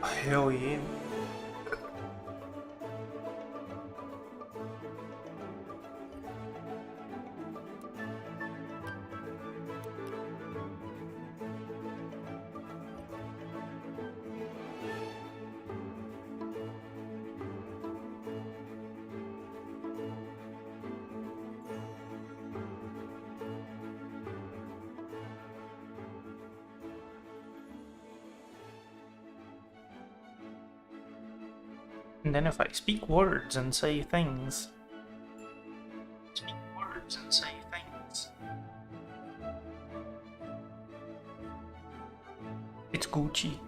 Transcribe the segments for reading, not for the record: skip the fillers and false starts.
Hell yeah. And then if I speak words and say things. Speak words and say things. It's Gucci.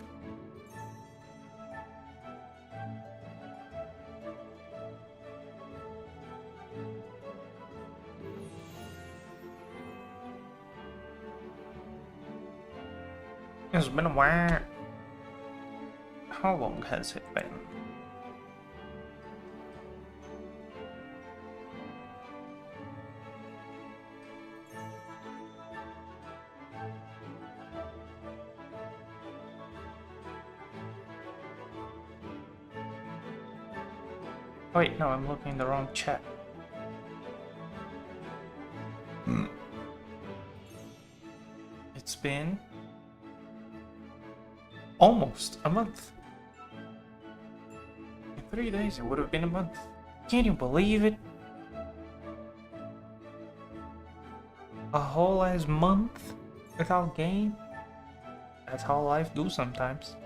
It's been a while. How long has it been? Wait, no, I'm looking in the wrong chat. It's been almost a month. In 3 days, it would have been a month. Can you believe it? A whole ass month without game? That's how life do sometimes.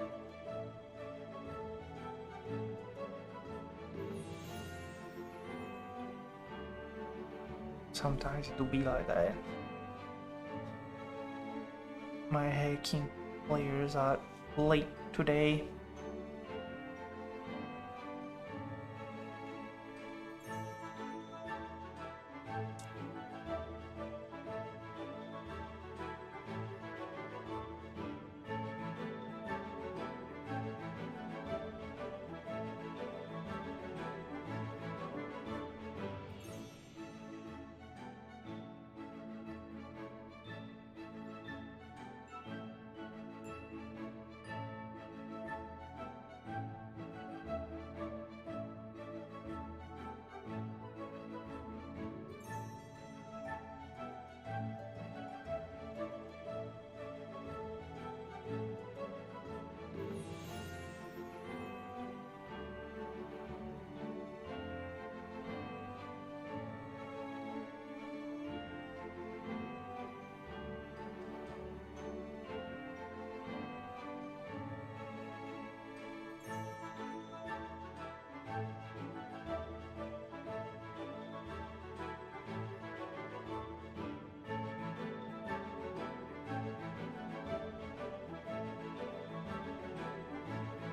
Sometimes it do be like that. My hacking players are late today.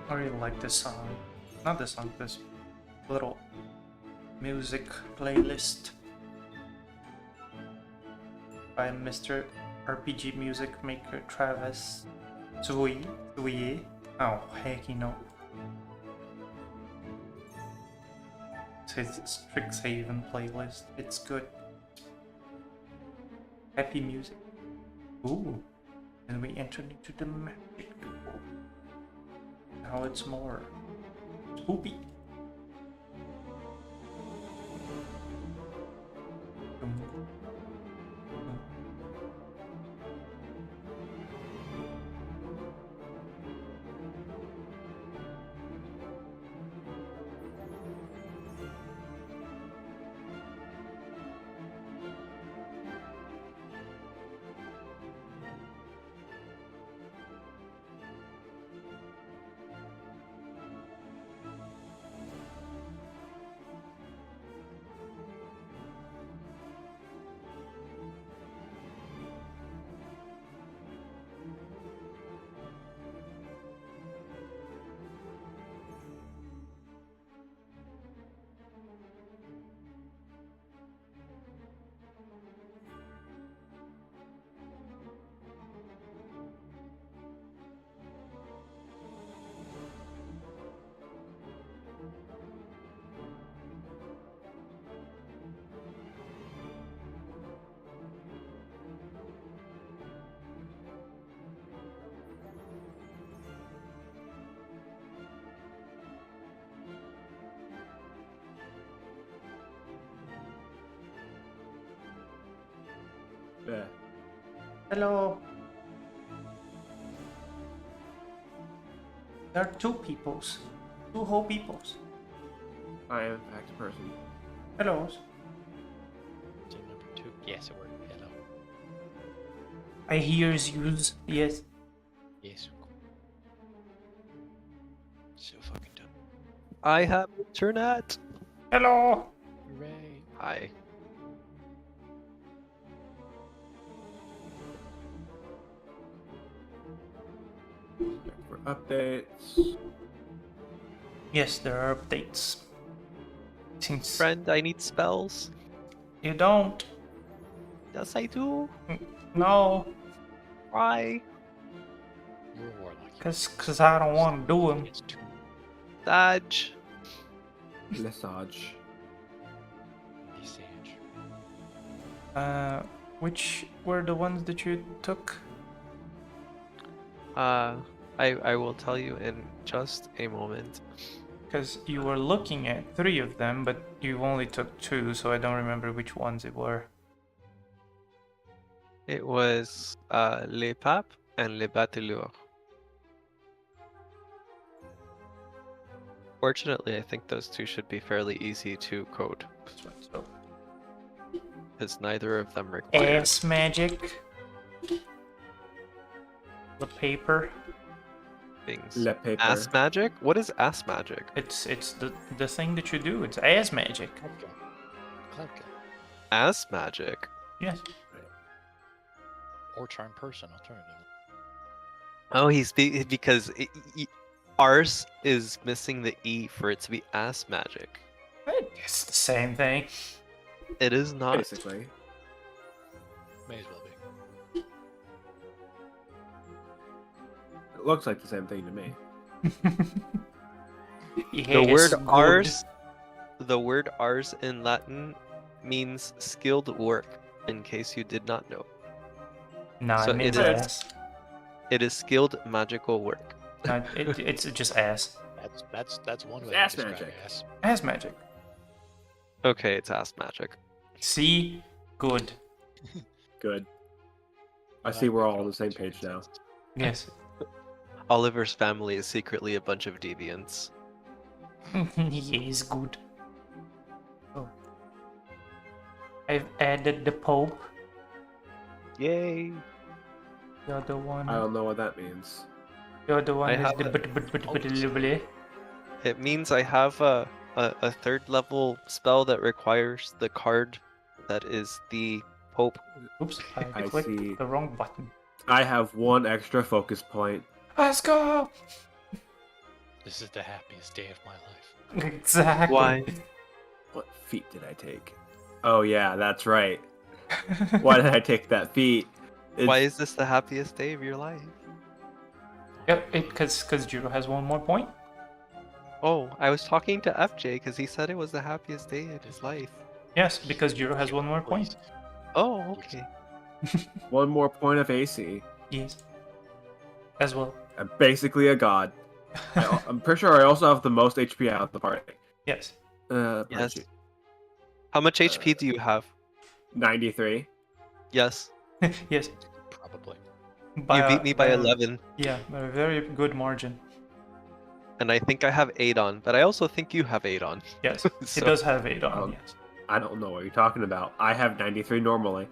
I really like this song. Not this song, this little music playlist by Mr. RPG Music Maker Travis Zouye. Oh, heck, you know. It's his Strixhaven playlist. It's good. Happy music. Ooh. And we entered into the magic world. Now it's more spoopy. Yeah. Hello. There are two peoples. Two whole peoples. I am in fact a person. Hello. So number 2. Yes, it worked. Hello. I hears yous. Yes. Yes. So fucking dumb. I have internet. Hello. Hooray. Hi. For updates. Yes, there are updates. Since Friend, I need spells. you don't. Yes, I do. No. Why? You're a warlock. Cause I don't want to do them. It's 2. Dodge. Lesage. Sage. Which were the ones that you took? I will tell you in just a moment. Because you were looking at 3 of them, but you only took 2, so I don't remember which ones it were. It was Les Papes and Les Bateleurs. Fortunately, I think those two should be fairly easy to code, So, because neither of them require. ass magic. The paper. Things. Le paper. Ass magic? What is ass magic? It's the thing that you do. It's ass magic. Cloud kill. Ass magic? Yes. Or charm person, alternatively. Oh, because ours is missing the E for it to be ass magic. It's the same thing. It is not. Basically. May as well be. It looks like the same thing to me. The word ars in Latin means skilled work, in case you did not know. No, So it means it is- ass. It is skilled magical work. No, it's just ass. That's one way It's ass to describe magic. ass. Ass magic. Okay, it's ass magic. See? Good. Good. I see we're all on the same page now. Yes. Oliver's family is secretly a bunch of deviants. Yes, good. Oh. I've added the Pope. Yay! The other one. I don't know what that means. The other one I is have the it. It means I have a 3rd level spell that requires the card that is the Pope. Oops, I I clicked see. the wrong button. I have 1 extra focus point. Let's go! This is the happiest day of my life. Exactly. Why? What feat did I take? Oh yeah, that's right. Why did I take that feat? Why is this the happiest day of your life? Yep, because Jiro has 1 more point. Oh, I was talking to FJ because he said it was the happiest day of his life. Yes, because Jiro has 1 more point. Oh, okay. 1 more point of AC. Yes. As well. I'm basically a god. I'm pretty sure I also have the most HP out of the party. Yes. Yes. How much HP do you have? 93. Yes. Yes. Probably. You beat me by 11. Yeah, by a very good margin. And I think I have 8 on, but I also think you have 8 on. Yes, So- it does have 8 on, yes. I don't know what you're talking about. I have 93 normally.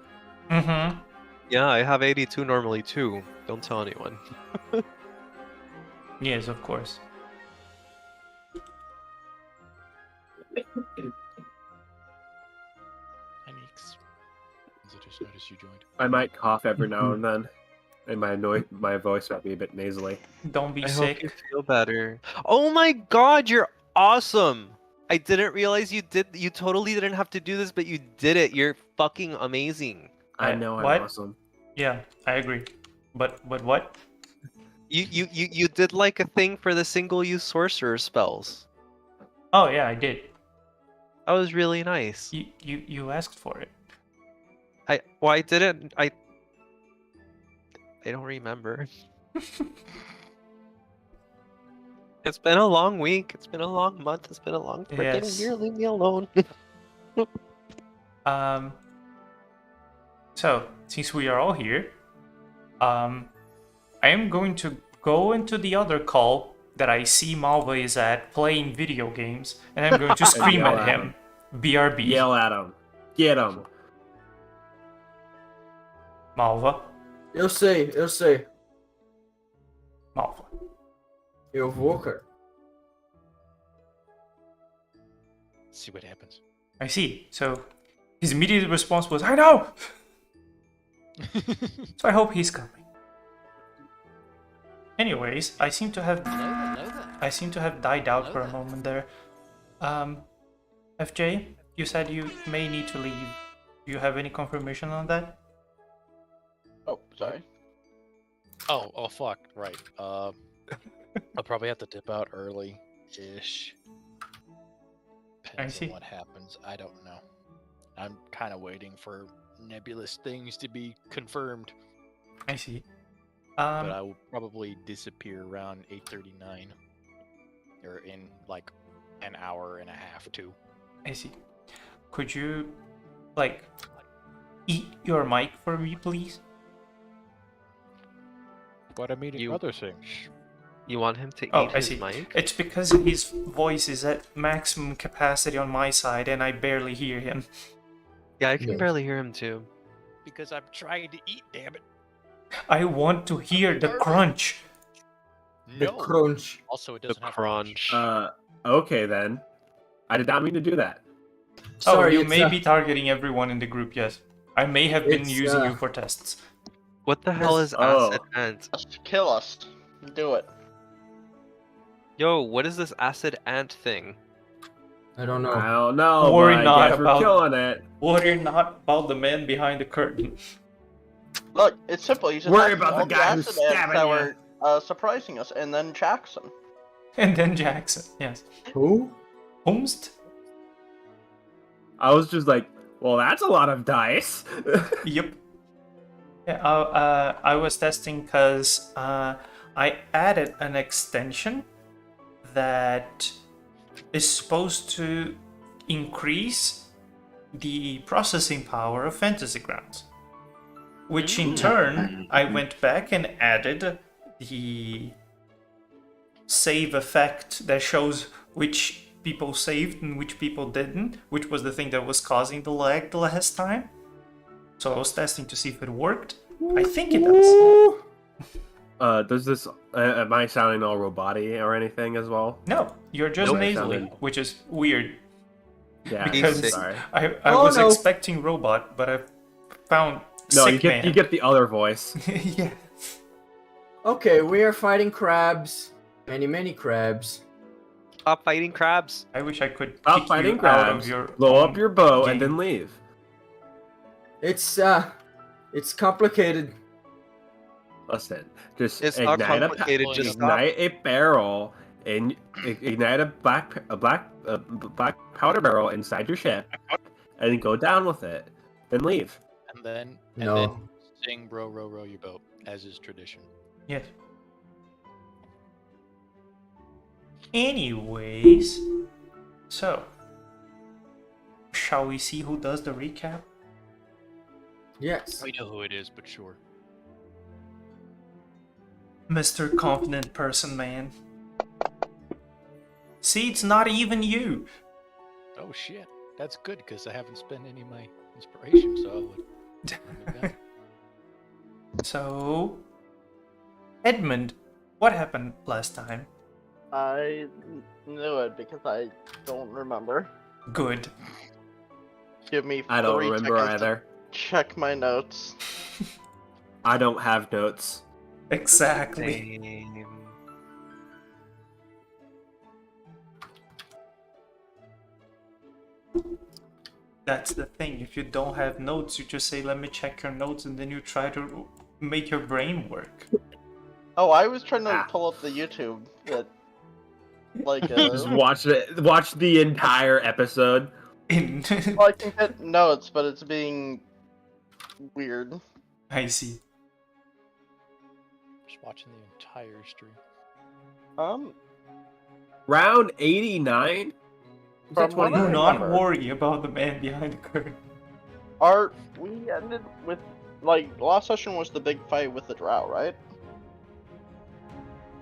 Mm-hmm. Yeah, I have 82 normally too. Don't tell anyone. Yes, of course. Hi, Neeks. I just noticed you joined. I might cough every now and then. And my voice might be a bit nasally. Don't be I sick. hope you feel better. Oh my god, you're awesome! I didn't realize you totally didn't have to do this, but you did it. You're fucking amazing. I know I'm what? awesome. Yeah, I agree. But what? You did like a thing for the single use sorcerer spells. Oh yeah, I did. That was really nice. You asked for it. I didn't. I don't remember. It's been a long week. It's been a long month. It's been a long freaking Yes. year. Leave me alone. So, since we are all here, I am going to go into the other call that I see Malva is at playing video games, and I'm going to scream yell at at him. BRB. Yell at him. Get him. Malva. Eu sei. Malva. Eu vou, cara. See what happens. I see. So, his immediate response was, I know! So I hope he's coming. Anyways, I seem to have died out for a moment there. FJ, you said you may need to leave. Do you have any confirmation on that? Oh, sorry. Oh, fuck. Right. I'll probably have to dip out early-ish. Depends see. on what happens. I don't know. I'm kind of waiting for nebulous things to be confirmed. I see. But I will probably disappear around 8:39. Or in like an hour and a half, too. I see. Could you, like, eat your mic for me, please? But I'm eating You- other things. You want him to Oh, eat I his see. mic? It's because his voice is at maximum capacity on my side and I barely hear him. Yeah, I can Yeah. barely hear him too. Because I'm trying to eat, damn it. I want to hear the crunch. The No. crunch. Also, it The doesn't have crunch. Okay then. I did not mean to do that. Sorry, Oh, you it's, may be targeting everyone in the group, yes. I may have been It's, using you for tests. What the hell is Oh. acid ant? Just kill us. Do it. Yo, what is this acid ant thing? I don't know. I don't know, Worry but I not guess we're about- killing it. Worry not about the man behind the curtain. Look, it's simple. He's Worry attacking about the all guy who's acid ants stabbing that you. were surprising us, and then Jackson. And then Jackson, yes. Who? Homst? I was just like, well, that's a lot of dice. Yep. Yeah, I was testing because I added an extension that is supposed to increase the processing power of Fantasy Grounds. Which in turn, I went back and added the save effect that shows which people saved and which people didn't, which was the thing that was causing the lag the last time. So I was testing to see if it worked. I think it does. Does this? Am I sounding all roboty or anything as well? No, you're just Nope. nasally, Sounded- which is weird. Yeah, Because sorry. I Oh, was no. expecting robot, but I found No, sick you get man. you get the other voice. Yeah. Okay, we are fighting crabs. Many crabs. Stop fighting crabs. I wish I could Stop kick fighting you out of crabs. your Blow own up your bow game. and then leave. It's complicated. Listen, just It's not ignite complicated, a, just ignite a barrel and ignite a black powder barrel inside your ship, and then go down with it, then leave. And then No. sing "Bro, row, row your boat," as is tradition. Yes. Anyways, so shall we see who does the recap? Yes. We know who it is, but sure. Mr. Confident Person Man. See, it's not even you. Oh shit, that's good because I haven't spent any of my inspiration, so I would. So, Edmund, what happened last time? I knew it because I don't remember. Good. Give me I don't 3 remember seconds to either. check my notes. I don't have notes. Exactly. Same. That's the thing. If you don't have notes, you just say, let me check your notes, and then you try to make your brain work. Oh, I was trying to Ah. pull up the YouTube that, like, Just watch the entire episode. In well, I can get notes, but it's being weird. I see. Just watching the entire stream. Round 89. From what I Do not remember. worry about the man behind the curtain. We ended with, like, last session was the big fight with the drow, right?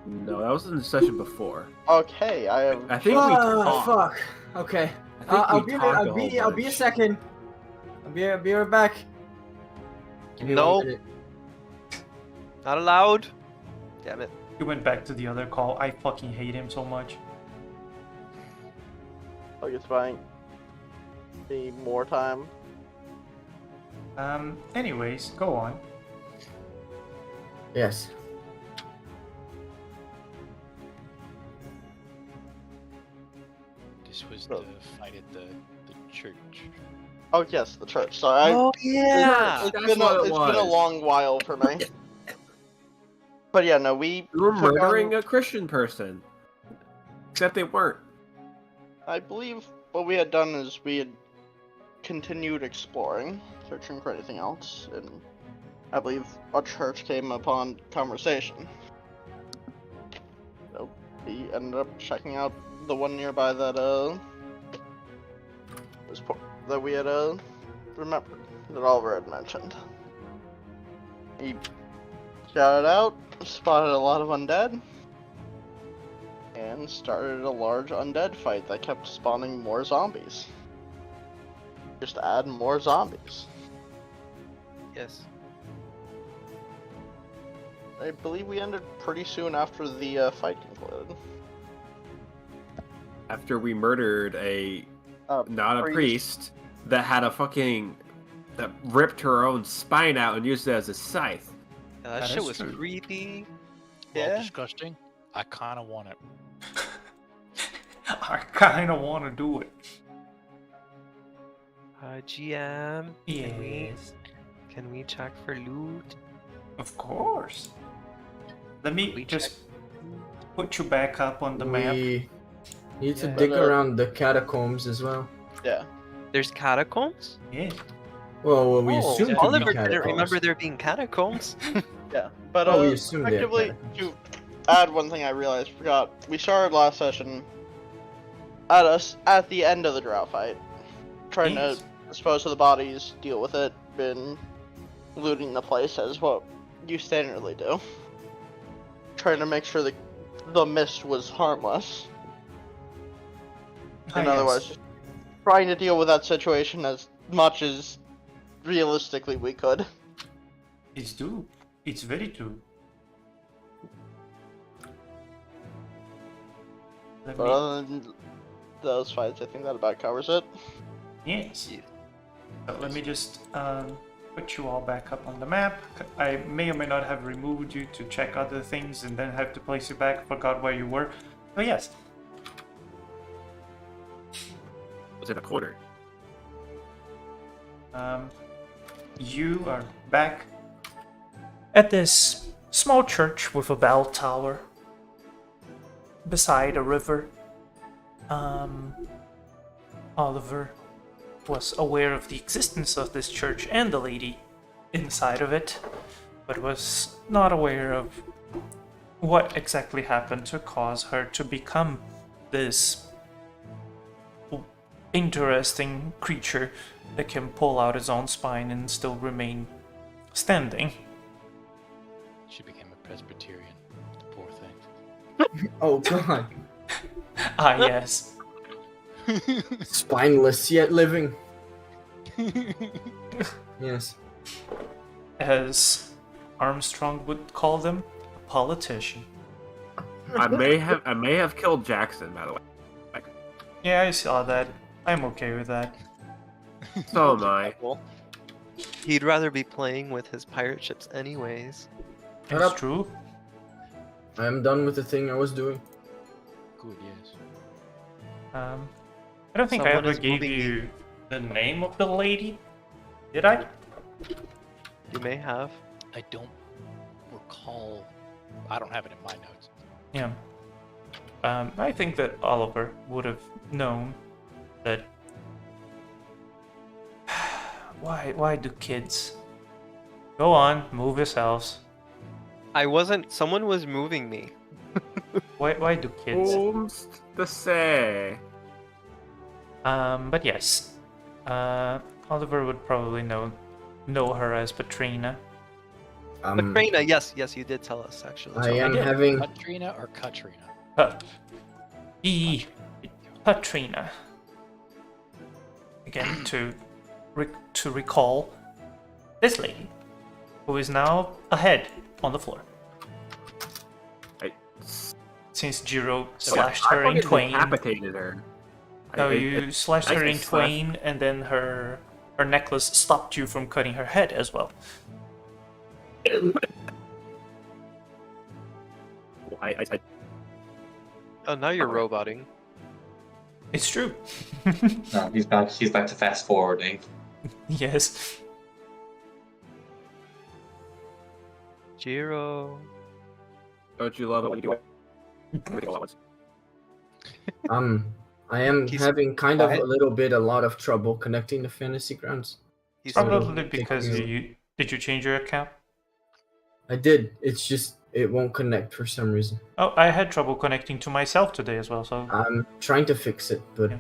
No, that was in the session before. Okay, I have. I think we talked. Fuck. Okay. I think I'll we be. talked a I'll whole be. I'll be a bunch. second. I'll be right back. Give me 1 No. minute. Not allowed. Damn it. He went back to the other call. I fucking hate him so much. Like, it's fine. Need more time. Anyways, go on. Yes. This was Oh. the fight at the church. Oh yes, the church. Sorry, Oh yeah. it's That's been what it it's been a was. long while for me. But yeah, no, we We were took murdering on- a Christian person. Except they weren't. I believe what we had done is we had continued exploring, searching for anything else, and I believe a church came upon conversation. So we ended up checking out the one nearby that that we had remembered, that Oliver had mentioned. He shouted out, spotted a lot of undead, and started a large undead fight that kept spawning more zombies. Just add more zombies. Yes. I believe we ended pretty soon after the fight concluded. After we murdered a not a priest. priest that had a fucking that ripped her own spine out and used it as a scythe. Yeah, that That shit is was true. creepy. Well, Yeah. disgusting. I kind of want it. I kind of want to do it. GM. Yes, Can we check for loot? of course. Let me We just put you back up on the map. We need to Yeah. dig But, around the catacombs as well. Yeah. There's catacombs? Yes. Well, we Oh, assume to be Oliver catacombs. didn't remember there being catacombs. Yeah. But Oh, we assumed they had effectively, catacombs. to add one thing I realized, forgot. We started last session at the end of the drow fight, trying Yes. to dispose of the bodies, deal with it, been looting the place as what you standardly do. Trying to make sure the mist was harmless, Ah, and yes. otherwise just trying to deal with that situation as much as realistically we could. It's true. It's very true. Let But me. other than those fights, I think that about covers it. Yes. Yeah. So let me just put you all back up on the map. I may or may not have removed you to check other things and then have to place you back. Forgot where you were. But yes. Was in a corner. You are back at this small church with a bell tower beside a river. Oliver was aware of the existence of this church and the lady inside of it, but was not aware of what exactly happened to cause her to become this interesting creature that can pull out his own spine and still remain standing. She became a Presbyterian. Poor thing. Oh god. Ah, yes. Spineless yet living. Yes. As Armstrong would call them, a politician. I may have killed Jackson, by the way. Yeah, I saw that. I'm okay with that. So am I. He'd rather be playing with his pirate ships anyways. Shut It's up. true. I am done with the thing I was doing. Good, yes. I don't think Someone I ever is gave moving you the name of the lady. Did I? You may have. I don't recall. I don't have it in my notes. Yeah. I think that Oliver would have known that. Why do kids? Go on, move yourselves. I wasn't. Someone was moving me. Why do kids? Holmes to say. But yes. Oliver would probably know her as Patrina. Katrina, yes, you did tell us actually. I am did. having. Katrina or Katrina? Patrina. Again, to recall this lady, who is now ahead on the floor. Since Jiro slashed her in twain. Decapitated her. No, you slashed her in twain, and then her necklace stopped you from cutting her head as well. Oh, now you're roboting. It's true. No, he's back to fast forwarding. Yes. Jiro. Don't you love it when you do it? Everything all at once. I am He's having kind of quiet. a lot of trouble connecting the fantasy grounds. He's Probably Take because you- did you change your account? I did. It's just it won't connect for some reason. Oh, I had trouble connecting to myself today as well. So I'm trying to fix it, but Yeah.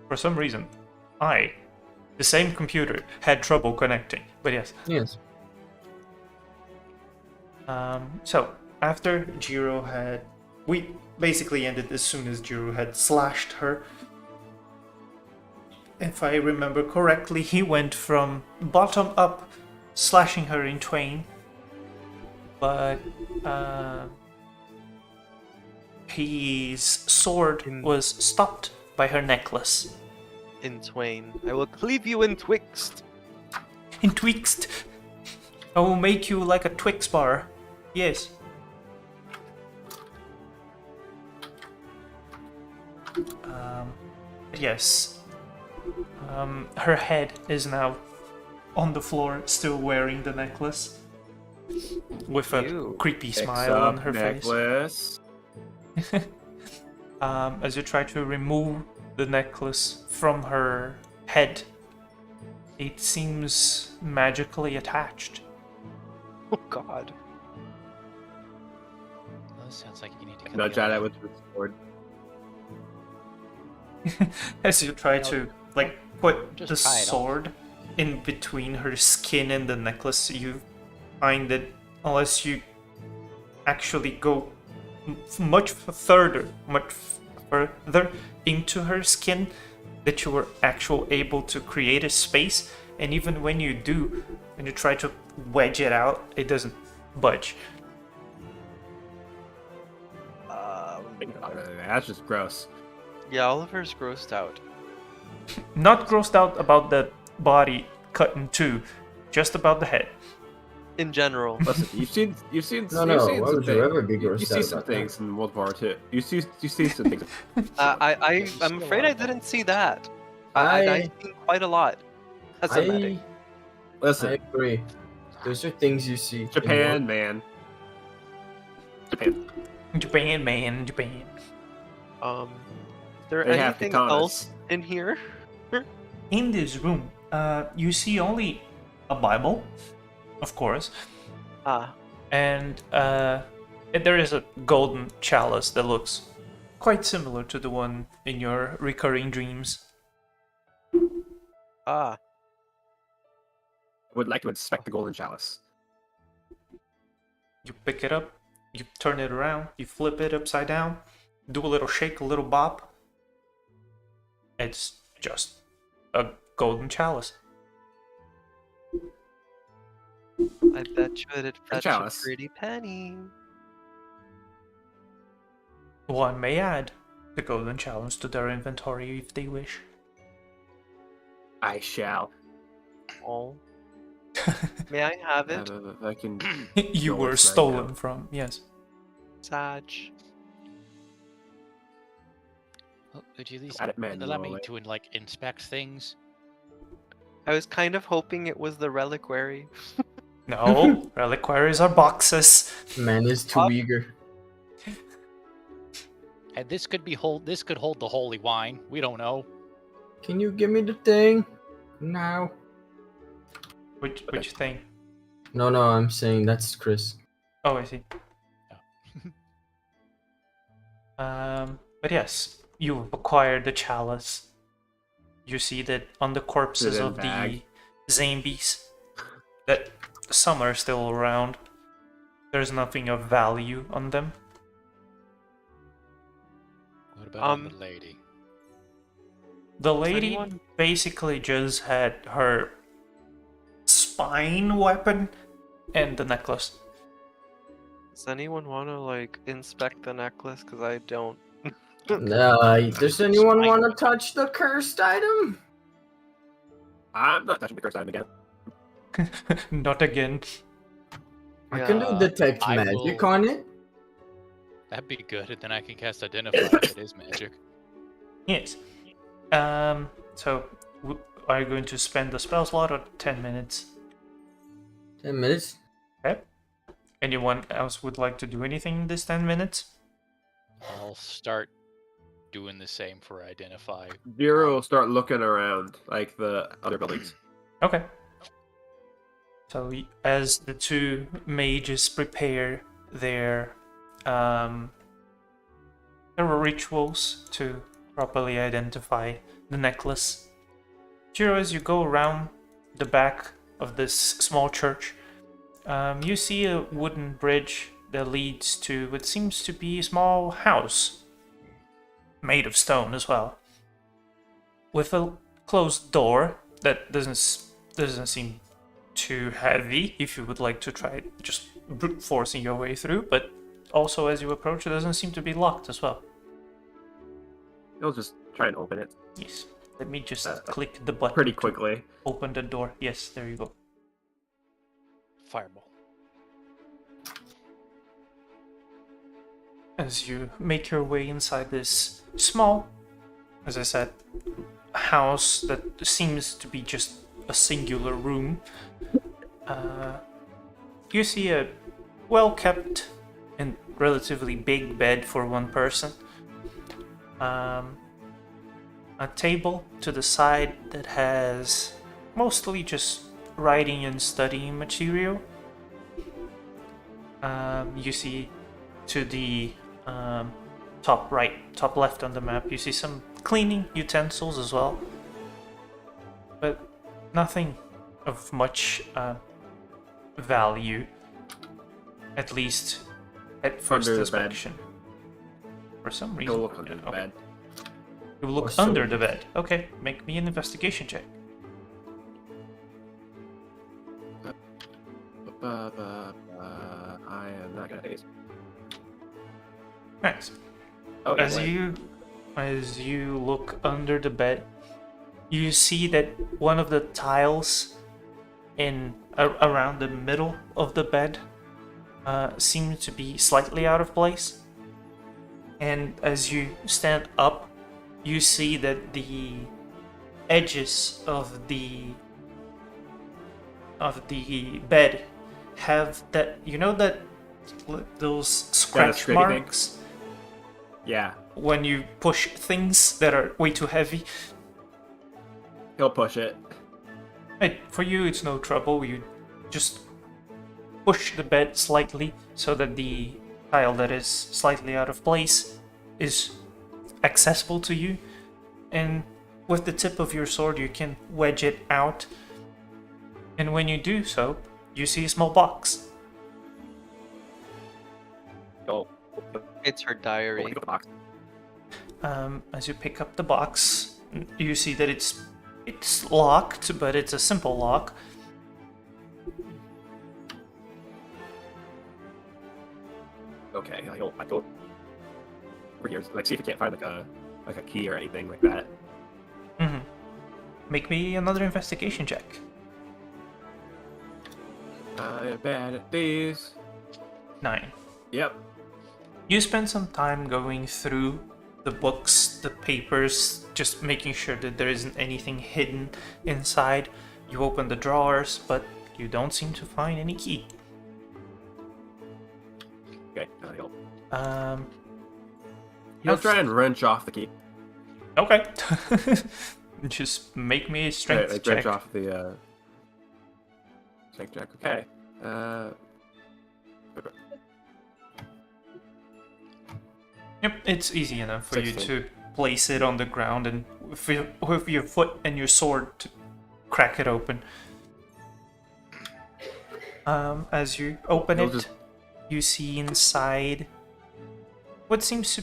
for some reason, the same computer, had trouble connecting. But yes. yes. So after Jiro we basically ended as soon as Jiro had slashed her. If I remember correctly, he went from bottom up, slashing her in twain, but his sword was stopped by her necklace. in twain. I will cleave you in twixt. In twixt, I will make you like a Twix bar. Yes. Yes. Her head is now on the floor, still wearing the necklace, with a Ew. creepy Picks smile on up her necklace. face. As you try to remove the necklace from her head, it seems magically attached. Oh God. Well, this sounds like you need to cut Nudge the at other it with the sword. As you try to put Just the tie it off. sword in between her skin and the necklace, you find that unless you actually go much further into her skin, that you were actually able to create a space. And even when you do, when you try to wedge it out, it doesn't budge. That's just gross. Yeah, Oliver's grossed out. Not grossed out about the body cut in two, just about the head. In general. Listen, you've seen No, you've seen why some would you things. ever be You grossed see out some about things in World War II. You see some things. I'm afraid I didn't see that. I've seen quite a lot. As a medic. I Listen, agree. Those are things you see. in Japan, man. Japan. Japan, man, Japan. Is there They have anything katanas. else in here? In this room, you see only a Bible, of course, and there is a golden chalice that looks quite similar to the one in your recurring dreams. Would like to inspect the golden chalice. You pick it up, you turn it around, you flip it upside down, do a little shake, a little bop. It's just a golden chalice. I bet you it'd fetch a chalice. pretty penny. One may add the golden chalice to their inventory if they wish. I shall. Oh. May I have it? I can. You No, were it's right stolen now. from, yes. Sag. Oh, could you at least Got it allow me manually. to like inspect things? I was kind of hoping it was the reliquary. No, reliquaries are boxes. Man is too eager. And this could hold the holy wine. We don't know. Can you give me the thing? Now. Which thing? No, I'm saying that's Chris. Oh, I see. But yes, you've acquired the chalice. you see that on the corpses in of the bag. zombies, that some are still around. There's nothing of value on them. What about on the lady? The lady anyone- basically just had her spine weapon and the necklace. Does anyone want to like inspect the necklace? Because I don't. Does anyone want to touch the cursed item? I'm not touching the cursed item again. Not again. I can do detect I magic will- on it. That'd be good, and then I can cast Identify if it is magic. Yes. So, are you going to spend the spell slot or 10 minutes? 10 minutes. Okay. Anyone else would like to do anything in this 10 minutes? I'll start doing the same for Identify. Zero will start looking around like the other buildings. Okay. So as the two mages prepare their rituals to properly identify the necklace, Jiro, as you go around the back of this small church, you see a wooden bridge that leads to what seems to be a small house, made of stone as well, with a closed door that doesn't seem too heavy if you would like to try just brute forcing your way through, but also as you approach it doesn't seem to be locked as well. He'll just try and open it Yes, let me just click the button pretty to quickly. open the door. Yes, there you go. Fireball. As you make your way inside this small, as I said, house that seems to be just a singular room, you see a well-kept and relatively big bed for one person. A table to the side that has mostly just writing and studying material. You see to the top right, top left on the map, you see some cleaning utensils as well, but nothing of much value, at least at first Under the bed. inspection. For some reason, Go look under the okay. bed. You look Or under so. the bed. Okay, make me an investigation check. I am not gonna face. Nice. Oh, As you look under the bed, you see that one of the tiles in around the middle of the bed seems to be slightly out of place. And as you stand up, you see that the edges of the bed have that, you know, that those scratch scrapey thing. marks Yeah, when you push things that are way too heavy. he'll push it. Hey, for you it's no trouble. You just push the bed slightly so that the tile that is slightly out of place is accessible to you, and with the tip of your sword you can wedge it out, and when you do so you see a small box. Go. It's her diary. Go the box. As you pick up the box, you see that it's locked, but it's a simple lock. Okay, I go over here, like see if we can't find like a key or anything like that. Mm-hmm. Make me another investigation check. I'm bad at these. 9. Yep. You spend some time going through the books, the papers, just making sure that there isn't anything hidden inside. You open the drawers, but you don't seem to find any key. Okay, he'll You'll try and wrench off the key. Okay. Just make me a strength Like check. wrench off the strength check. Okay. Yep, it's easy enough for you 16. to place it on the ground and with your foot and your sword to crack it open. As you open You'll it, just- you see inside what seems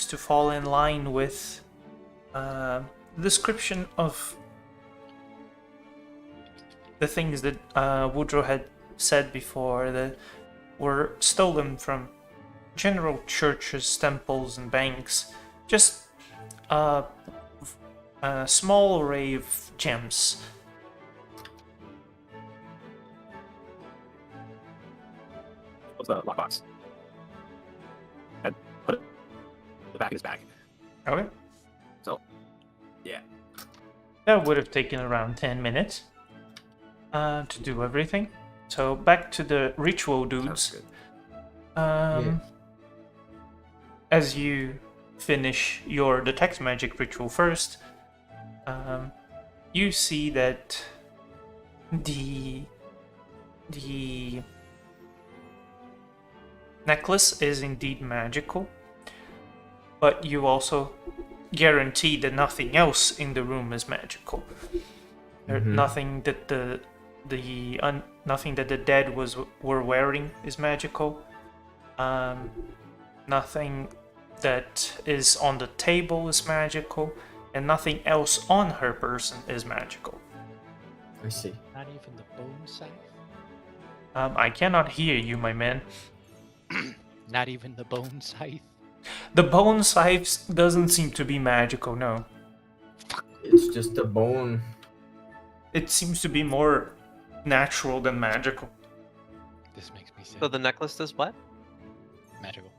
to fall in line with the description of the things that Woodrow had said before that were stolen from general churches, temples, and banks. Just a small array of gems. What's the lockbox? And put it back in his bag. Okay. So, yeah. That would have taken around 10 minutes to do everything. So back to the ritual Sounds dudes. good. As you finish your detect magic ritual first, you see that the necklace is indeed magical, but you also guarantee that nothing else in the room is magical. Nothing that nothing that the dead were wearing is magical. Nothing that is on the table is magical, and nothing else on her person is magical. I see. Not even the bone scythe? I cannot hear you, my man. Not even the bone scythe? The bone scythe doesn't seem to be magical, no. It's just a bone. It seems to be more natural than magical. This makes me sick. So the necklace does what? Magical.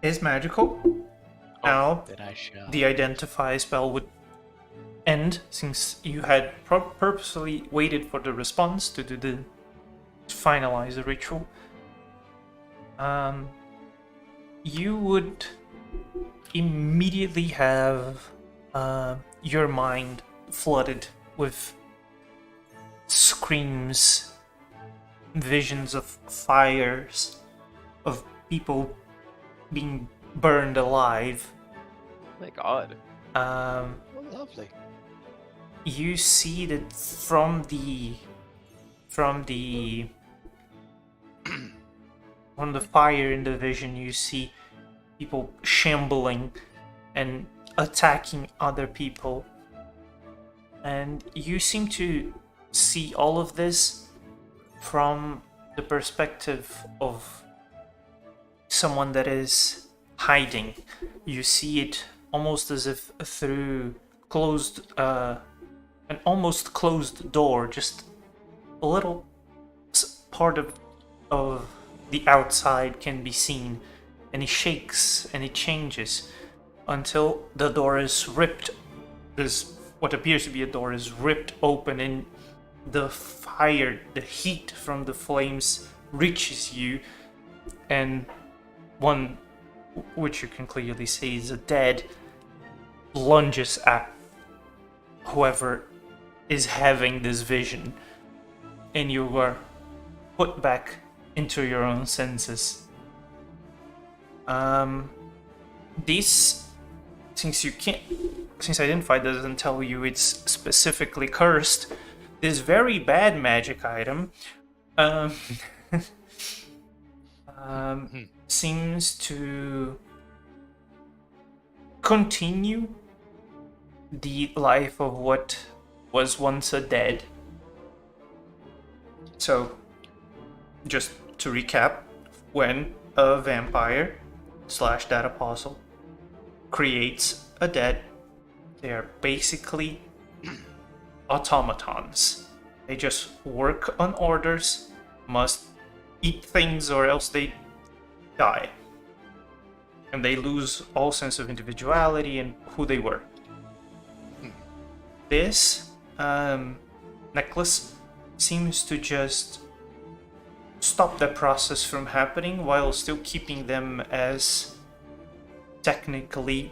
Is magical. Now, Then I shall. the identify spell would end since you had purposely waited for the response to finalize the ritual. You would immediately have your mind flooded with screams, visions of fires, of people being burned alive. My God. Oh, lovely. You see that from the fire in the vision, you see people shambling and attacking other people, and you seem to see all of this from the perspective of someone that is hiding. You see it almost as if through an almost closed door, just a little part of the outside can be seen, and it shakes and it changes until the door is ripped. What appears to be a door is ripped open, and the fire, the heat from the flames reaches you, and one, which you can clearly see is a dead, lunges at whoever is having this vision, and you are put back into your own senses. This, since Identify doesn't tell you it's specifically cursed, this very bad magic item seems to continue the life of what was once a dead. So, just to recap, when a vampire / that apostle creates a dead, they are basically automatons. They just work on orders, must eat things or else they die. And they lose all sense of individuality and who they were. This necklace seems to just stop that process from happening while still keeping them as technically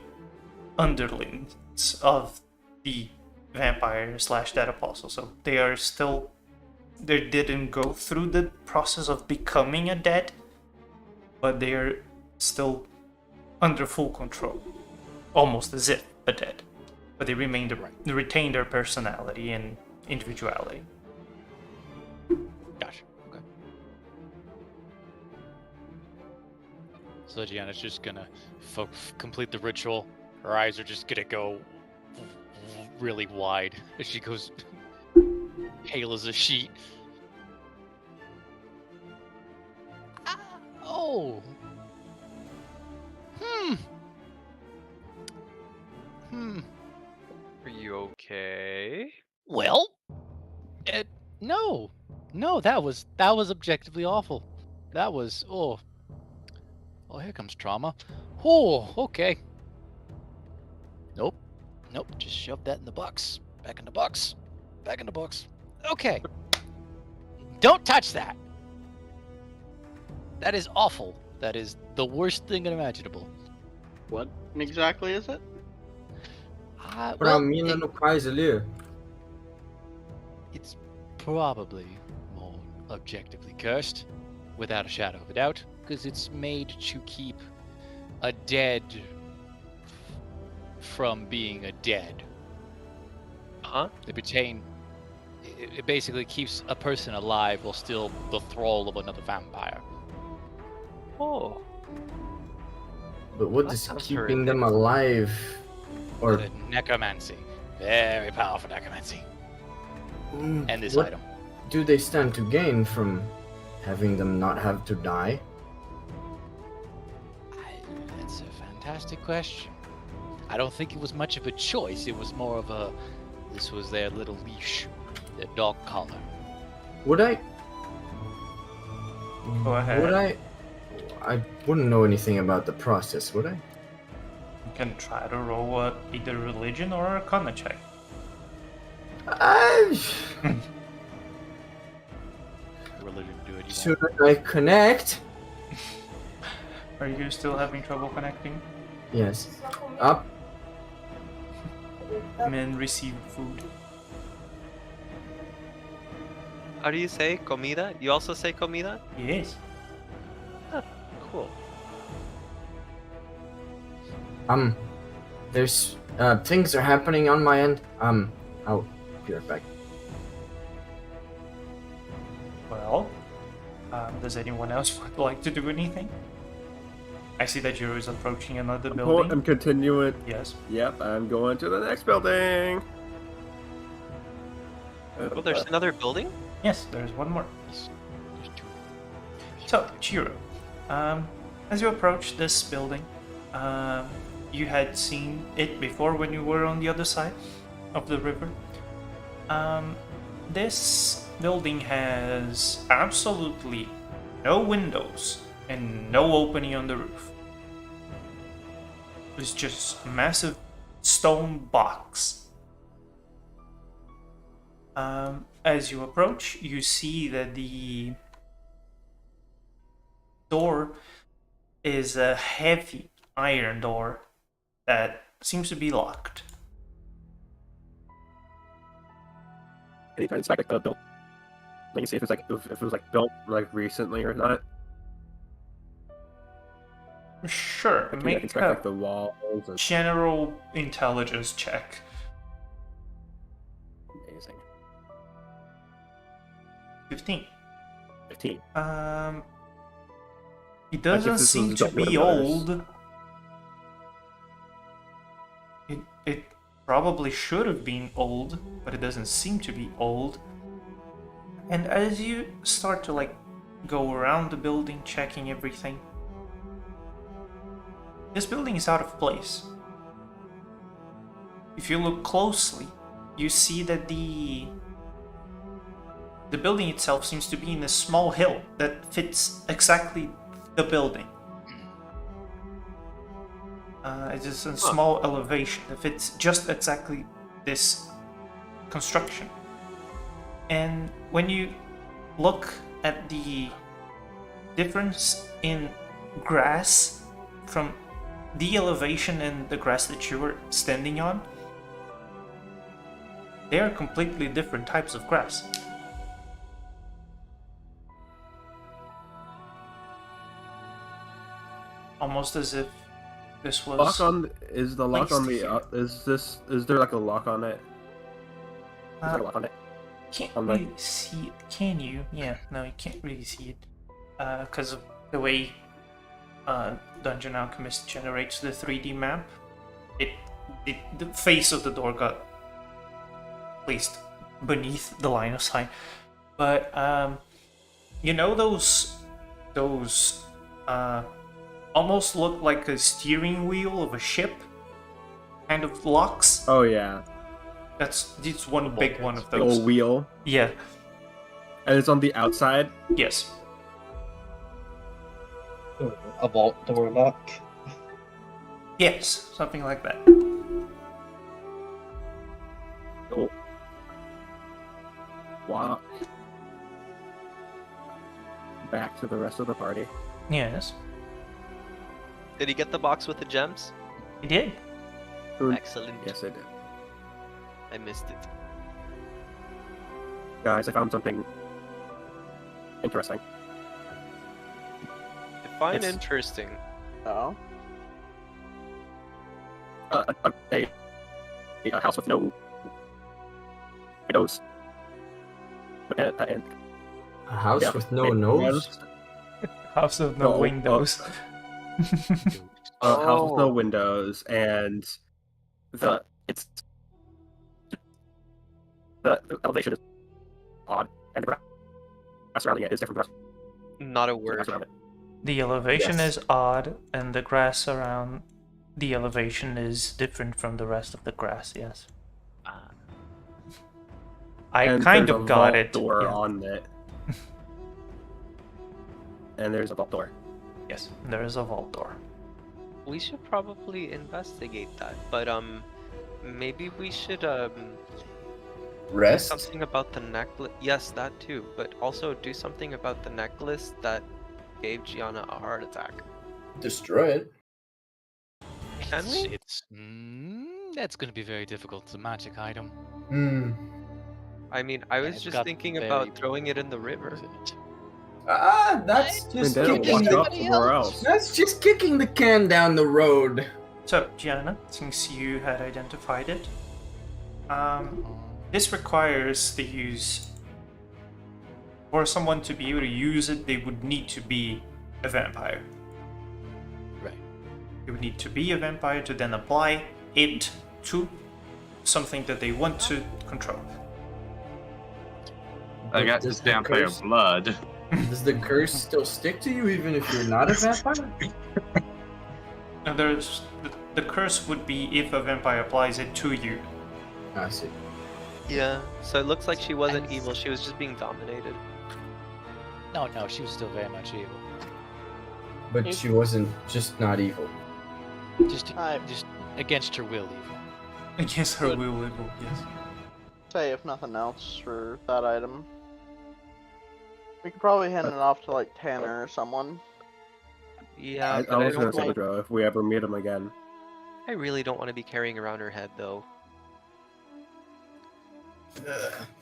underlings of the vampire / that apostle. So they are still, they didn't go through the process of becoming a dead, but they are still under full control. almost as if a dead, but they Right. they retain their personality and individuality. Gotcha. Okay. So Gianna's just gonna complete the ritual. Her eyes are just gonna go really wide as she goes pale as a sheet. Oh. Are you okay? Well, no, that was objectively awful. That was here comes trauma. Oh, okay. Nope, just shove that in the box. Back in the box. Back in the box. Okay. Don't touch that. That is awful. That is the worst thing imaginable. What exactly is it? Pra mim não faz ali. It's probably more objectively cursed, without a shadow of a doubt, because it's made to keep a dead from being a dead. Huh? It basically keeps a person alive while still the thrall of another vampire. Oh. But what That is sounds keeping them alive? Or The necromancy. Very powerful necromancy. And this what item. do they stand to gain from having them not have to die? That's a fantastic question. I don't think it was much of a choice. It was more of a... This was their little leash. Their dog collar. Would I? Go ahead. Would I? I wouldn't know anything about the process, would I? You can try to roll either religion or a arcana check. Religion do it. Should I connect? Are you still having trouble connecting? Yes. Up. Men receive food. How do you say comida? You also say comida? Yes. Cool. There's things are happening on my end. I'll be right back. Well, does anyone else would like to do anything? I see that Jiro is approaching another building. I'm continuing. Yes. Yep, I'm going to the next building. Oh, there's another building? Yes, there's one more. There's two. So, Jiro, as you approach this building, you had seen it before when you were on the other side of the river. This building has absolutely no windows and no opening on the roof. It's just a massive stone box. As you approach, you see that the door is a heavy iron door that seems to be locked. Can you try to inspect the build? Let me see if it's if it was built recently or not. Sure, Can I make inspect a the walls? Or... general intelligence check. Amazing. 15. 15. It doesn't this seem was to built when be it matters. old. It probably should have been old, but it doesn't seem to be old. And as you start to go around the building checking everything, this building is out of place. If you look closely, you see that the building itself seems to be in a small hill that fits exactly the building. It's just a small elevation that fits just exactly this construction. And when you look at the difference in grass from the elevation and the grass that you were standing on, they are completely different types of grass. Almost as if This was Lock on is the lock on placed the here. is there like a lock on it? Is there a lock on it? Can't on the- really see it, can you? Yeah, no, you can't really see it. Because of the way Dungeon Alchemist generates the 3D map. The face of the door got placed beneath the line of sight. But you know those almost look like a steering wheel of a ship kind of locks? Oh yeah, It's one big one of the those. old wheel, Yeah. and it's on the outside. Yes. A vault door lock. Yes, something like that. Cool. Walk back to the rest of the party. Yes, Did he get the box with the gems? he did. Excellent. Yes, I did. I missed it. Guys, I found something interesting. Define It's- interesting. Oh. A house with no windows. And A house yeah, with no it nose? was House of no No, windows. a house with no Oh. windows, and the elevation is odd, and the grass surrounding it is different from Not a the grass word. around it. The elevation Yes. is odd, and the grass around the elevation is different from the rest of the grass. Yes. I And kind there's of a got vault it. door Yeah. on it. And there's a vault door. Yes, there is a vault door. We should probably investigate that, but maybe we should do Rest? something about the necklace. Yes, that too, but also do something about the necklace that gave Gianna a heart attack. Destroy it. Can we? That's going to be very difficult. It's a magic item. Hmm. I mean, I was It's just got thinking very about throwing it in the little river. in it. That's And just then it'll kicking wash the, up somewhere else. that's just kicking the can down the road. So, Gianna, since you had identified it, this requires the use. For someone to be able to use it, they would need to be a vampire. Right. You would need to be a vampire to then apply it to something that they want to control. I got Does this the vampire curse- blood. Does the curse still stick to you even if you're not a vampire? And the curse would be if a vampire applies it to you. I see. Yeah, so it looks like she wasn't evil, she was just being dominated. No, she was still very much evil. But she wasn't just not evil. Just I- against her will, evil. Against her will, yes. Say, if nothing else, for that item. We could probably hand it off to, like, Tanner or someone. Yeah, I but I was gonna don't say like, Pedro if we ever meet him again. I really don't want to be carrying around her head though.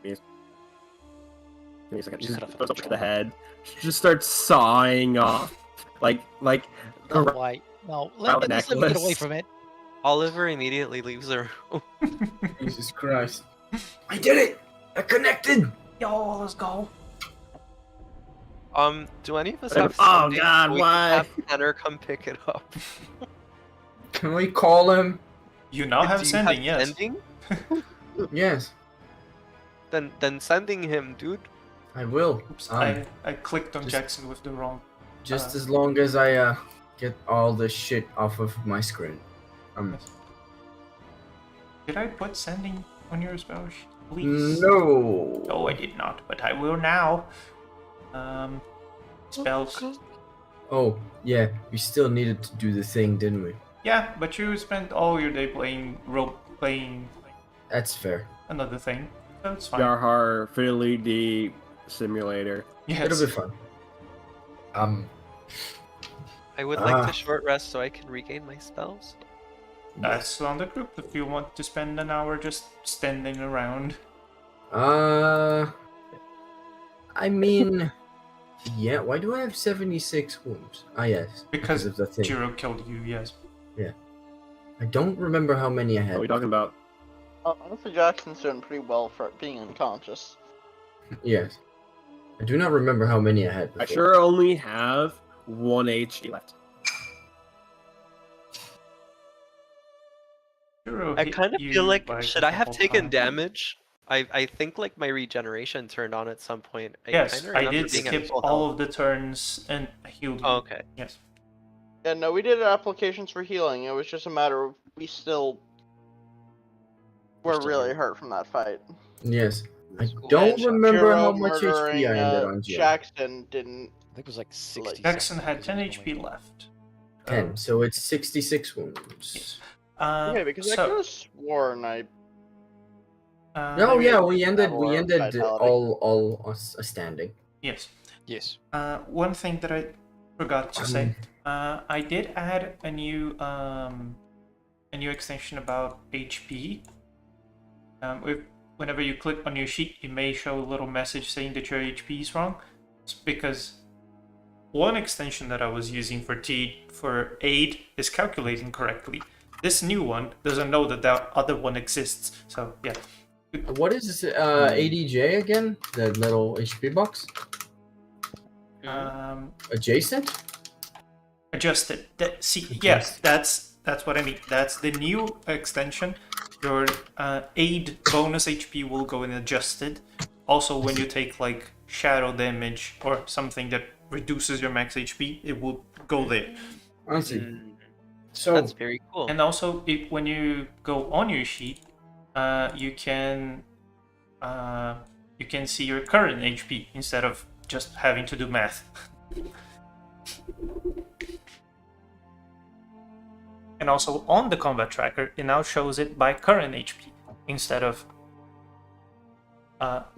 Give me a second. Just Just cut off goes a up to the jaw. head. She just starts sawing off, like No, around why? No, around the let me get away necklace. from it. Oliver immediately leaves the room. Jesus Christ. I did it! I connected! Yo, let's go. Do any of us Oh, have God, sending so we can why? have Tanner come pick it up? Can we call him? You now have Do you sending, yes. Sending? Yes, Then sending him, dude. I will. Oops, Um, I clicked on just- Jackson with the wrong. Just as long as I get all this shit off of my screen. Did I put sending on your spell sheet? Please. No. No, I did not, but I will now. Spells. Oh, yeah, we still needed to do the thing, didn't we? Yeah, but you spent all your day playing playing That's fair. another thing. So it's fine. Yarhar Philly D simulator. Yes. It'll be fun. I would like Ah. to short rest so I can regain my spells. That's on the group if you want to spend an hour just standing around. I mean, yeah, why do I have 76 wounds? Ah, yes. Because of the thing. Jiro killed you, yes. I don't remember how many I What are we had. talking about? Honestly, Jackson's doing pretty well for being unconscious. Yes. I do not remember how many I had before. I sure only have 1 HP left. I kind of feel like, should I have taken damage? damage? I think like my regeneration turned on at some point. Yes, kinda I remember did being at skip full all health. of the turns and healed you. Oh, okay. Yes. Yeah, no, we did applications for healing. It was just a matter of we still were still really hurt. hurt from that fight. Yes. I Cool. don't And remember Jiro how much murdering, HP I ended on Jill. Jackson didn't. I think it was like 60. Jackson had 10 something HP left. 10, so it's 66 wounds. Yes. Okay, because I could have sworn I. No, maybe yeah, it we was ended Aurora Vitality. all us standing. Yes. Yes. One thing that I forgot to say, I did add a new extension about HP. Whenever you click on your sheet, it may show a little message saying that your HP is wrong. It's because one extension that I was using for aid is calculating correctly. This new one doesn't know that that other one exists. So yeah. What is ADJ again? The little HP box? Adjacent? Adjusted. Yes, that's what I mean. That's the new extension. Your aid bonus HP will go in adjusted. Also, when you take like shadow damage or something that reduces your max HP, it will go there. I see. So That's very cool. And also, when you go on your sheet, you can see your current HP instead of just having to do math. And also on the combat tracker, it now shows it by current HP instead of.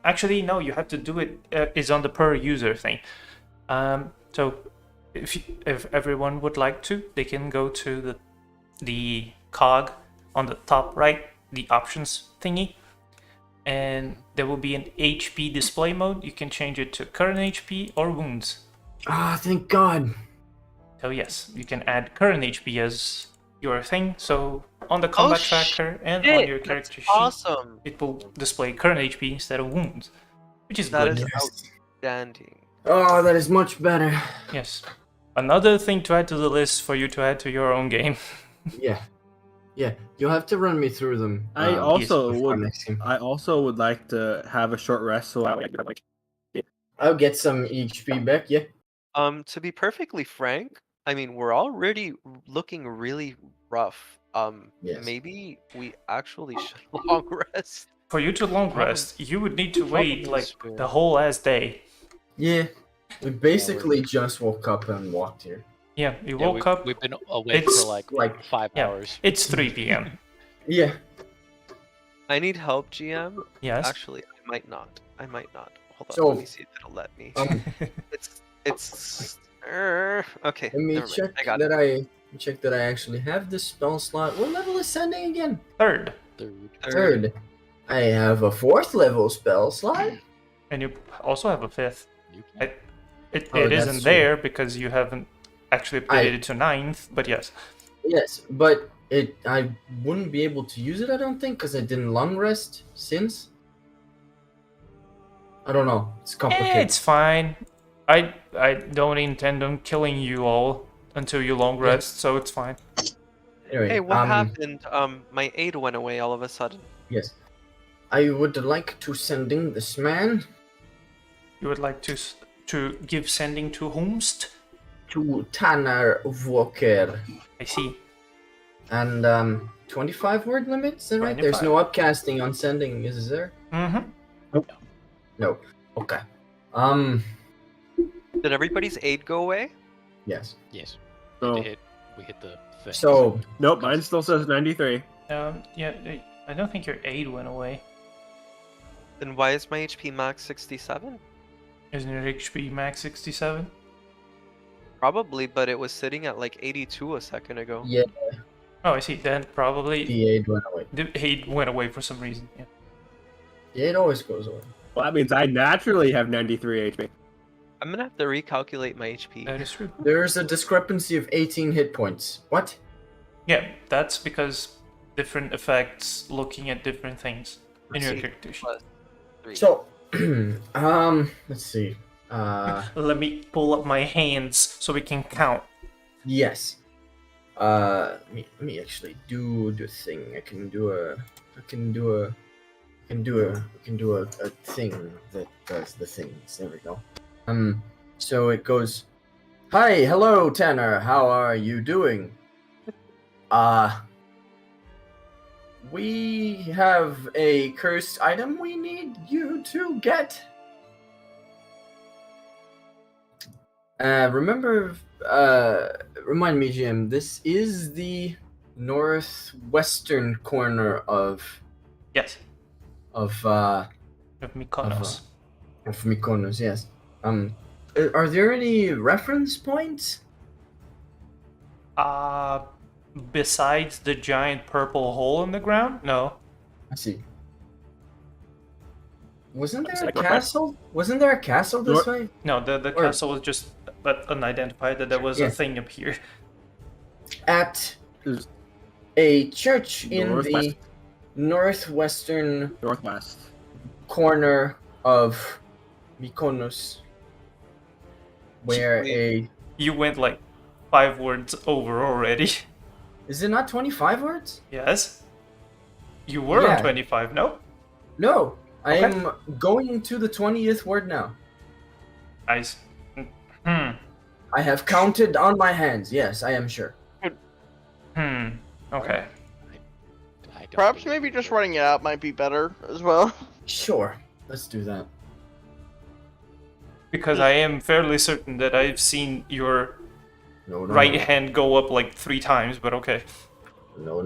Actually, no, you have to do it. It's on the per user thing. So if everyone would like to, they can go to the cog on the top right, the options thingy, and there will be an HP display mode. You can change it to current HP or wounds. ah, thank God. So yes, you can add current HP as your thing. So on the combat tracker and on your character sheet, Awesome. it will display current HP instead of wounds, which is That good. is Yes. outstanding. Oh, that is much better. Yes. Another thing to add to the list for you to add to your own game. Yeah. Yeah, you'll have to run me through them. I also before would. next game. I also would like to have a short rest, so I'll get some HP back, yeah. To be perfectly frank, I mean we're already looking really rough. Yes. Maybe we actually should long rest. For you to long rest, you would need to wait Probably like spare. the whole ass day. Yeah. We basically just woke up and walked here. Yeah, you Yeah, woke up. We've been awake It's for like like- 5 Yeah, hours. it's 3 p.m. Yeah. I need help, GM. Yes. Actually, I might not. Hold on, So, let me see if it'll let me. It's okay. Let me never mind. check I got that it. I actually have this spell slot. What level is sending again? Third. Third. I have a 4th level spell slot. And you also have a 5th. You can- It Oh, that's isn't true. there because you haven't actually updated it to 9th, but yes. Yes, but I wouldn't be able to use it, I don't think, because I didn't long rest since. I don't know. It's complicated. It's fine. I don't intend on killing you all until you long rest, so it's fine. Anyway, Hey, what happened? My aid went away all of a sudden. Yes. I would like to send in this man You would like to give sending to whomst? to Tanner Walker. I see. And 25 word limit, is that right? There's no upcasting on sending, is there? Mm-hmm. No. Okay. Did everybody's aid go away? Yes. Yes. So, We hit the thing. So nope, mine still says 93. Yeah, I don't think your aid went away. Then why is my HP max 67? Isn't your HP max 67? Probably, but it was sitting at like 82 a second ago. yeah, Oh, I see. Then probably the aid went away. the aid went away for some reason. Yeah. The aid always goes away. Well, that means I naturally have 93 HP. I'm gonna have to recalculate my HP. That is true. There's a discrepancy of 18 hit points. What? Yeah, that's because different effects looking at different things in your See. character sheet. Plus 3. So, let's see. Let me pull up my hands so we can count. Yes. Let me actually do the thing. I can do a thing that does the things. There we go. So it goes, "Hi, hello, Tanner. How are you doing? We have a cursed item we need you to get. Remind me, Jim, this is the northwestern corner of Yes, of Mykonos. Mykonos, yes. Are there any reference points? Besides the giant purple hole in the ground? No. I see. Wasn't there a Like northwest? castle? Wasn't there a castle this way? No, the Or- castle was just unidentified, that there was a Yes. thing up here. At Is a church in Northwest. the northwestern northwest. corner of Mykonos, where Wait. You went like 5 words over already. is it not 25 words? Yes? You were Yeah. on 25, no? No, I Okay. am going to the 20th word now. Nice. I have counted on my hands. Yes, I am sure. Okay. I don't Perhaps believe maybe you. just writing it out might be better as well. Sure, let's do that. Because I am fairly certain that I've seen your No, right hand go up like 3 times, but okay. No.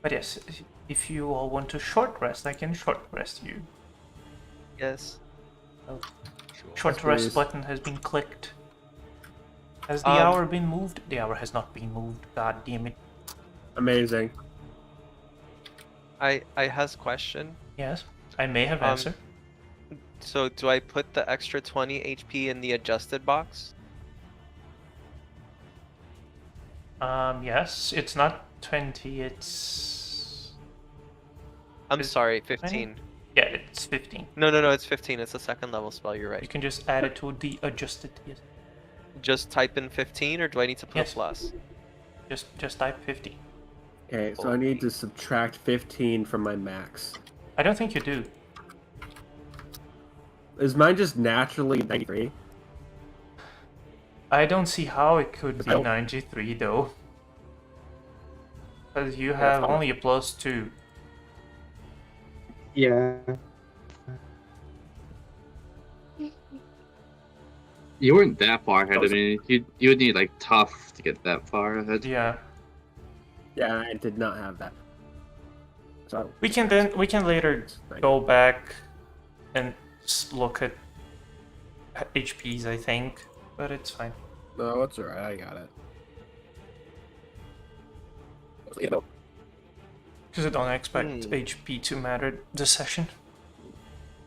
But yes, if you all want to short rest, I can short rest you. Yes. Short Yes, rest please. button has been clicked. Has the Um, hour been moved? The hour has not been moved. God damn it. Amazing. I has question. Yes, I may have Um, answered. So do I put the extra 20 HP in the adjusted box? Yes, it's not 20, it's... I'm Is it sorry, 20? 15. Yeah, it's 15. No, it's 15. It's a second level spell. You're You right. can just add it to the adjusted, yes. Just type in 15, or do I need to put Yes. a plus? Just type 50. Okay, so I need to subtract 15 from my max. I don't think you do. Is mine just naturally 93? I don't see how it could be Nope. 93 though. Because you Yeah, have fine. only a +2. Yeah. You weren't that far ahead of me. You would need like tough to get that far ahead. Yeah. Yeah, I did not have that. So We can later go back and look at HPs, I think, but it's fine. No, it's alright. I got it. Because I don't expect Hmm. HP to matter this session.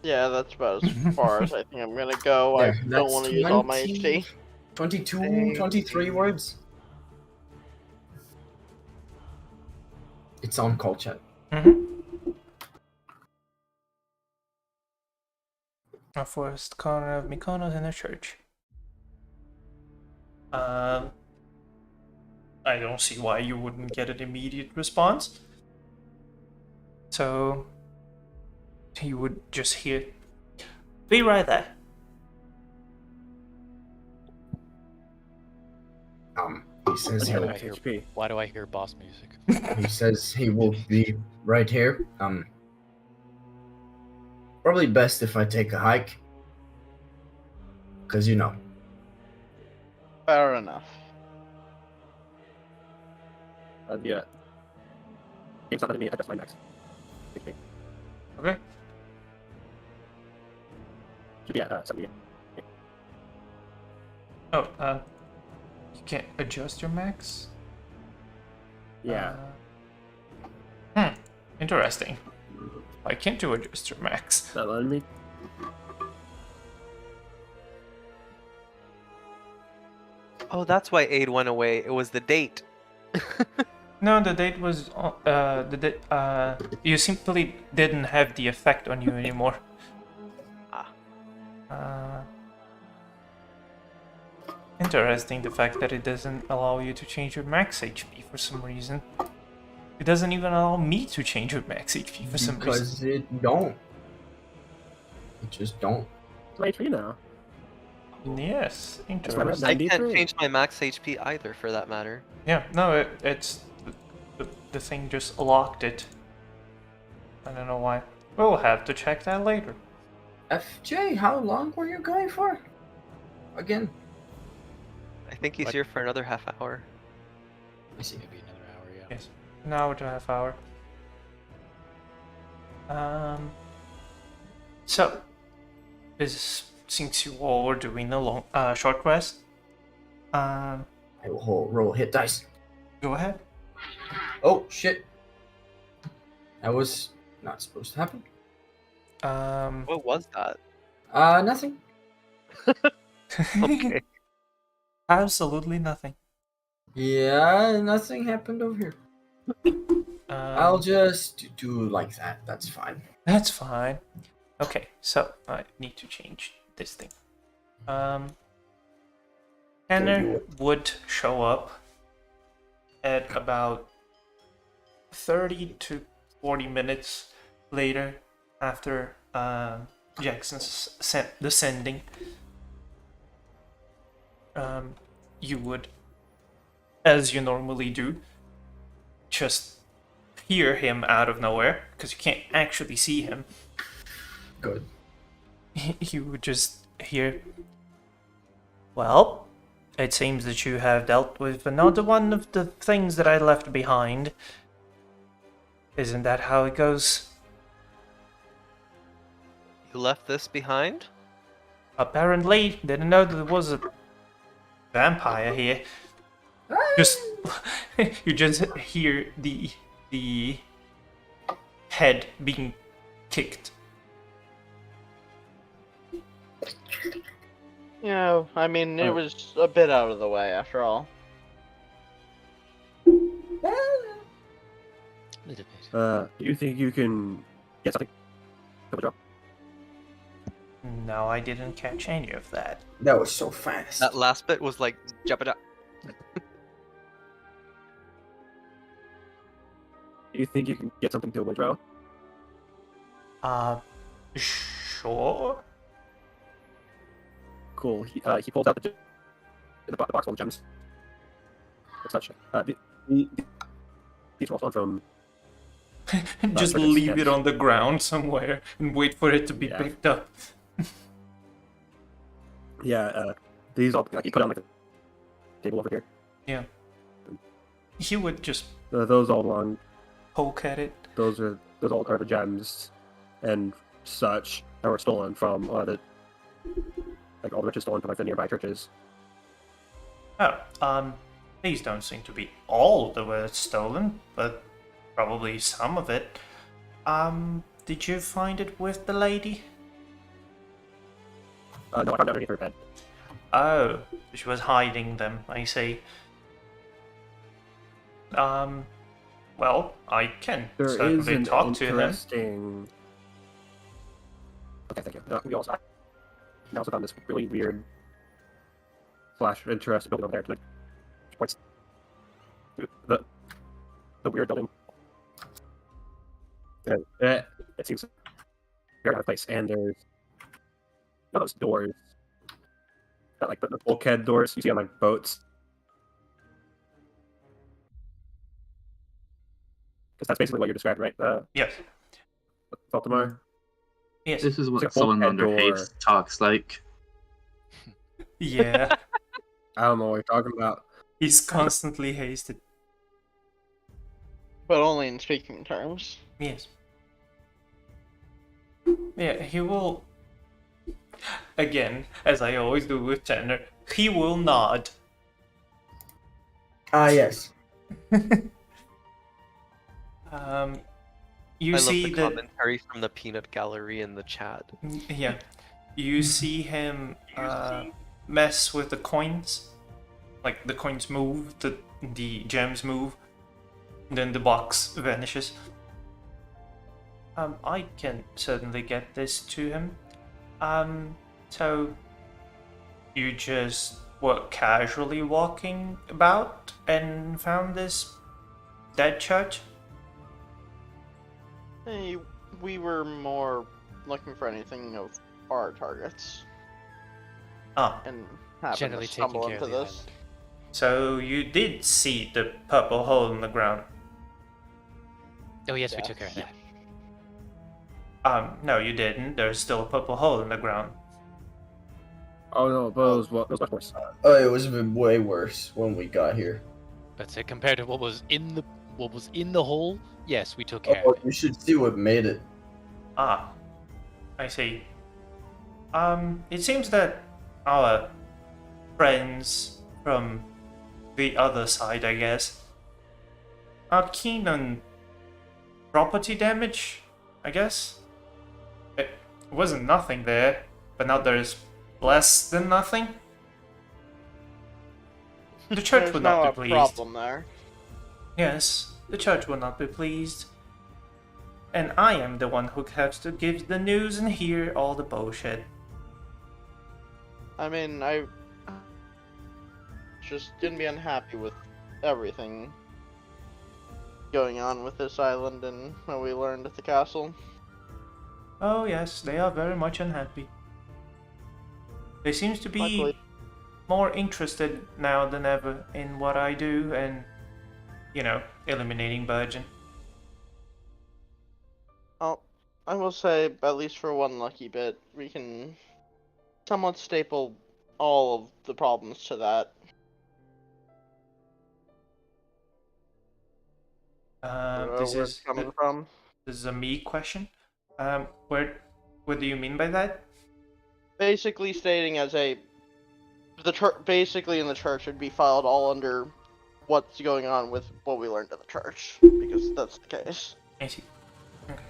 Yeah, that's about as far as I think I'm gonna go. There, I don't that's want to use all my 20. HP. 22, 23 words. It's on call chat. A forest corner of Mykonos in a church. I don't see why you wouldn't get an immediate response. So you would just hear, "Be right there." He says Yeah, he'll, that's HP. Why do I hear boss music? he says he will be right here. Probably best if I take a hike. Cause you know. Fair enough. Yeah. It's not me. I just my max. HP. Okay. Should be at 70. Oh, you can't adjust your max? Yeah. Interesting. Why can't you adjust your max? Is that letting me? Oh, that's why aid went away. It was the date. No, the date was you simply didn't have the effect on you anymore. Ah. Interesting, the fact that it doesn't allow you to change your max HP for some reason. It doesn't even allow me to change your max HP for some reason. Because it don't. It just don't. It's my tree now. Yes, why I'm interesting. at I can't 93. change my max HP either, for that matter. Yeah, no, it's the thing just locked it. I don't know why. We'll have to check that later. FJ, how long were you going for? Again? I think he's What? here for another half hour. I see. Maybe another hour, yeah. Yes, an hour to a half hour. So, since you all were doing a long, short rest, I will roll hit dice. go ahead. Oh, shit. That was not supposed to happen. What was that? Nothing. Okay. Absolutely nothing. Yeah, nothing happened over here. I'll Um, just do like that. That's fine. That's fine. Okay, so I need to change this thing. Tanner would show up at about 30 to 40 minutes later after Jackson's descending. You would, as you normally do, just hear him out of nowhere because you can't actually see him. Good. You would just hear, well, it seems that you have dealt with another one of the things that I left behind. Isn't that how it goes? You left this behind? Apparently, didn't know that there was a vampire here. Just you just hear the head being kicked. Yeah, I mean, it was a bit out of the way after all. Little bit. Do you think you can get something? No, I didn't catch any of that. That was so fast. That last bit was like, jump it up. Do you think you can get something to Woodrow? Sure. Cool. He pulls out the box full of gems. It's such. These rolls on from. Just but it's leave sketch. it on the ground somewhere and wait for it to be Yeah. picked up. Yeah. These all he put on like a table over here. Yeah. He would just Those all belong. poke at it. Those all are the gems and such that were stolen from the all the riches stolen from like the nearby churches. Oh, these don't seem to be all that were stolen, but probably some of it. Did you find it with the lady? No, I found it underneath her bed. Oh, she was hiding them, I see. Well, I can There is certainly an talk to him. interesting. Okay, thank you. We also found this really weird / interesting building over there. Like, points to the weird building. It seems very out of place, and there's those doors, that like the bulkhead doors you see on like boats. Because that's basically what you're describing, right? Yes. Baltimore. Yes. This is It's like what a someone bulkhead under door. haste talks like. Yeah. I don't know what you're talking about. He's constantly hasted. But only in speaking terms. Yes. Yeah, he will. Again, as I always do with Tanner, he will nod. Yes. You I see love the that. commentary from the peanut gallery in the chat. Yeah. You see him mess with the coins like the coins move, the gems move, then the box vanishes. I can certainly get this to him. So you just were casually walking about and found this dead church? Hey, we were more looking for anything of our targets Ah, and happened Generally to taking stumble care into of the this. island. so you did see the purple hole in the ground. Oh yes, we Yeah. took care of that. No, you didn't. There's still a purple hole in the ground. Oh no, but it was much worse. Oh, it was way worse when we got here. But compared to what was in the hole, yes, we took care Oh, of it. you should see what made it. Ah, I see. It seems that our friends from the other side, I guess, are keen on property damage, I guess. It wasn't nothing there, but now there's less than nothing. The church There's would now not a be pleased. problem there. Yes, the church would not be pleased. And I am the one who has to give the news and hear all the bullshit. I mean, I just didn't be unhappy with everything going on with this island and what we learned at the castle. Oh yes, they are very much unhappy. They seems to be Luckily, more interested now than ever in what I do and, you know, eliminating Burgeon. I will say, at least for one lucky bit, we can somewhat staple all of the problems to that. This Where is it's coming from. this is a me question. What do you mean by that? Basically stating as the church, basically in the church, would be filed all under what's going on with what we learned at the church, because that's the case. I see. Okay.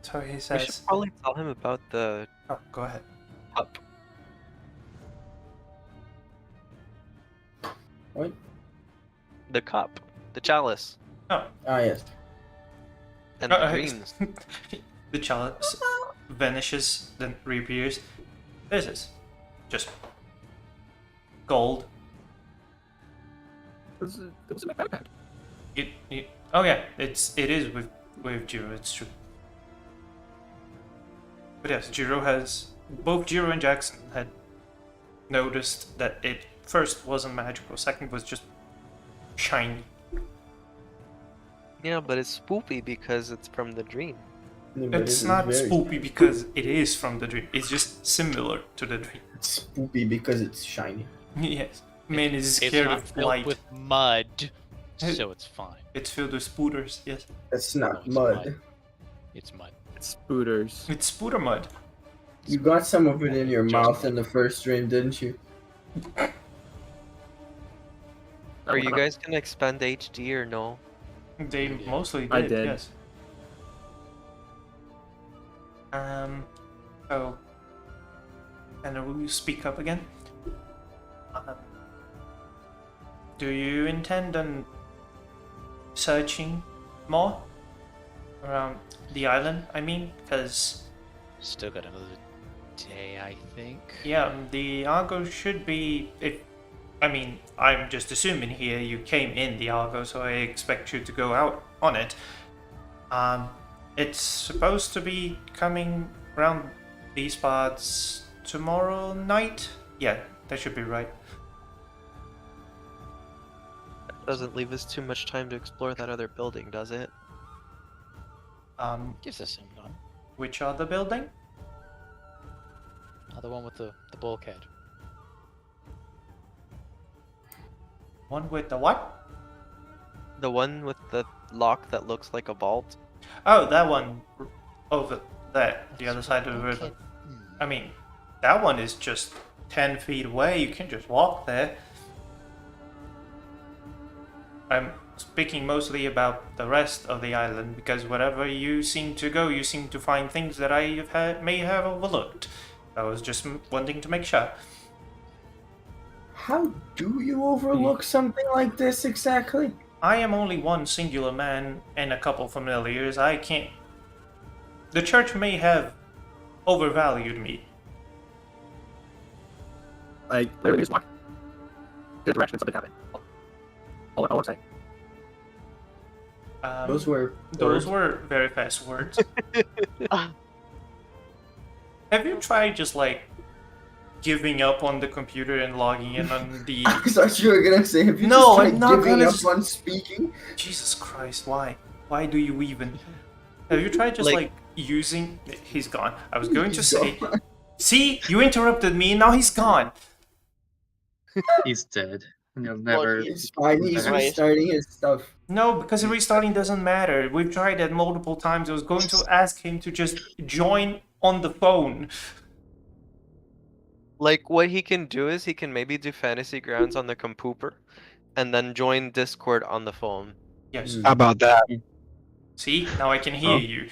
So he We says. should probably tell him about the Oh, go ahead. cup. What? The cup. The chalice. Oh, Ah, yes. And the dreams. The chalice vanishes, then reappears. This is just gold. It was in my backpack. Oh yeah, it is with Jiro. It's true. But yes, both Jiro and Jackson had noticed that it first wasn't magical, second was just shiny. Yeah, but it's spoopy because it's from the dream. But it It's is not very spoopy because it is from the dream. It's just similar to the dream. It's spoopy because it's shiny. Yes, man is It's scared not of filled light. with mud, so it's fine. It's filled with spooters. Yes, That's No, not it's mud. mud. It's mud. It's spooters. it's spooter mud. You got some of it in your Just mouth mud. in the first stream, didn't you? Are you guys gonna expand HD or no? They Yeah. mostly did. I did. Yes. So, and will you speak up again? Do you intend on searching more around the island? I mean, because Still got another day, I think. yeah, the Argo should be. I'm just assuming here you came in the Argo, so I expect you to go out on it. It's supposed to be coming around these parts tomorrow night. Yeah, that should be right. Doesn't leave us too much time to explore that other building, does it? Gives us some time. Which other building? The one with the bulkhead. One with the what? The one with the lock that looks like a vault? Oh, that one over there, the other side of the river. I mean, that one is just 10 feet away. You can just walk there. I'm speaking mostly about the rest of the island because wherever you seem to go, you seem to find things that I may have overlooked. I was just wanting to make sure. How do you overlook something like this exactly? I am only one singular man and a couple familiars. I can't. The church may have overvalued me. I literally just walked in a direction and something happened. All I'm saying. Those were Those words. were very fast words. Have you tried just like giving up on the computer and logging in on the? I thought you were gonna say, have you No, just tried I'm not giving gonna up on speaking? Jesus Christ, why? Why do you even? Have you tried just like using? He's gone. I was going to He's say. gone. See, you interrupted me. Now he's gone. He's dead. He'll never. It's fine, he's Right. restarting his stuff. No, because restarting doesn't matter. We've tried it multiple times. I was going to ask him to just join on the phone. Like, what he can do is he can maybe do Fantasy Grounds on the computer, and then join Discord on the phone. Yes. Hmm. How about that? See, now I can hear you.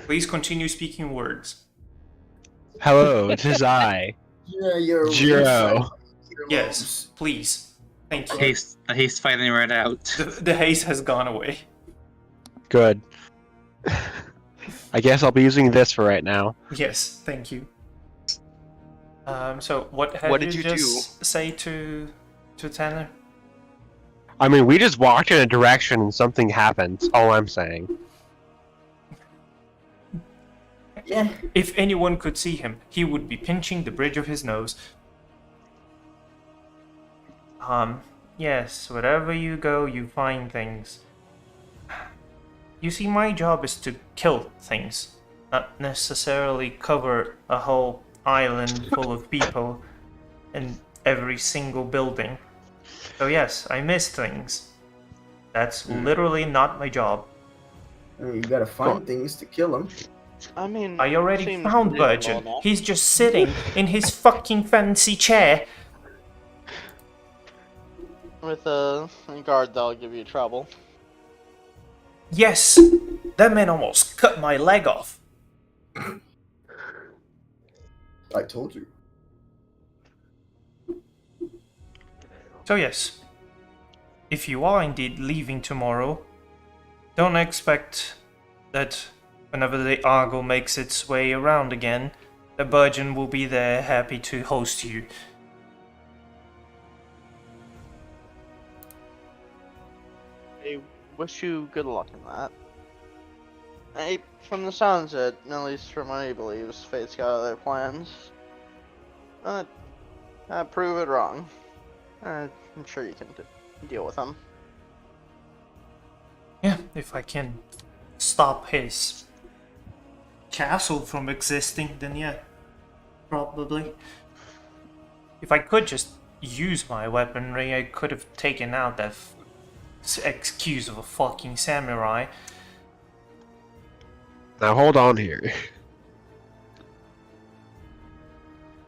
Please continue speaking words. Hello, it is I. Yeah, you're Jiro. Yes, please. Thank you. He's fighting right out. The haze has gone away. Good. I guess I'll be using this for right now. Yes, thank you. So what did you just say to Tanner? I mean, we just walked in a direction and something happened. That's all I'm saying. Yeah. If anyone could see him, he would be pinching the bridge of his nose. Yes, wherever you go, you find things. You see, my job is to kill things, not necessarily cover a whole island full of people and every single building. So yes, I miss things. That's literally not my job. You gotta find things to kill him. I mean, I already seems found reasonable Virgin. enough. He's just sitting in his fucking fancy chair. With a guard that'll give you trouble. Yes, that man almost cut my leg off. I told you. So yes, if you are indeed leaving tomorrow, don't expect that whenever the Argo makes its way around again, the Virgin will be there happy to host you. I wish you good luck in that. From the sounds of it, at least from what he believes, Fate's got other plans. Prove it wrong. I'm sure you can deal with them. Yeah, if I can stop his castle from existing, then yeah, probably. If I could just use my weaponry, I could have taken out that excuse of a fucking samurai. Now hold on here.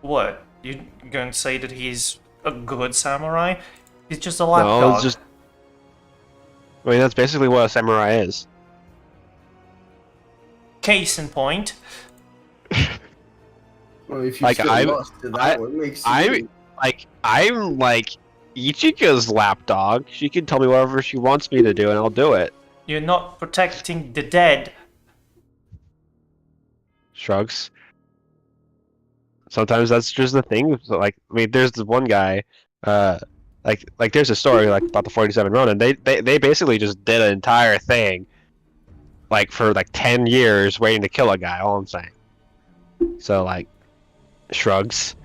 What? You gonna say that he's a good samurai? He's just a No, lapdog. it's just. I mean, that's basically what a samurai is. Case in point. Well, if you Like, still I'm- lost to that, what makes you... I'm like Ichika's lapdog. She can tell me whatever she wants me to do, and I'll do it. You're not protecting the dead. Shrugs. Sometimes that's just the thing. So, like, I mean, there's this one guy, like there's a story like about the 47 Ronin. They basically just did an entire thing, like for like 10 years waiting to kill a guy. All I'm saying. So like, shrugs.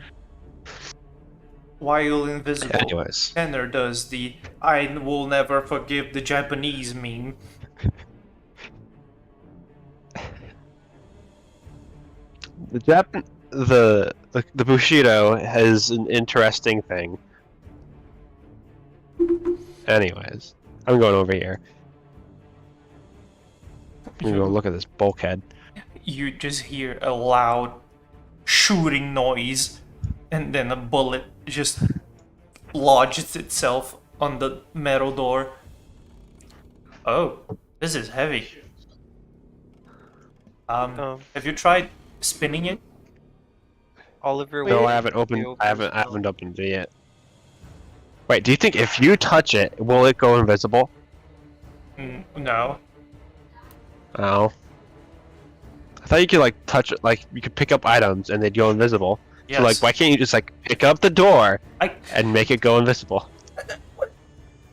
While invisible, Anyways, Tanner does the "I will never forgive the Japanese" meme. the Bushido has an interesting thing. Anyways, I'm going over here. I'm gonna go look at this bulkhead. You just hear a loud shooting noise, and then a bullet just lodges itself on the metal door. Oh, this is heavy. Oh. Have you tried spinning it? Oliver, Wait, No, what I haven't do you opened. open I haven't. the I spell? haven't opened it yet. Wait, do you think if you touch it, will it go invisible? No. Oh. I thought you could like touch it, like you could pick up items and they'd go invisible. Yes. So like, why can't you just like pick up the door I. and make it go invisible?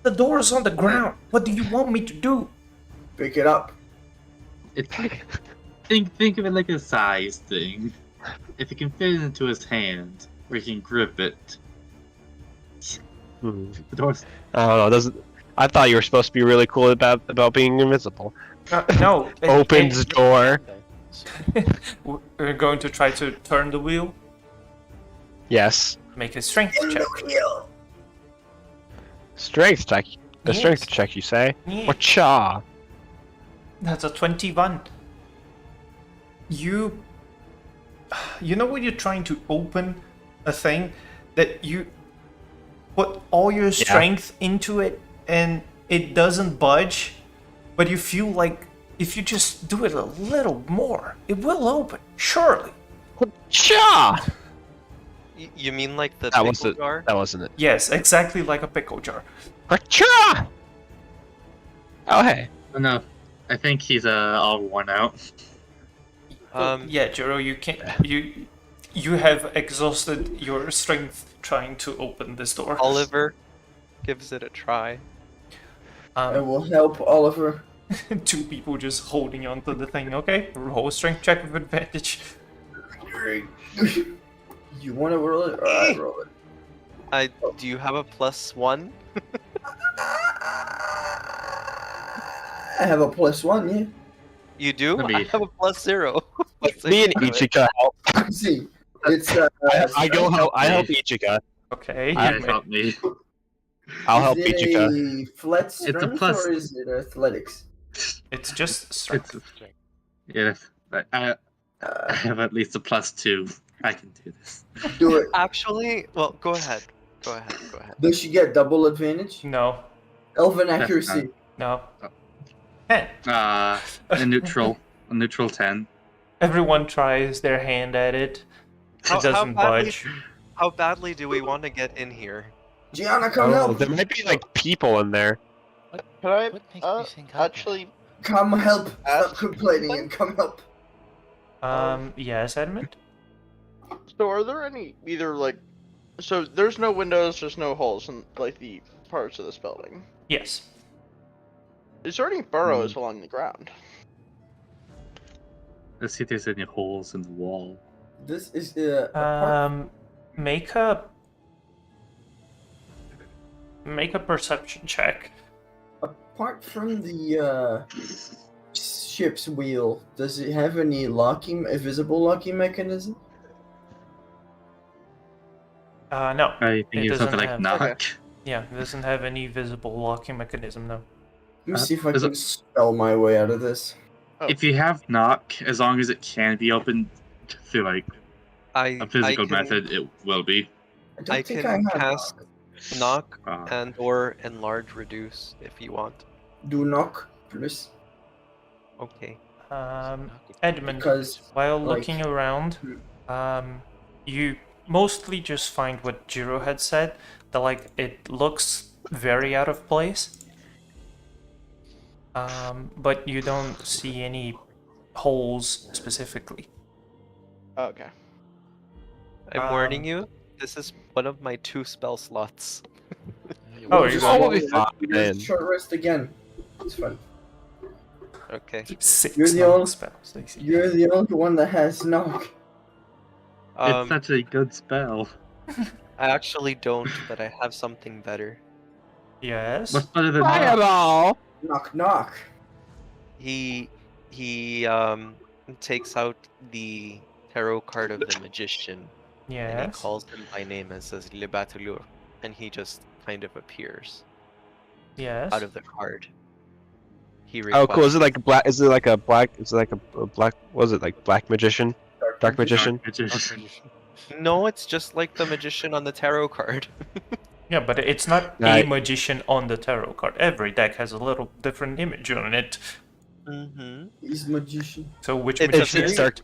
The door's on the ground. What do you want me to do? Pick it up. It's like, think of it like a size thing. If it can fit into his hand, or he can grip it. Hmm. The door's I don't know. Doesn't. I thought you were supposed to be really cool about being invisible. No. Opens door. We're going to try to turn the wheel. Yes. Make a strength check. Strength check. A Yes. strength check, you say? Yeah. Wacha. That's a 21. You know when you're trying to open a thing that you put all your strength into it and it doesn't budge, but you feel like if you just do it a little more, it will open, surely. Cha. You mean like the That pickle wasn't. jar? That wasn't it. Yes, exactly like a pickle jar. Wacha. Oh hey. no. I think he's all worn out. Yeah, Jiro, you can't. You have exhausted your strength trying to open this door. Oliver gives it a try. I will help Oliver. Two people just holding onto the thing. Okay, roll a strength check with advantage. You want to roll it or I roll it? Do you have a +1? I have a +1, yeah. You do? Let me- I have a +0. Me and Ichika help. See, it's I go help. I help Ichika. Okay, Yeah, you may- help me. I'll help is it Ichika. a flat It's a strength plus. or is it athletics? it's just strength. Yeah, I have at least a +2. I can do this. Do it. Actually, well, go ahead. Go ahead. Does she get double advantage? No, Elven That's accuracy. no. 10. A neutral 10. Everyone tries their hand at it. How- It how doesn't badly- budge. How badly do we want to get in here? Gianna, come Oh, help! there might be like people in there. Can I What makes me think I actually Come help! Stop Ask complaining something? and come help. Yes, Edmund? So are there any either like so there's no windows, there's no holes in like the parts of this building. Yes. Is there any burrows along the ground? Let's see if there's any holes in the wall. This is apart, Make a perception check. apart from the ship's wheel. Does it have any a visible locking mechanism? No. I think It it's something doesn't like have- knock. Yeah, it doesn't have any visible locking mechanism, no. Let me see if I Is can it- spell my way out of this. Oh. If you have knock, as long as it can be opened through like I a physical can, method, it will be. I don't I think can I have cast knock. knock and/or enlarge reduce if you want. Do knock, please. Okay. Edmund, Because while like- looking around, you mostly just find what Jiro had said, that like it looks very out of place. But you don't see any holes specifically. Okay. I'm warning Um, you. This is one of my 2 spell slots. Oh, we'll you just got- roll We'll be it. fine. Just short rest again. It's fine. Okay. 6 You're the normal only- spells. I see. You're the only one that has knock. It's such a good spell. I actually don't, but I have something better. Yes. What's better than knock? Fireball. Knock, knock. He takes out the tarot card of the magician and he Yes. calls him by name and says Le Batulur, and he just kind of appears Yes. out of the card. He Oh, cool. Is it requests- like black? Is it like a black? Is it like a black? Was it like black magician? Dark magician? Magician. No, it's just like the magician on the tarot card. Yeah, but it's not a Right. magician on the tarot card. Every deck has a little different image on it. Mm-hmm. He's magician. So which It's a magician very- is it?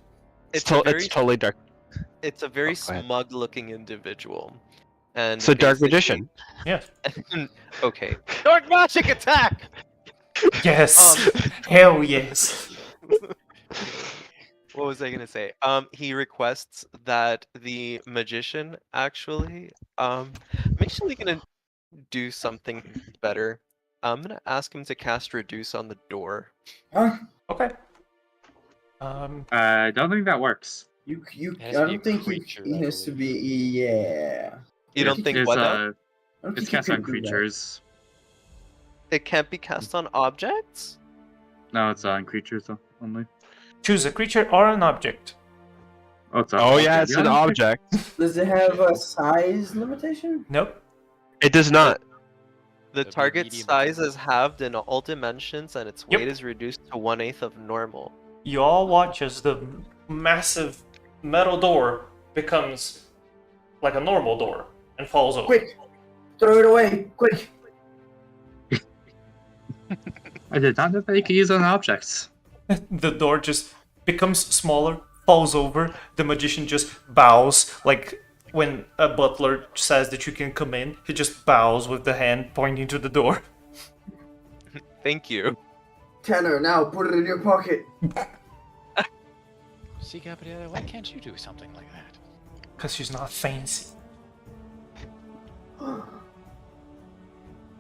It's a very It's totally dark. It's a very Oh, go ahead. smug-looking individual, and So Dark basically- Magician. Yes. Okay. Dark magic attack. Yes. Hell yes. What was I gonna say? He requests that the magician I'm actually gonna do something better. I'm gonna ask him to cast reduce on the door. Huh? Okay. I don't think that works. You It I has to be a don't think creature, he I has to believe. be. Yeah. You don't think It's what now? I don't it's think cast you on can do that. creatures. It can't be cast on objects? No, it's on creatures only. Choose a creature or an object. Oh, it's Oh yeah, it's an object. Does it have a size limitation? Nope. It does not. The It'd be target medium size attack. is halved in all dimensions, and its Yep. weight is reduced to 1/8 of normal. You all watch as the massive metal door becomes like a normal door and falls over. Quick! Throw it away! Quick! I did not know that you could use on objects. The door just becomes smaller, falls over. The magician just bows, like when a butler says that you can come in. He just bows with the hand pointing to the door. Thank you. Tanner, now put it in your pocket. See, Gabriella, why can't you do something like that? Because she's not fancy. I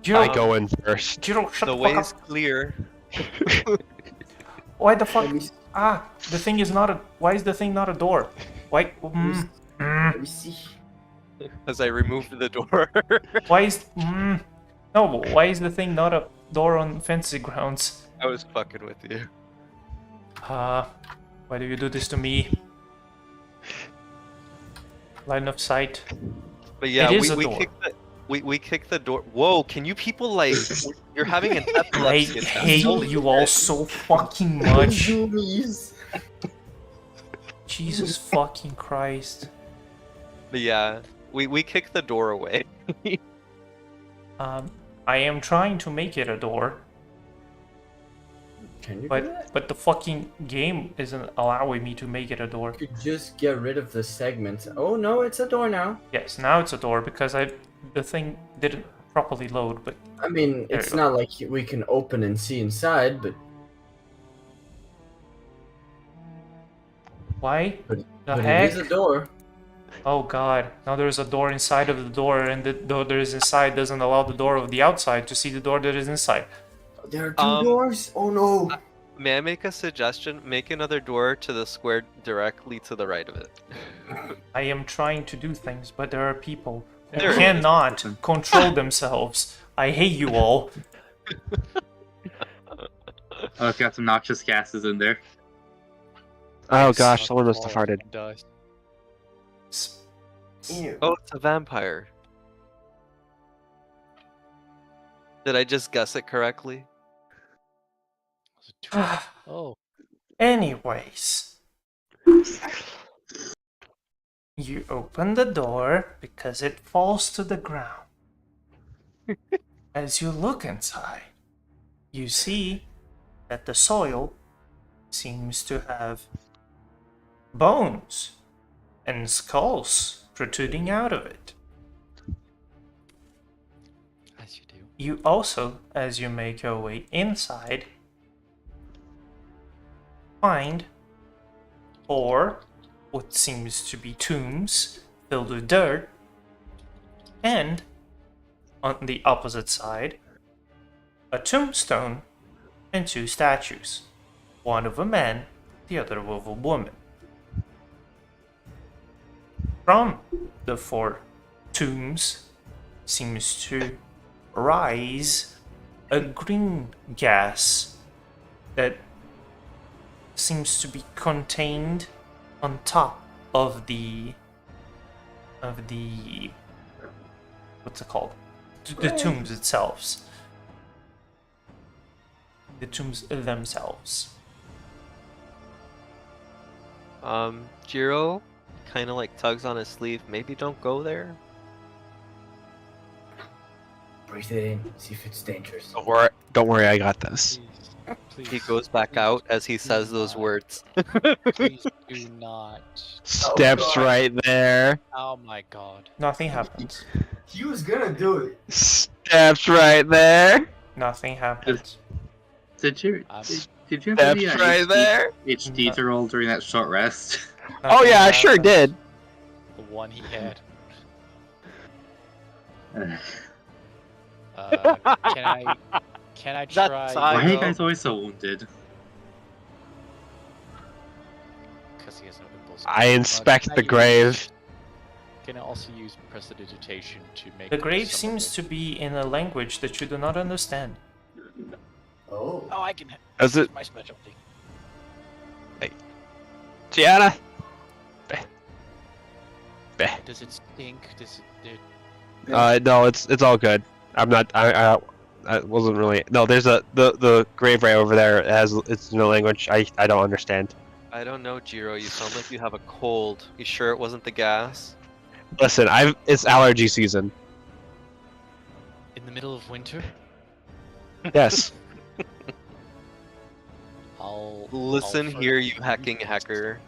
Jiro, go in first. Jiro, shut The the way fuck is up. clear. Why the fuck? Let me, The thing is not a. Why is the thing not a door? Why? let me see. As I removed the door. Why is? No, why is the thing not a door on fantasy grounds? I was fucking with you. Why do you do this to me? Line of sight. But yeah, It is a we door. kick the door. Whoa, can you people like you're having an I epilepsy attack. hate Holy you all shit. so fucking much. Zoomies. Jesus fucking Christ. But yeah, we kick the door away. I am trying to make it a door, Can you do that? but the fucking game isn't allowing me to make it a door. You could just get rid of the segment. Oh no, it's a door now. Yes, now it's a door because the thing didn't properly load, but I mean, There it's you go. not like we can open and see inside, but why? But- The it heck? is a door. Oh god, now there's a door inside of the door, and the door that is inside doesn't allow the door of the outside to see the door that is inside. There are two doors. Oh no. May I make a suggestion? Make another door to the square directly to the right of it. I am trying to do things, but there are people who There is. cannot control themselves. I hate you all. Oh, it's got some noxious gases in there. Oh gosh, someone must have farted. Dust. Ew. Oh, it's a vampire. Did I just guess it correctly? Was it two? Oh, Anyways, you open the door because it falls to the ground. As you look inside, you see that the soil seems to have bones and skulls protruding out of it. as you do. You also, as you make your way inside, find what seems to be tombs filled with dirt, and on the opposite side, a tombstone and two statues, one of a man, the other of a woman. From the four tombs seems to rise a green gas that seems to be contained on top of the what's it called? The tombs themselves. The tombs themselves. Jiro kind of like tugs on his sleeve. Maybe don't go there. Breathe it in. See if it's dangerous. Don't worry, I got this. Please, He goes back please, out as he says do those not. words. Please do not. Steps God. right there. Oh my god. Nothing happens. He was gonna do it. Steps right there. Nothing happens. Did you I'm- did you have Steps any right there. HD No. to roll during that short rest? Oh Nothing yeah, I sure happens. did. The one he had. Can I That try? time. Why are you know. guys always so wounded? Because he has no impulse. I inspect can I the use- grave. Can I also use prestidigitation to make The grave some seems of to be in a language that you do not understand. Oh. Oh, I can. Is it My specialty. Gianna? Does it stink? Does it? No, it's all good. I'm not. I wasn't really. No, there's the grave right over there. It's in a language I don't understand. I don't know, Jiro. You sound like you have a cold. You sure it wasn't the gas? Listen, it's allergy season. In the middle of winter? Yes. Listen I'll here, you hacking hacker.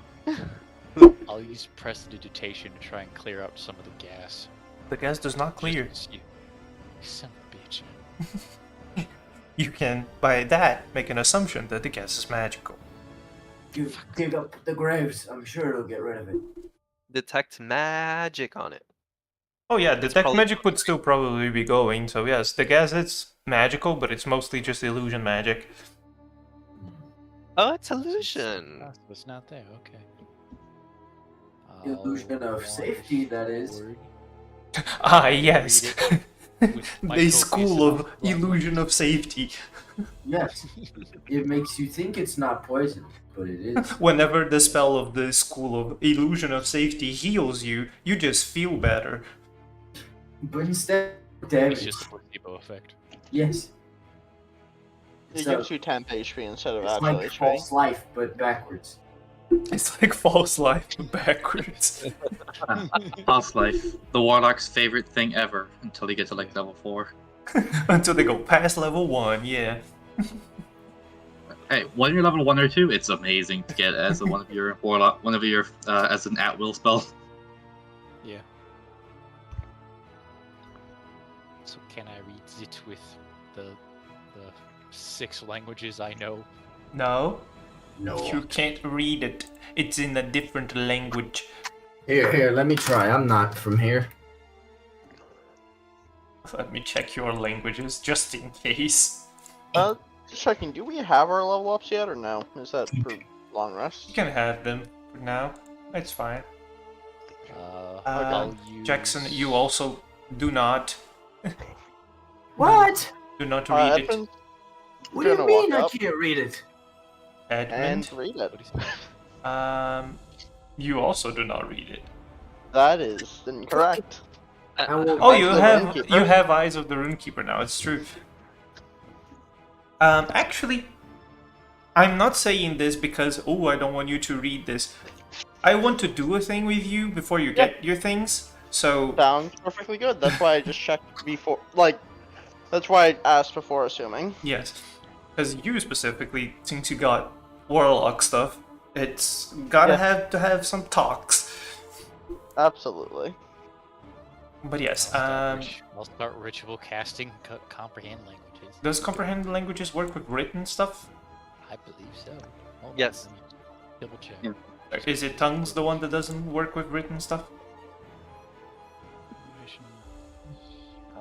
I'll use prestidigitation to try and clear out some of the gas. The gas does not clear. You son of a bitch. You can, by that, make an assumption that the gas is magical. You dig up the graves. I'm sure it'll get rid of it. Detect magic on it. Oh yeah, It's detect probably- magic would still probably be going, so yes, the gas is magical, but it's mostly just illusion magic. Oh, it's illusion. Ah, so it's not there. Okay. Illusion I'll of wander safety, that is. forward. Ah yes, with my the copious school of amount of illusion of safety. Yes. It makes you think it's not poison, but it is. Whenever the spell of the school of illusion of safety heals you, you just feel better. But instead, It's damage. just a placebo effect. Yes. It So, gives you temp HP instead of it's actual like HP. false life, but backwards. It's like false life backwards. Past life, the warlock's favorite thing ever until you get to like level 4. Until they go past level 1, yeah. Hey, when you're level 1 or 2, it's amazing to get as one of your warlock, as an at-will spell. Yeah. So can I read it with the 6 languages I know? No, No. you can't read it. It's in a different language. Here, let me try. I'm not from here. Let me check your languages just in case. Just checking, do we have our level ups yet or no? Is that for long rest? You can have them for now. It's fine. I'll use... Jackson, you also do not What? read it. Edmund, What do you Gonna mean walk I up. can't read it? and Edmund, read it. What is it? you also do not read it. That is incorrect. I won't. Oh, Eyes you of the have Runekeeper. Eyes of the Runekeeper now. It's true. Actually, I'm not saying this because I don't want you to read this. I want to do a thing with you before you get your things. So Sounds perfectly good. That's why I just checked before. Like, that's why I asked before assuming. yes, because you specifically, since you got warlock stuff, it's gotta have some talks. Absolutely. But yes, I'll start ritual casting comprehend languages. does comprehend languages work with written stuff? I believe so. Hold on, Yes. let me double check. Yeah. Is it tongues the one that doesn't work with written stuff?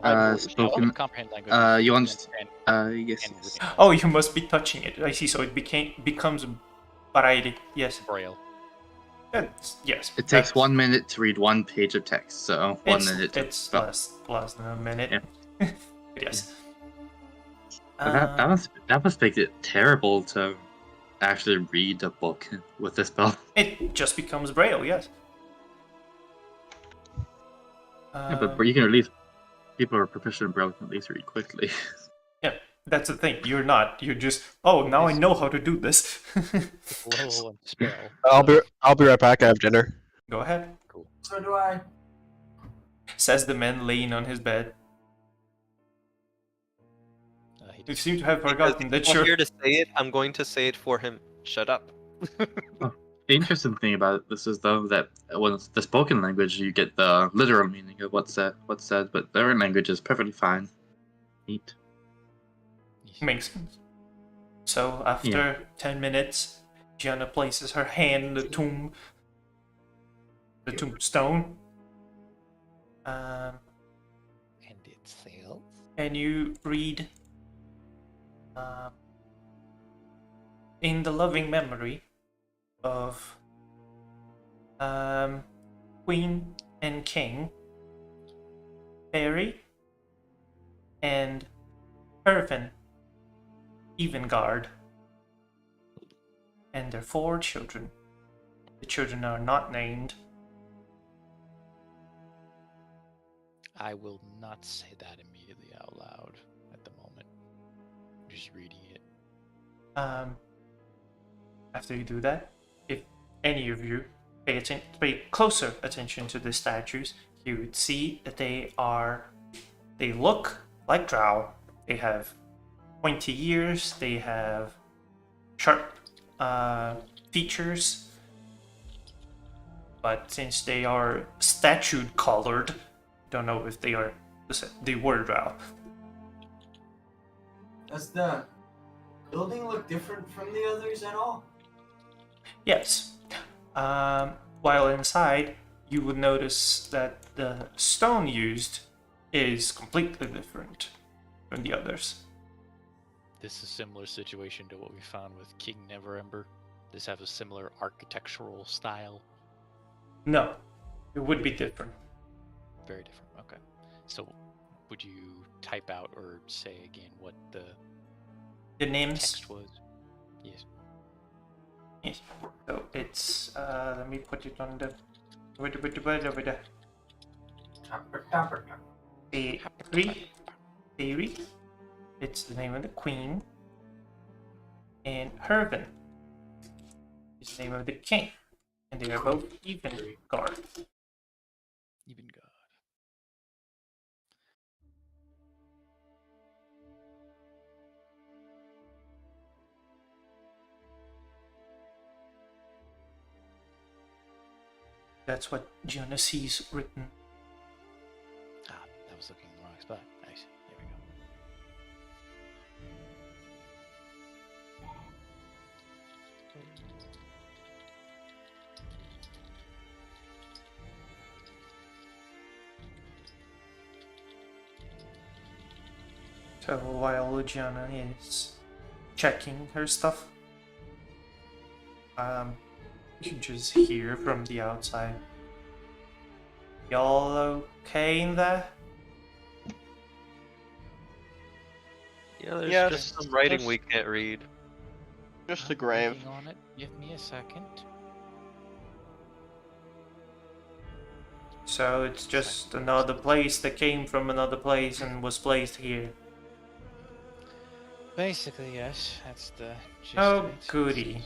I believe so. Spoken. Comprehend languages. You understand? and Yes. written Oh, you must be touching it. I see. So it becomes braille. Yes. braille. Yes. It takes that's- 1 minute to read 1 page of text, so 1 minute. It's spell. less than a minute. Yes. But that must make it terrible to actually read a book with this spell. It just becomes braille. Yes. Yeah, but you can at least people who are proficient in braille can at least read quickly. Yeah, that's the thing. You're not. You're just. Oh, now I know how to do this. It's level and spell. I'll be right back. I have dinner. Go ahead. So do I. Says the man laying on his bed. He You seem to have Because forgotten that I'm you're. here to say it. I'm going to say it for him. Shut up. The interesting thing about this is though that when it's the spoken language, you get the literal meaning of what's said, but the written language is perfectly fine. Neat. Makes sense. So after 10 minutes, Gianna places her hand in the tombstone. And it sails. And you read, in the loving memory of Queen and King, Fairy, and Irvin Evengard, and their 4 children. The children are not named. I will not say that immediately out loud at the moment. Just reading it. After you do that, if any of you pay closer attention to the statues, you would see that they look like drow. They have pointy ears, they have sharp features, but since they are statue colored, don't know if they are the word drow. Does the building look different from the others at all? Yes. While inside, you would notice that the stone used is completely different from the others. This is a similar situation to what we found with King Neverember. Does have a similar architectural style? No, it would be different. Very different. Okay. So, would you type out or say again what the names? text was? Yes. Yes. So it's let me put it on the Fairy. It's the name of the queen. And Hervin is the name of the king. And they are both Evengard. Even God. That's what Gianna sees written. Ah, I was looking in the wrong spot. Nice. Here we go. So while Gianna is checking her stuff, you can just hear from the outside. Y'all okay in there? Yeah, there's Yes, just some writing just- we can't read. Just a I'm grave. working on it. Give me a second. So it's just another place that came from another place and was placed here. Basically, yes. That's the gist Oh, of it. goody.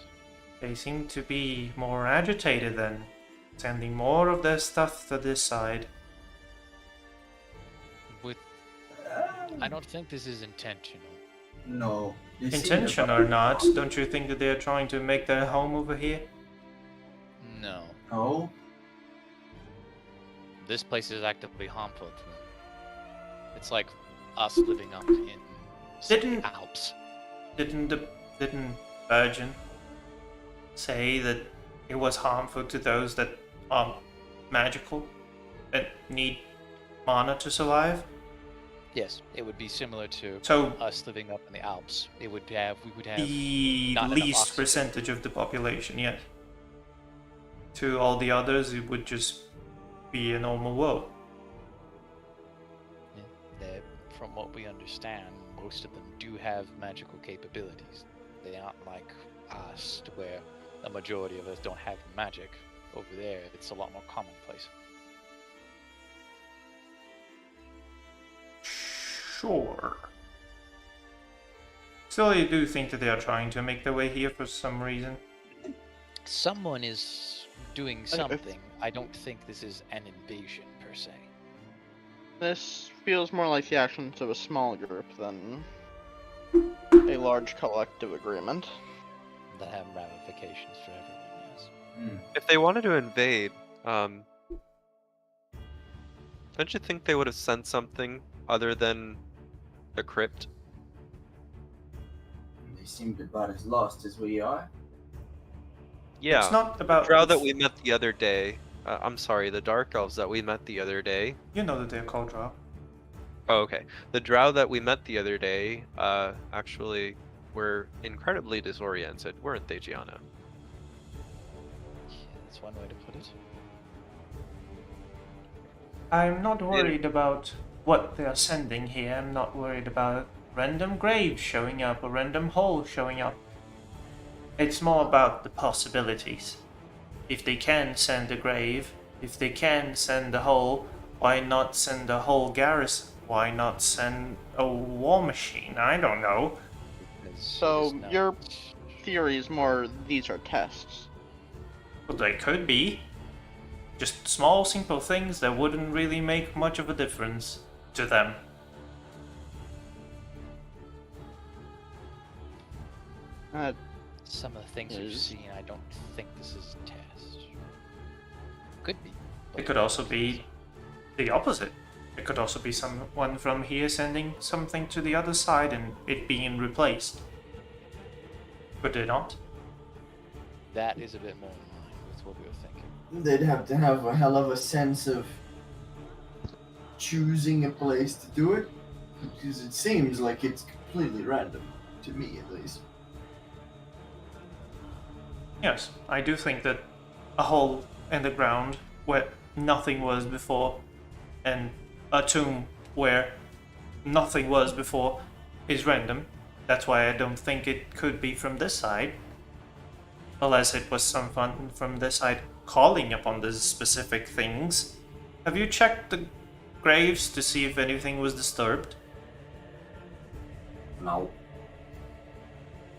They seem to be more agitated then, sending more of their stuff to this side. With, I don't think this is intentional. No. They seem to- Intention or not, don't you think that they're trying to make their home over here? No. Oh? This place is actively harmful to them. It's like us living up in say, Didn't- Alps. Didn't Virgin say that it was harmful to those that are magical, that need mana to survive? Yes, it would be similar to So us living up in the Alps. We would have the not enough least oxygen. percentage of the population, yes. To all the others, it would just be a normal world. that, from what we understand, most of them do have magical capabilities. They aren't like us, to where a majority of us don't have magic. Over there, it's a lot more commonplace. Sure. Still, I do think that they are trying to make their way here for some reason. Someone is doing if- something. I don't think this is an invasion per se. This feels more like the actions of a small group than a large collective agreement. That have ramifications for everyone, yes. If they wanted to invade, don't you think they would have sent something other than the crypt? They seemed about as lost as we are. Yeah. It's not The about drow that we met the other day. I'm sorry, the dark elves that we met the other day. You know that they're called drow. Oh, okay. The drow that we met the other day, actually were incredibly disoriented, weren't they, Gianna? Yeah, that's one way to put it. I'm not worried about what they are sending here. I'm not worried about random graves showing up or random holes showing up. It's more about the possibilities. If they can send a grave, if they can send a hole, why not send a whole garrison? Why not send a war machine? I don't know. Because So, it is not- your theory is more these are tests. But they could be. Just small, simple things that wouldn't really make much of a difference to them. Some of the things we've is- seen, I don't think this is a test. Could be. It could also be the opposite. It could also be someone from here sending something to the other side and it being replaced. Could it not? That is a bit more in line with what we were thinking. They'd have to have a hell of a sense of choosing a place to do it, because it seems like it's completely random, to me at least. Yes, I do think that a hole in the ground where nothing was before and a tomb where nothing was before is random. That's why I don't think it could be from this side. Unless it was someone from this side calling upon these specific things. Have you checked the graves to see if anything was disturbed? No.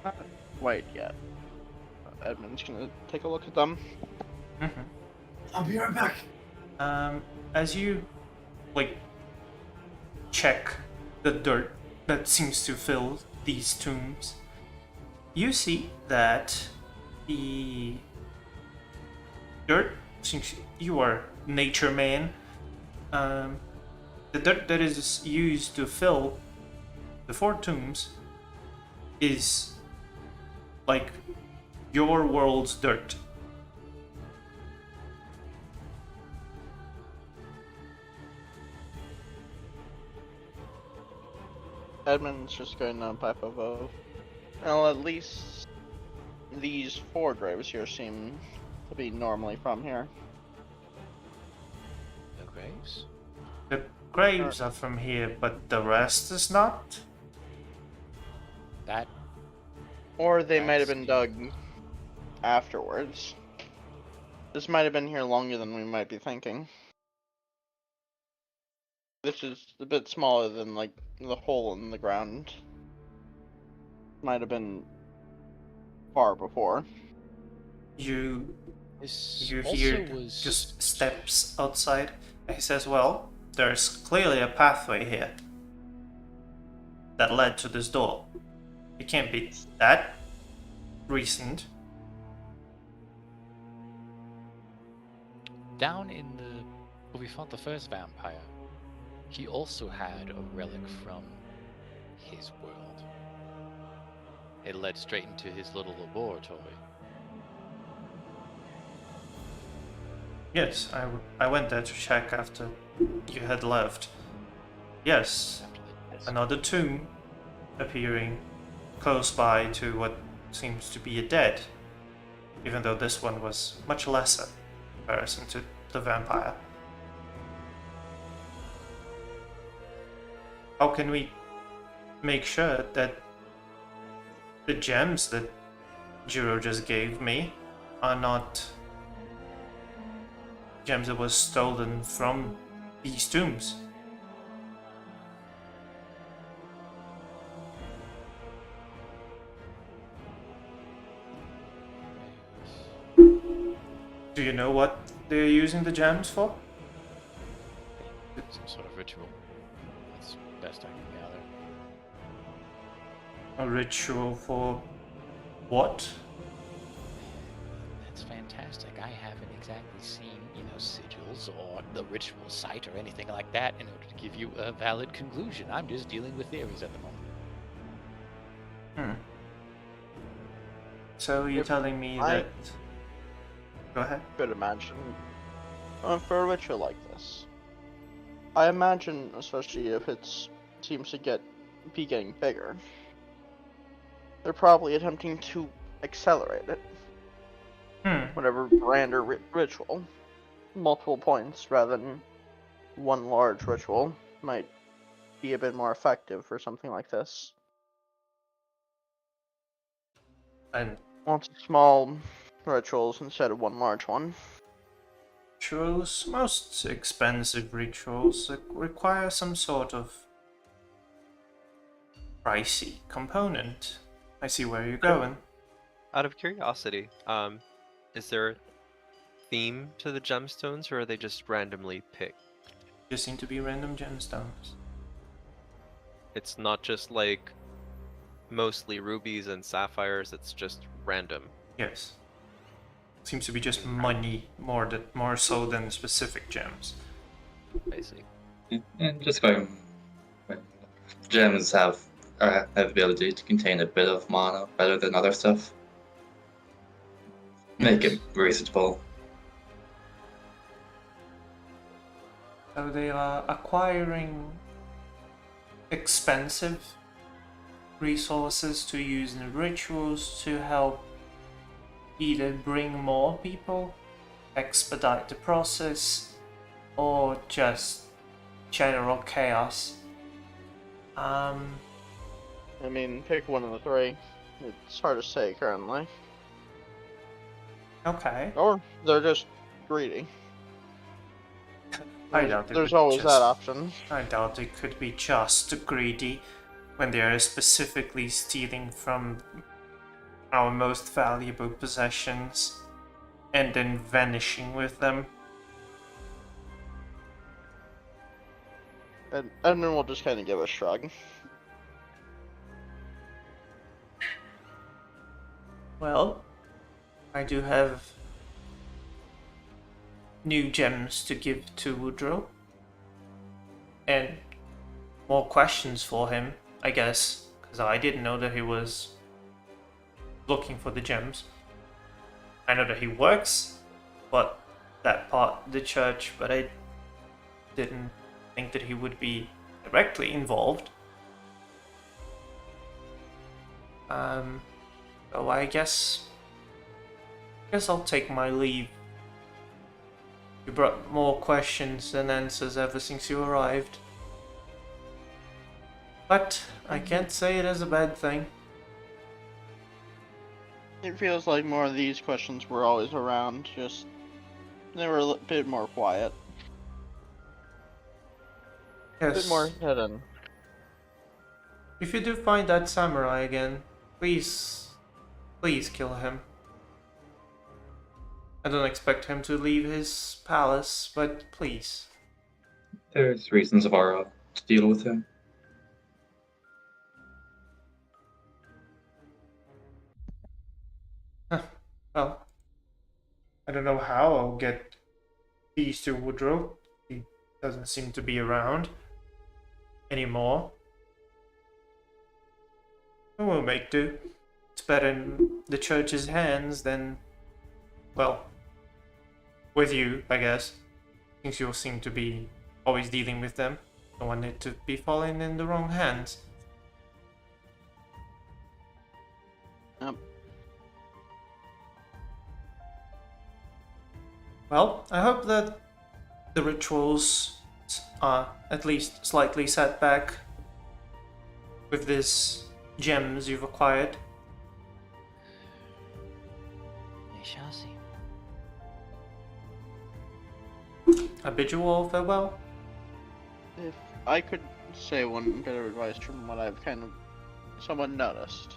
Not quite yet. Edmund's gonna take a look at them. Mm-hmm. I'll be right back. As you check the dirt that seems to fill these tombs, you see that the dirt, since you are nature man, the dirt that is used to fill the 4 tombs is like your world's dirt. Edmund's just going to pipe a vote. Well, at least these 4 graves here seem to be normally from here. The graves? The graves are from here, but the rest is not? That Or they might have That's- been dug afterwards. This might have been here longer than we might be thinking. This is a bit smaller than, like, the hole in the ground. Might have been far before. You this You also hear was just steps outside. And he says, well, there's clearly a pathway here that led to this door. It can't be that recent. down in the where we fought the first vampire. He also had a relic from his world. It led straight into his little laboratory. Yes, I went there to check after you had left. Yes, After the test. another tomb appearing close by to what seems to be a dead, even though this one was much lesser in comparison to the vampire. How can we make sure that the gems that Jiro just gave me are not gems that was stolen from these tombs? Do you know what they're using the gems for? Some sort of ritual. That's best I can gather. A ritual for what? That's fantastic. I haven't exactly seen, sigils or the ritual site or anything like that in order to give you a valid conclusion. I'm just dealing with theories at the moment. So you're If telling me I- that... Go ahead. Could imagine for a ritual like this. I imagine, especially if it seems to be getting bigger, they're probably attempting to accelerate it. Whatever grander ritual, multiple points rather than one large ritual might be a bit more effective for something like this. And Lots of small rituals instead of one large one. rituals, most expensive rituals, require some sort of pricey component. I see where you're going. Out of curiosity, is there a theme to the gemstones, or are they just randomly picked? Just seem to be random gemstones. It's not just like mostly rubies and sapphires, it's just random. Yes. Seems to be just money more so than specific gems. I see. And just going, gems have the ability to contain a bit of mana better than other stuff. Make it reasonable. So they are acquiring expensive resources to use in rituals to help either bring more people, expedite the process, or just general chaos. I mean, pick one of the three. It's hard to say currently. Okay. Or they're just greedy. I doubt it There's would always just- that option. I doubt it could be just greedy when they are specifically stealing from our most valuable possessions and then vanishing with them. And then we'll just kind of give a shrug. Well, I do have new gems to give to Woodrow. And more questions for him, I guess, because I didn't know that he was looking for the gems. I know that he works, but that part of the church, but I didn't think that he would be directly involved. So I guess I'll take my leave. You brought more questions than answers ever since you arrived. But I can't say it is a bad thing. It feels like more of these questions were always around, just they were a bit more quiet. A bit more hidden. If you do find that samurai again, please kill him. I don't expect him to leave his palace, but please. There's reasons of our to deal with him. Well, I don't know how I'll get these to Woodrow. He doesn't seem to be around anymore. But we'll make do. It's better in the church's hands than, well, with you, I guess. Since you seem to be always dealing with them. Don't want it to be falling in the wrong hands. Well, I hope that the rituals are at least slightly set back with these gems you've acquired. We shall see. I bid you all farewell. If I could say one bit of advice from what I've kind of somewhat noticed.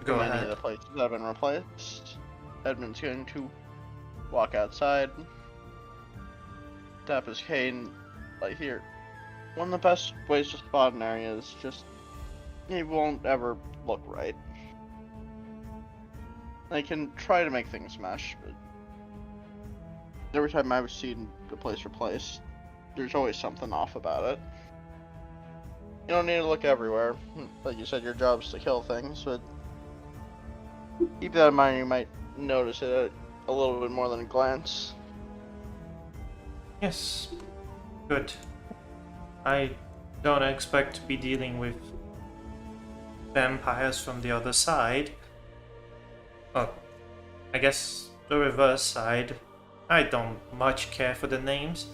Go Many of ahead. the places that have been replaced, Edmund's going to walk outside, tap his cane, like here. One of the best ways to spot an area is just he won't ever look right. I can try to make things mesh, but every time I've seen the place replaced, there's always something off about it. You don't need to look everywhere. Like you said, your job's to kill things, but keep that in mind. You might notice it at a little bit more than a glance. Yes. Good. I don't expect to be dealing with vampires from the other side. Well, I guess the reverse side. I don't much care for the names,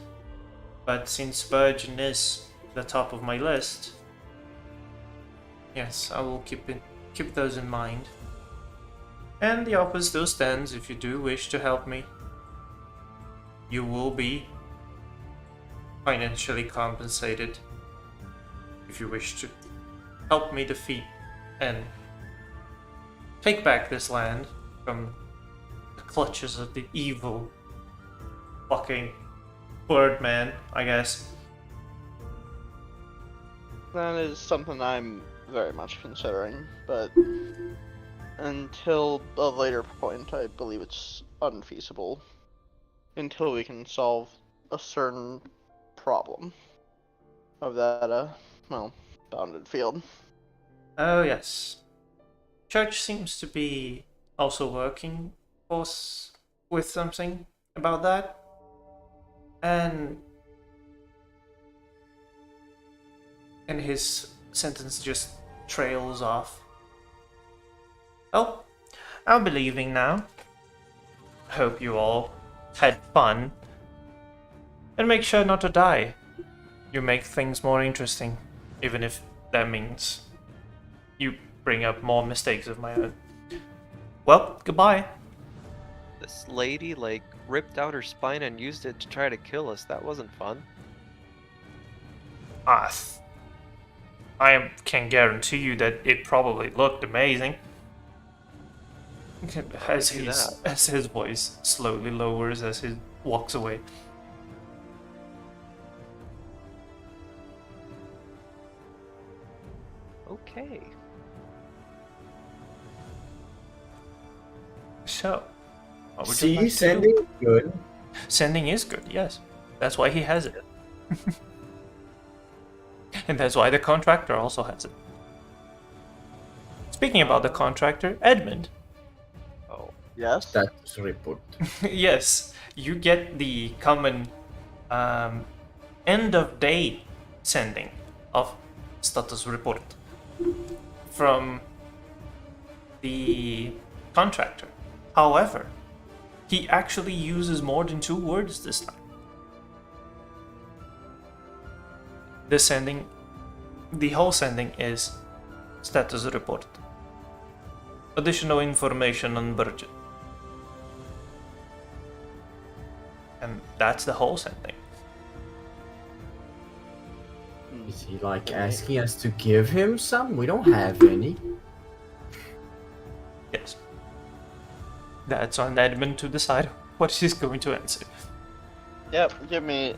but since Virgin is the top of my list, yes, I will keep those in mind. And the offer still stands if you do wish to help me. You will be financially compensated if you wish to help me defeat and take back this land from the clutches of the evil fucking Birdman, I guess. That is something I'm very much considering, but until a later point, I believe it's unfeasible until we can solve a certain problem of that, bounded field. Oh yes. Church seems to be also working with something about that. And his sentence just trails off. Oh, I'll be leaving now. Hope you all had fun. And make sure not to die. You make things more interesting, even if that means you bring up more mistakes of my own. Well, goodbye. This lady, like, ripped out her spine and used it to try to kill us. That wasn't fun. I can guarantee you that it probably looked amazing. As his voice slowly lowers as he walks away. Okay. So, what would you See, like to sending do? is good. Sending is good, yes. That's why he has it. And that's why the contractor also has it. Speaking about the contractor, Edmund. Oh. Yes? Status report. Yes, you get the common end of day sending of status report from the contractor. However, he actually uses more than 2 words this time. The whole sending is status report. Additional information on Virgin. And that's the whole sending. Is he like asking us to give him some? We don't have any. Yes. That's on Edmund to decide what he's going to answer. Yep, give me...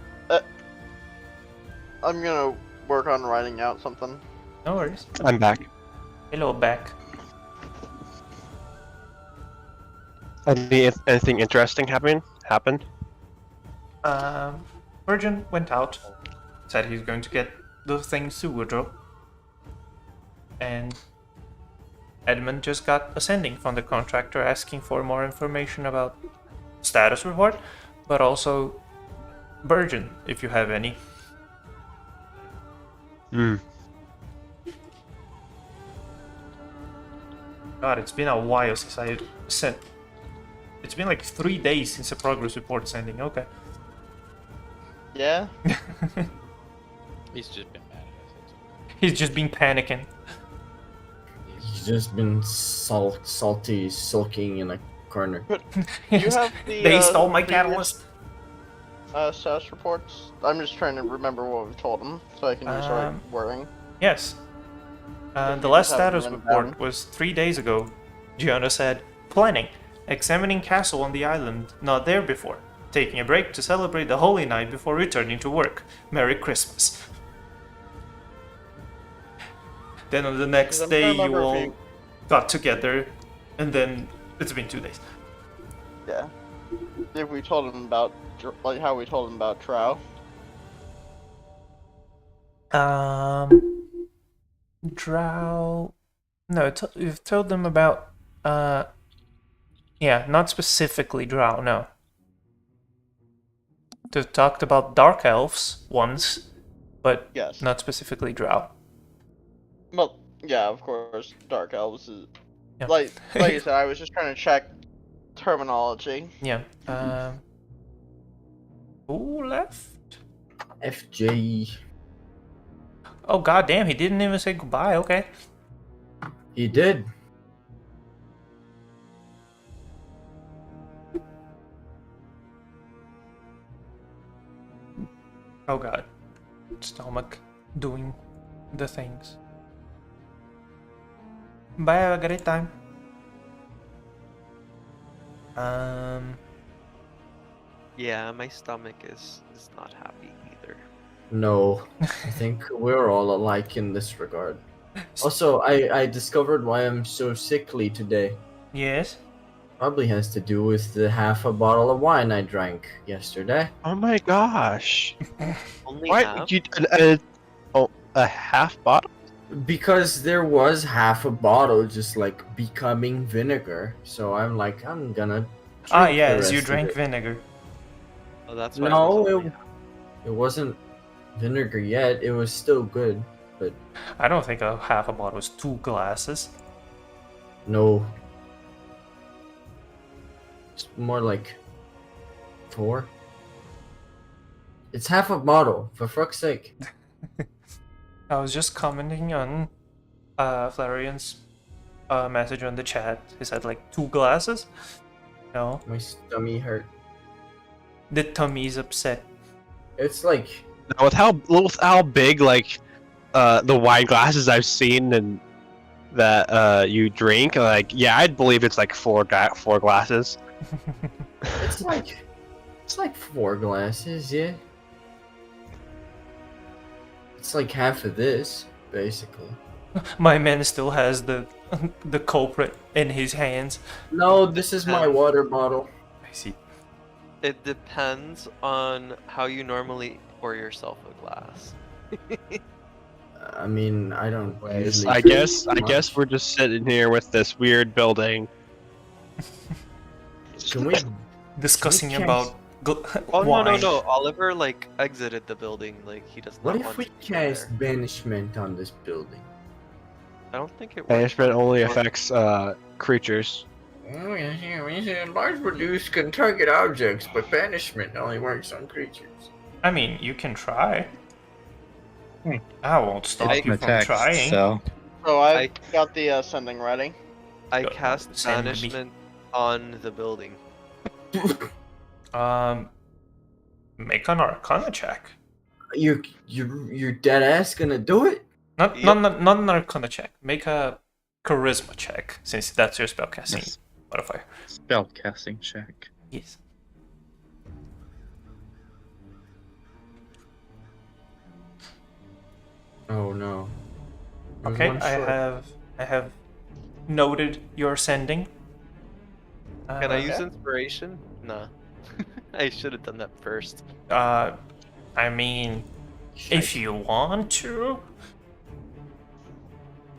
I'm gonna work on writing out something. No worries. I'm back. Hello, back. Anything interesting happened? Virgin went out, said he's going to get those things to Woodrow, and Edmund just got a sending from the contractor asking for more information about status report, but also Virgin, if you have any. God, it's been a while since I sent. It's been like 3 days since a progress report sending. Okay. Yeah? He's just been mad at us. He's just been panicking. He's just been salty, sulking in a corner. You have the, They stole my previous, catalyst. status reports? I'm just trying to remember what we've told him, so I can use the right wording. Yes. If The you last just have it status written report down. was 3 days ago. Gianna said, planning, examining castle on the island, not there before, taking a break to celebrate the holy night before returning to work. Merry Christmas. Then on the next I'm day, trying to you remember if all got together, and then it's been 2 days. Yeah. If we told him about, like, how we told him about Trow. Drow. No, you've told them about. Yeah, not specifically Drow. No. They've talked about dark elves once, but Yes. not specifically Drow. Well, yeah, of course, Dark Elves is... Yeah. Like you said, I was just trying to check terminology. Yeah. Who left? FJ. Oh goddamn! He didn't even say goodbye. Okay. He did. Oh god. Stomach doing the things. Bye, have a great time. Yeah, my stomach is not happy either. No, I think we're all alike in this regard. Also, I discovered why I'm so sickly today. Yes. Probably has to do with the half a bottle of wine I drank yesterday. Oh my gosh! Only Why half? you a half bottle? Because there was half a bottle just like becoming vinegar, so I'm like, I'm gonna. Ah, drink the yes, rest you of drank it. vinegar. Oh, that's why. No, it wasn't vinegar yet. It was still good, but I don't think a half a bottle is 2 glasses. no. It's more like 4. It's half a bottle, for fuck's sake. I was just commenting on Flareon's message on the chat. He said like 2 glasses. No, My stomach hurt. the tummy's upset. It's like Now, with how big like the wine glasses I've seen and that you drink, like yeah, I'd believe it's like four glasses. it's like 4 glasses, yeah. It's like half of this, basically. My man still has the the culprit in his hands. No, this is my water bottle. I see. It depends on how you normally pour yourself a glass. I mean, I don't. Anyways, usually I drink guess much. we're just sitting here with this weird building. Can we? Discussing Can we about Oh wine. no! Oliver like exited the building. Like he does not What if want we to be cast there. banishment on this building? I don't think it works. Banishment only affects creatures. Oh yeah, we said large reduce can target objects, but banishment only works on creatures. I mean, you can try. I won't stop I- you from trying. So I got the sending ready. I Go- cast send me. banishment on the building. Make an Arcana check. You're dead ass gonna do it? Not an Arcana check. Make a Charisma check, since that's your spellcasting Yes. modifier. Spellcasting check. Yes. Oh no. There's Okay, one I short. have noted your sending. Can I use Okay. inspiration? Nah. I should have done that first. I mean, if Shite. you want to.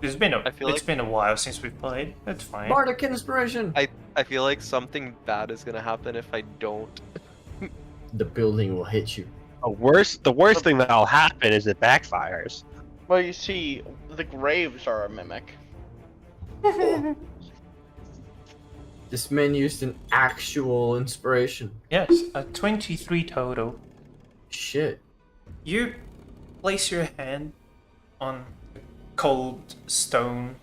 It's I feel like- been a while since we played. That's fine. Bardic inspiration. I feel like something bad is gonna happen if I don't. The building will hit you. The worst thing that'll happen is it backfires. Well, you see, the graves are a mimic. This man used an actual inspiration. Yes, a 23 total. Shit. You place your hand on the cold stone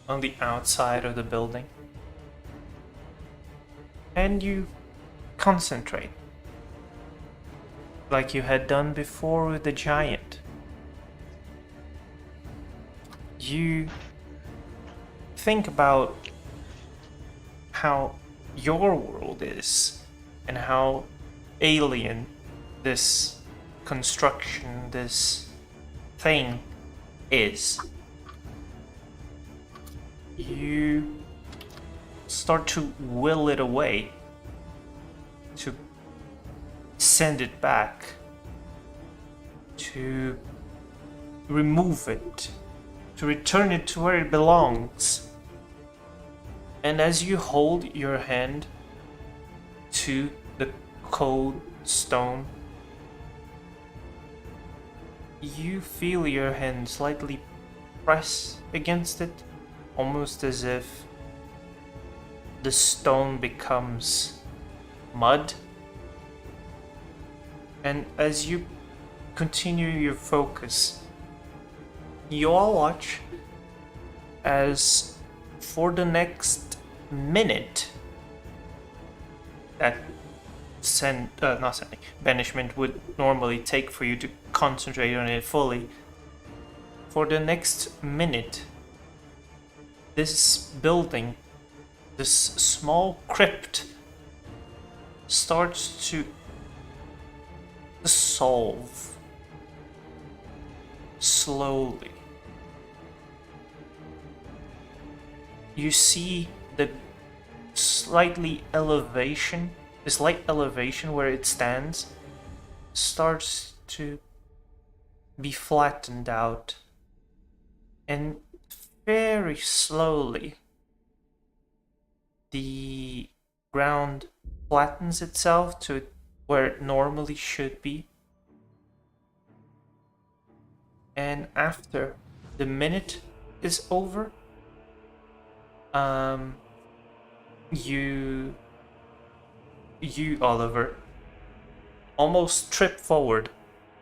on the outside of the building. And you concentrate. Like you had done before with the giant. You think about how your world is and how alien this construction, this thing is. you start to will it away, to send it back, to remove it, to return it to where it belongs. And as you hold your hand to the cold stone, you feel your hand slightly press against it, almost as if the stone becomes mud. And as you continue your focus, you all watch as for the next minute that banishment would normally take for you to concentrate on it fully. For the next minute, this building, this small crypt, starts to dissolve slowly. You see the slight elevation where it stands starts to be flattened out, and very slowly the ground flattens itself to where it normally should be. And after the minute is over, you Oliver almost trip forward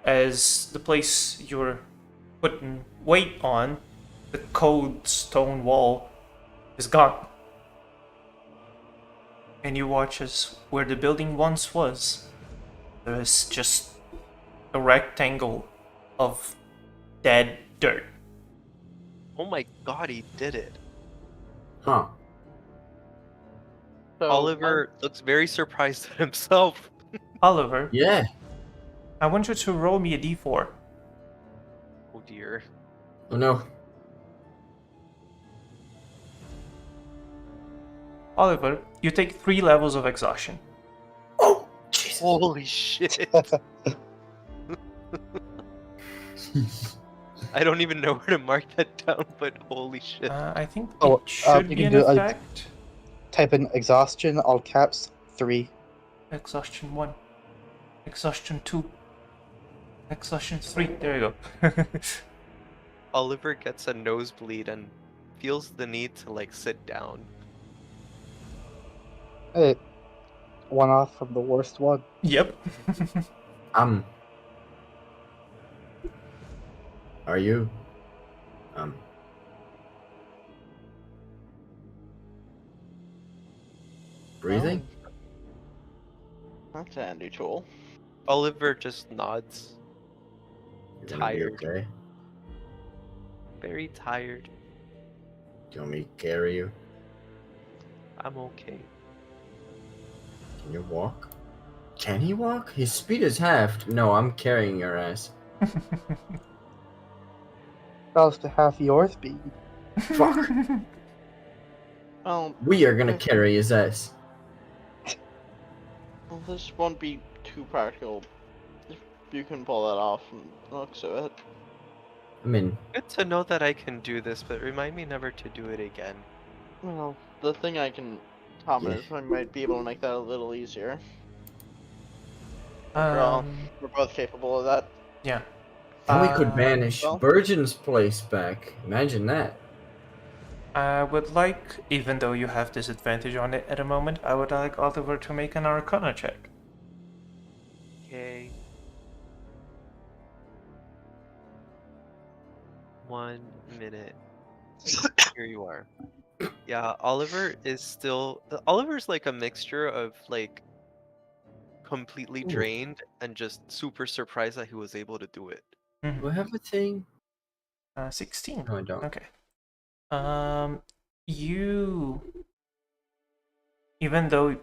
as the place you're putting weight on, the cold stone wall, is gone. And you watch as where the building once was, there is just a rectangle of dead dirt. Oh my god, he did it. Huh. So, Oliver looks very surprised at himself. Oliver, Yeah. I want you to roll me a d4. Oh dear. Oh no. Oliver, you take 3 levels of exhaustion. Oh, Jesus. Holy shit. I don't even know where to mark that down, but holy shit. I think Oh, it should you be can an do effect. Type in exhaustion, all caps, 3. Exhaustion 1. Exhaustion 2. Exhaustion 3. There you go. Oliver gets a nosebleed and feels the need to like sit down. Hey, one off from the worst one. Yep. Are you? Breathing? That's handy tool. Oliver just nods. You're gonna be Tired. okay. Very tired. Do you want me to carry you? I'm okay. Can you walk? Can he walk? His speed is halved. No, I'm carrying your ass. Close to half your speed. Fuck. Well, We are gonna carry his ass. well, this won't be too practical if you can pull that off from the looks of it. I mean, Good to know that I can do this, but remind me never to do it again. Well, the thing I can comment is I might be able to make that a little easier. We're both capable of that. Yeah. and we could banish well- Virgin's place back. Imagine that. I would like, even though you have disadvantage on it at the moment, I would like Oliver to make an Arcana check. Okay. 1 minute. Here you are. Yeah, Oliver is still. Oliver's like a mixture of like completely Ooh. drained and just super surprised that he was able to do it. Do I have a thing? 16. No, I don't. Okay. You, even though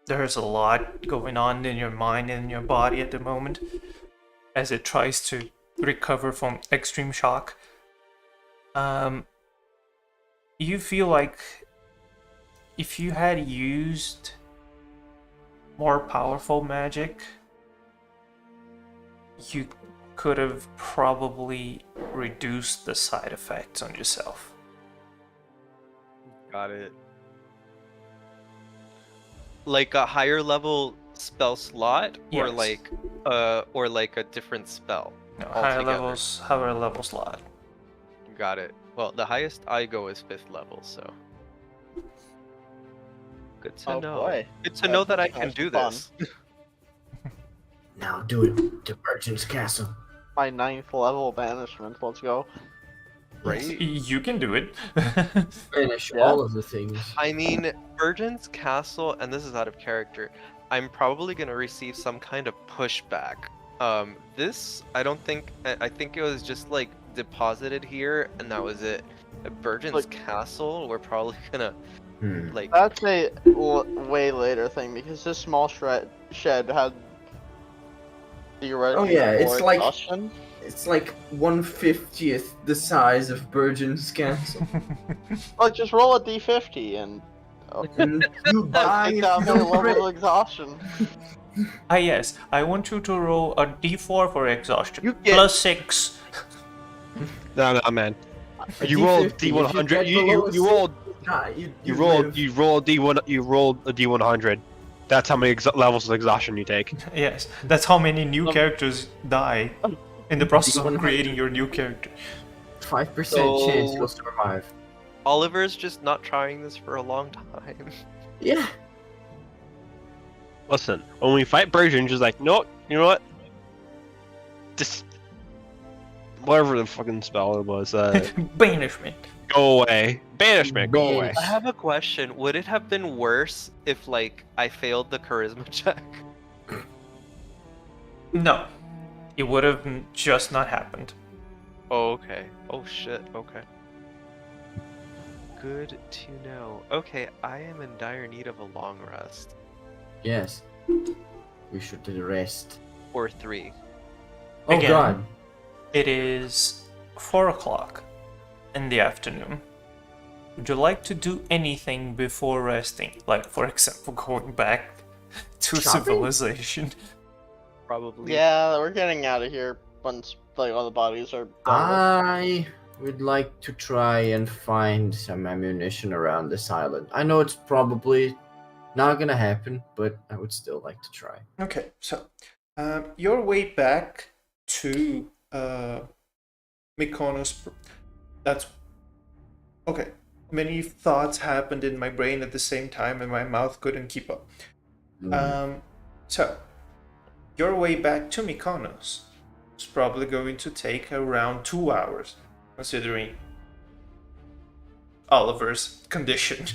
there's a lot going on in your mind and in your body at the moment, as it tries to recover from extreme shock, you feel like if you had used more powerful magic, you could have probably reduced the side effects on yourself. Got it. Like a higher level spell slot, or Yes. like a different spell. No, altogether. higher level slot. Got it. Well, the highest I go is 5th level, so good to Oh know. boy. Good to know that I can That's do fun. this. Now do it to Merchant's Castle. My 9th level banishment. Let's go. Right? You can do it. Finish Yeah. all of the things. I mean, Virgin's Castle, and this is out of character, I'm probably gonna receive some kind of pushback. This, I don't think, I think it was just like deposited here, and that was it. Virgin's Like- Castle, we're probably gonna, like, That's a way later thing because this small shed had theoretically yeah, it's more like- exhaustion. It's like 1/50th the size of Burgeon's Castle. Like just roll a d50 and And you die take if down you their don't level crit. of exhaustion. Ah yes, I want you to roll a d4 for exhaustion. You get- Plus 6. No, man. A You roll D50, if you D100. get You below a roll die, you roll live. you roll D1. You roll a D100. That's how many levels of exhaustion you take. Yes, that's how many new characters die in the process of D100. creating your new character. 5% chance So- you'll survive. Oliver's just not trying this for a long time. Yeah. Listen, when we fight Burgeon, just like, no, you know what? Just whatever the fucking spell it was, Banishment. go away. Banishment, go away. I have a question. Would it have been worse if, like, I failed the charisma check? No, it would have just not happened. Oh, okay. Oh, shit. Okay. Good to know. Okay, I am in dire need of a long rest. Yes. We should do the rest. Or 3. Oh Again. god. It is 4 o'clock in the afternoon. Would you like to do anything before resting? Like, for example, going back to Shopping? civilization? Probably. Yeah, we're getting out of here once like all the bodies are done. I would like to try and find some ammunition around this island. I know it's probably not gonna happen, but I would still like to try. Okay, so your way back to Mykonos. That's okay. Many thoughts happened in my brain at the same time, and my mouth couldn't keep up. So your way back to Mykonos is probably going to take around 2 hours, considering Oliver's condition.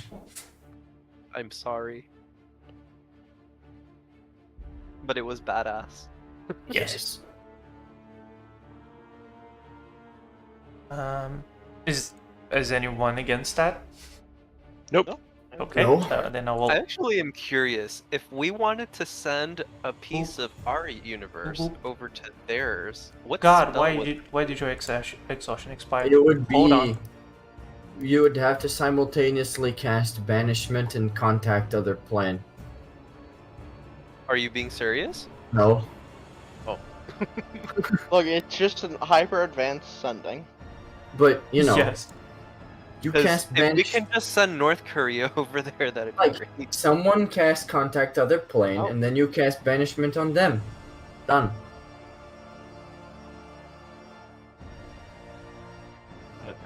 I'm sorry. But it was badass. Yes. Is anyone against that? Nope. Okay, No. then I will. I actually am curious if we wanted to send a piece of our universe Mhm. over to theirs. What God, spell would- why did your exhaustion expire? It would Hold on. be. You would have to simultaneously cast banishment and contact other plane. Are you being serious? No. Look, it's just a hyper advanced sending. But you know, Yes. you 'Cause cast if we banishment. can just send North Korea over there, that'd be Like, great. someone cast contact other plane, Oh. and then you cast banishment on them. Done.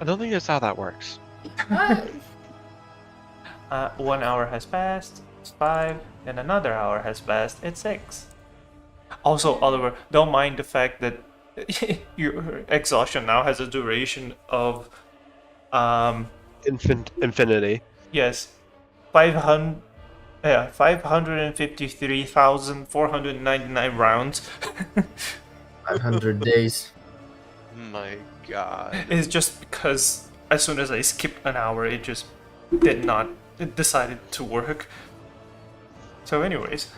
I don't think that's how that works. 1 hour has passed. It's 5. Then another hour has passed. It's 6. Also, Oliver, don't mind the fact that your exhaustion now has a duration of Infinity. yes, 500. Yeah, 553,499 rounds. 500 days. My god. It's just because as soon as I skipped an hour, it just it decided to work. So anyways,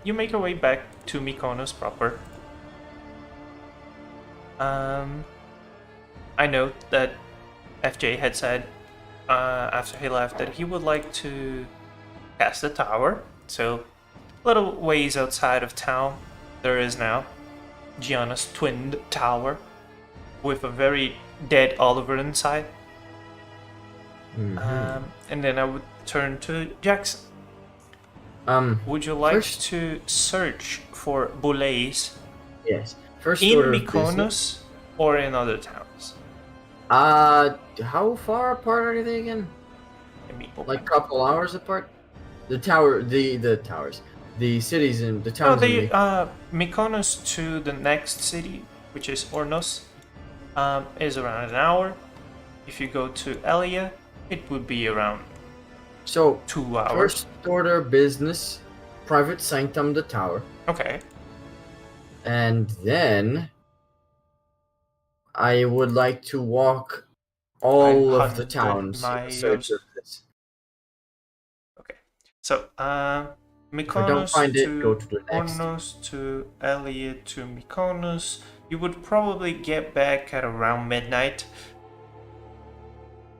you make your way back to Mykonos proper. I note that FJ had said after he left that he would like to cast the tower. So, a little ways outside of town, there is now Gianna's twinned tower with a very dead Oliver inside. And then I would turn to Jackson. Would you like first- to search for Boulets Yes. First in order of business. Mykonos or in other towns? How far apart are they again? Maybe Like a couple hours apart? The towers. The cities and the No, towns. in Mykonos to the next city, which is Ornos, is around an hour. If you go to Elia, it would be around So 2 hours. first order of business, private sanctum, the tower, Okay. and then I would like to walk all of the 900 towns in search miles. of this. So, If I don't Mykonos find it, to go to the next. Ornos to Elia to Mykonos. You would probably get back at around midnight,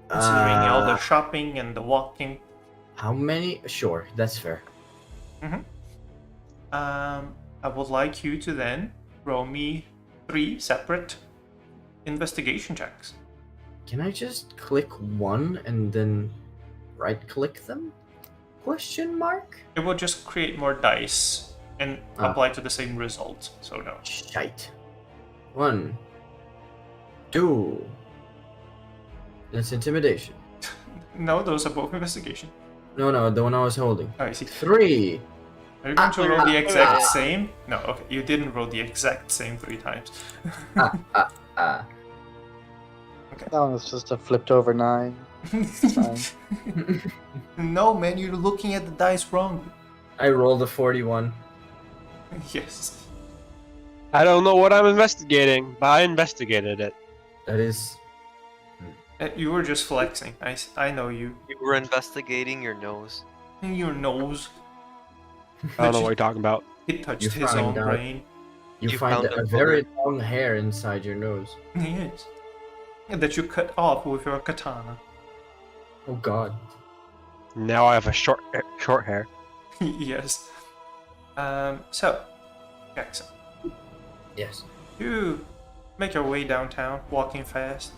considering all the shopping and the walking. How many? Sure, that's fair. I would like you to then roll me 3 separate investigation checks. Can I just click one and then right-click them? Question mark? It will just create more dice and apply to the same result, so no. Shite. 1, 2. That's intimidation. No, those are both investigation. No, the one I was holding. Oh, I see. 3. Are you going to roll the exact same? No, okay, you didn't roll the exact same 3 times. That one was just a flipped over 9. Fine. No, man, you're looking at the dice wrong. I rolled a 41. Yes. I don't know what I'm investigating, but I investigated it. That is... You were just flexing. I know you. You were investigating your nose. Your nose. I don't know what you're talking about. It touched You his found own out. brain. You You find found a a very long hair inside your nose. Yes. That you cut off with your katana. Oh god. Now I have a short hair. Yes. So, Jackson, Yes. you make your way downtown, walking fast.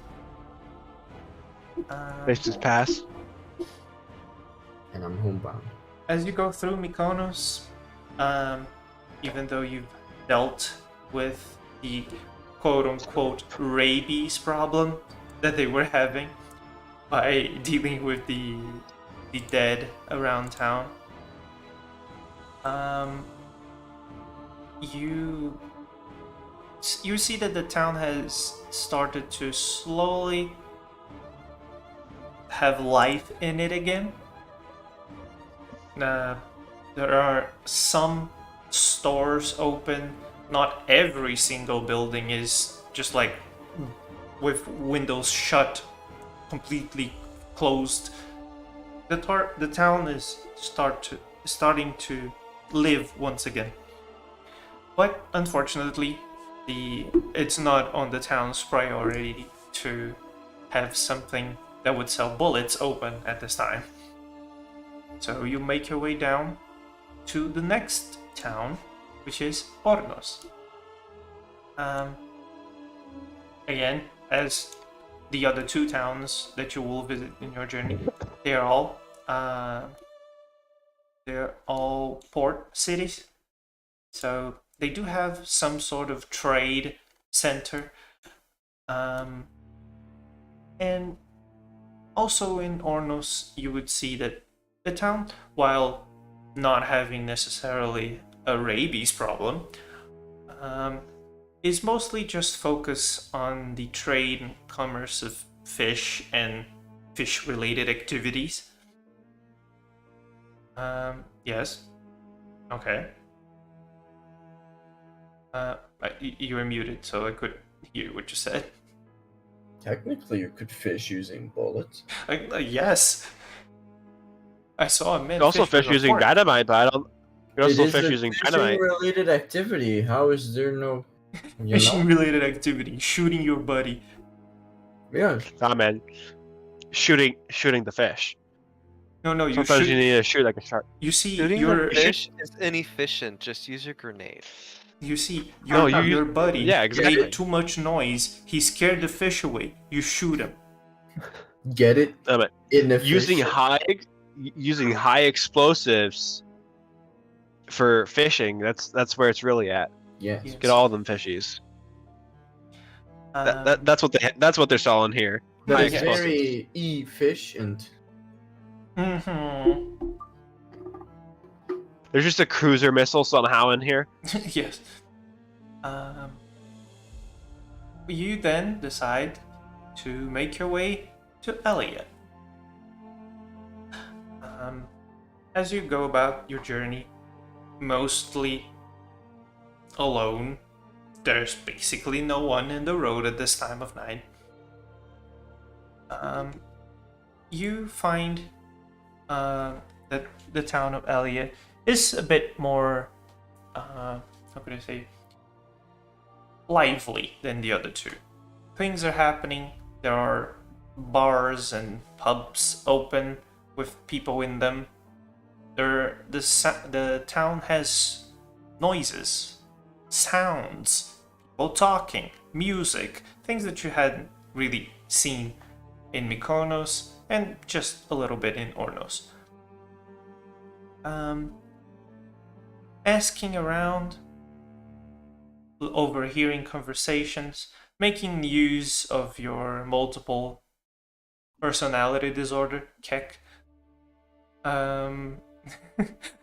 Let's just pass. And I'm homebound. As you go through Mykonos, even though you've dealt with the quote-unquote rabies problem that they were having by dealing with the dead around town, you see that the town has started to slowly have life in it again. There are some stores open. Not every single building is just like with windows shut, completely closed. The town is starting to live once again. But unfortunately, it's not on the town's priority to have something that would sell bullets open at this time. So you make your way down to the next town, which is Ornos. Again, as the other 2 towns that you will visit in your journey, they're all port cities. So they do have some sort of trade center. And also in Ornos, you would see that the town, while not having necessarily a rabies problem, is mostly just focused on the trade and commerce of fish and fish-related activities. Yes. Okay. You were muted, so I couldn't hear what you said. Technically, you could fish using bullets. Yes. I saw a man. You also fish with a using fork. dynamite, but I don't. You It also is fish a using dynamite. fishing-related activity. How is there no... You know? Fishing-related activity, shooting your buddy. Yeah. Nah, man. shooting the fish. No, you Sometimes you shoot. need to shoot like a shark. You see, Shooting your the fish is inefficient. Just use your grenade. No, your buddy yeah, exactly. made too much noise. He scared the fish away. You shoot him. Get it? But using Inefficient. high explosives for fishing, that's where it's really at. Yes. Yes. Get all them fishies. That's what they're selling here. That High is explosives. very efficient. Mm-hmm. There's just a cruiser missile somehow in here. Yes. You then decide to make your way to Elliot. As you go about your journey, mostly alone, there's basically no one in the road at this time of night. You find that the town of Elliot is a bit more, how could I say, lively than the other two. Things are happening. There are bars and pubs open with people in them. The town has noises, sounds, people talking, music, things that you hadn't really seen in Mykonos and just a little bit in Ornos. Asking around, overhearing conversations, making use of your multiple personality disorder, Keck. Don't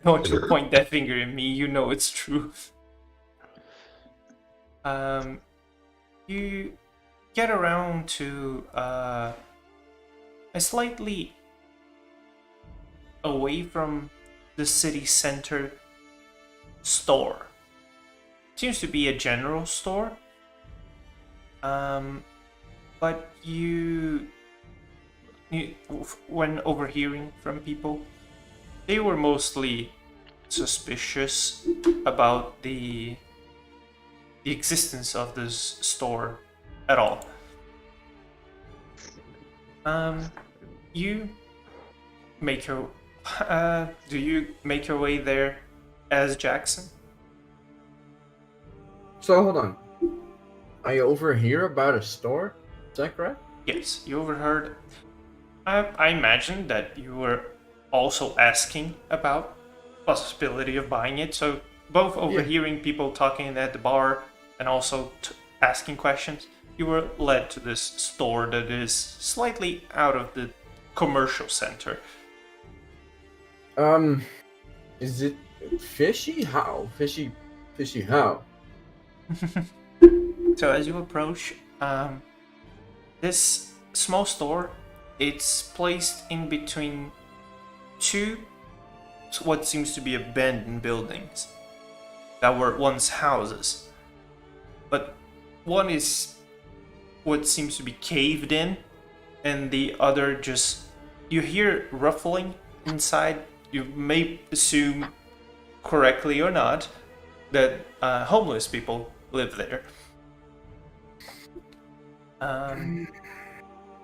want you to point that finger at me, you know it's true. You get around to a slightly away from the city center store. Seems to be a general store. But you when overhearing from people, they were mostly suspicious about the existence of this store at all. You make your do you make your way there as Jackson? So hold on. I overhear about a store? Is that correct? Yes, you overheard. I imagine that you were also asking about possibility of buying it. So both overhearing people talking at the bar and also asking questions, you were led to this store that is slightly out of the commercial center. Is it fishy? How? Fishy how? So as you approach this small store, it's placed in between two what seems to be abandoned buildings that were once houses. But one is what seems to be caved in, and the other just, you hear ruffling inside. You may assume correctly or not that homeless people live there.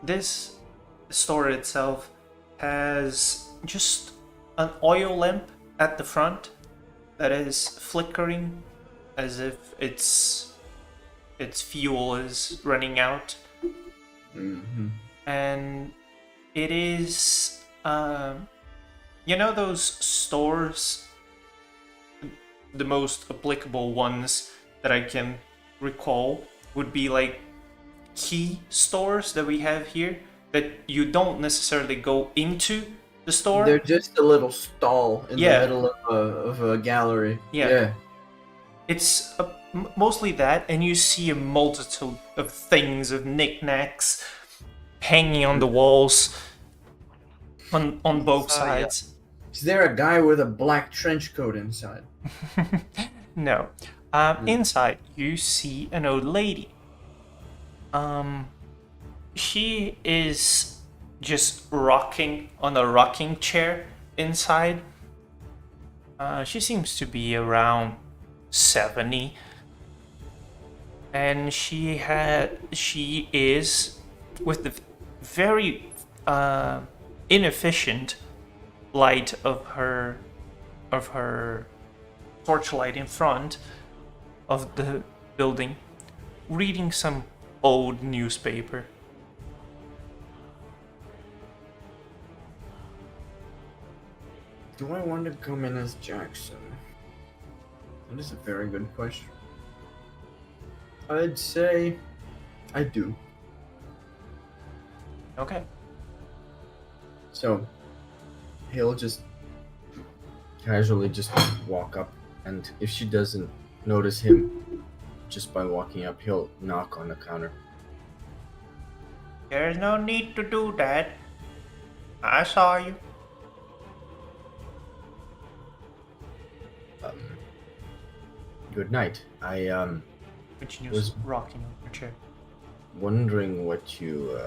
This store itself has just an oil lamp at the front that is flickering as if its fuel is running out. Mm-hmm. And it is those stores, the most applicable ones that I can recall would be like key stores that we have here, that you don't necessarily go into the store. They're just a little stall in the middle of a gallery. Yeah. It's mostly that, and you see a multitude of things, of knickknacks hanging on the walls on both sides. Is there a guy with a black trench coat inside? No. Inside, you see an old lady. She is just rocking on a rocking chair inside. She seems to be around 70. And she is with the very inefficient light of her torchlight in front of the building, reading some old newspaper. Do I want to come in as Jackson? That is a very good question. I'd say I do. Okay. So he'll just casually just walk up, and if she doesn't notice him just by walking up, he'll knock on the counter. There's no need to do that. I saw you. Good night. I Continues was rocking on her chair. wondering what you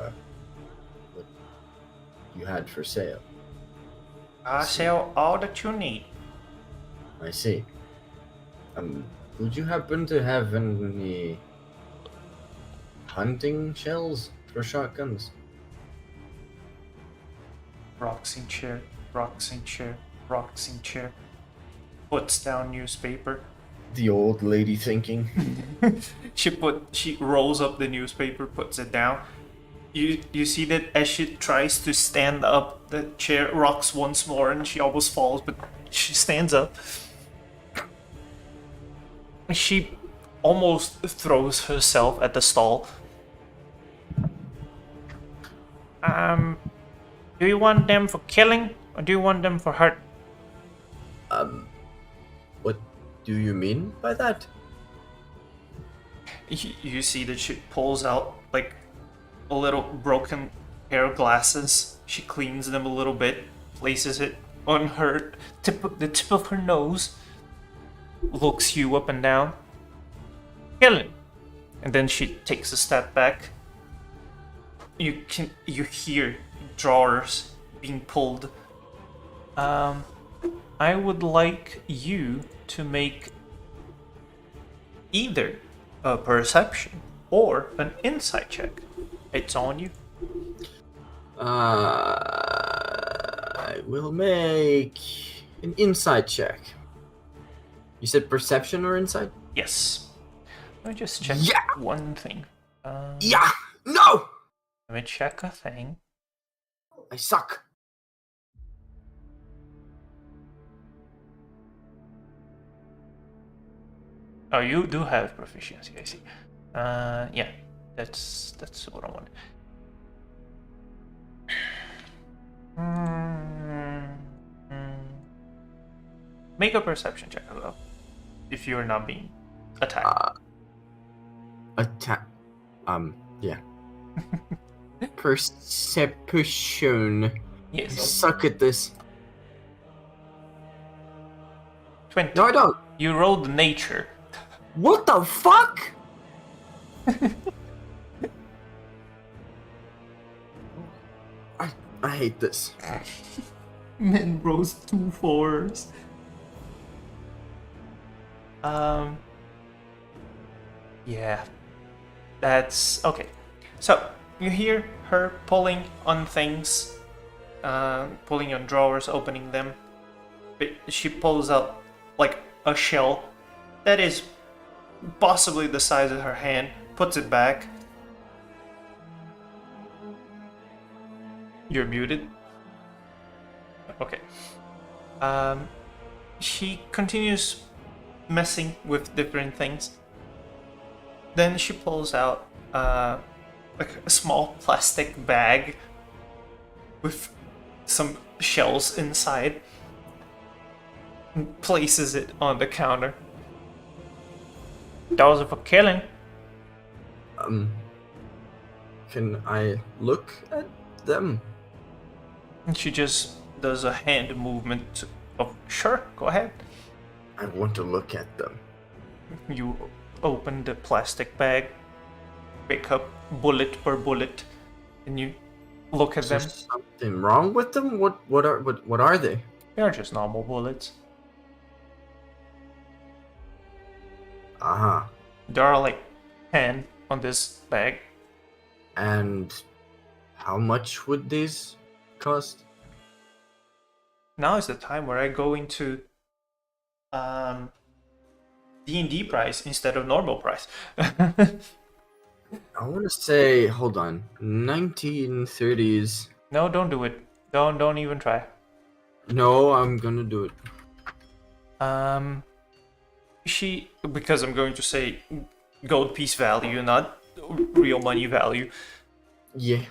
had for sale. I sell all that you need. I see. Would you happen to have any hunting shells for shotguns? Rocks in chair, rocks in chair, rocks in chair. Puts down newspaper. The old lady thinking. She rolls up the newspaper, puts it down. You see that as she tries to stand up, the chair rocks once more and she almost falls, but she stands up. She almost throws herself at the stall. Do you want them for killing or do you want them for hurt? What do you mean by that? You see that she pulls out like a little broken pair of glasses. She cleans them a little bit, places it on her the tip of her nose, looks you up and down. Kill him. And then she takes a step back. You hear drawers being pulled. I would like you to make either a perception or an insight check. It's on you. I will make an insight check. You said perception or insight? Yes. Let me just check one thing. Yeah! No! Let me check a thing. I suck. Oh, you do have proficiency, I see. Yeah, that's what I want. Make a perception check as well, if you're not being attacked. Yeah. Perception. Yes. I suck at this. 20. No, I don't. You rolled nature. What the fuck? I hate this. Min rolls 2 4s. Yeah. That's okay. So you hear her pulling on things, pulling on drawers, opening them. But she pulls out like a shell that is possibly the size of her hand, puts it back. You're muted. Okay. She continues messing with different things. Then she pulls out like a small plastic bag with some shells inside and places it on the counter. Those are for killing. Can I look at them? And she just does a hand movement of, sure, go ahead. I want to look at them. You open the plastic bag, pick up bullet per bullet, and you look at Is them. there something wrong with them? What are they? They're just normal bullets. Uh-huh. There are like 10 on this bag. And How much would these cost? Now is the time where I go into D&D price instead of normal price. I want to say, hold on, 1930s. No, don't do it. Don't even try. No, I'm gonna do it. Because I'm going to say gold piece value, not real money value. Yeah.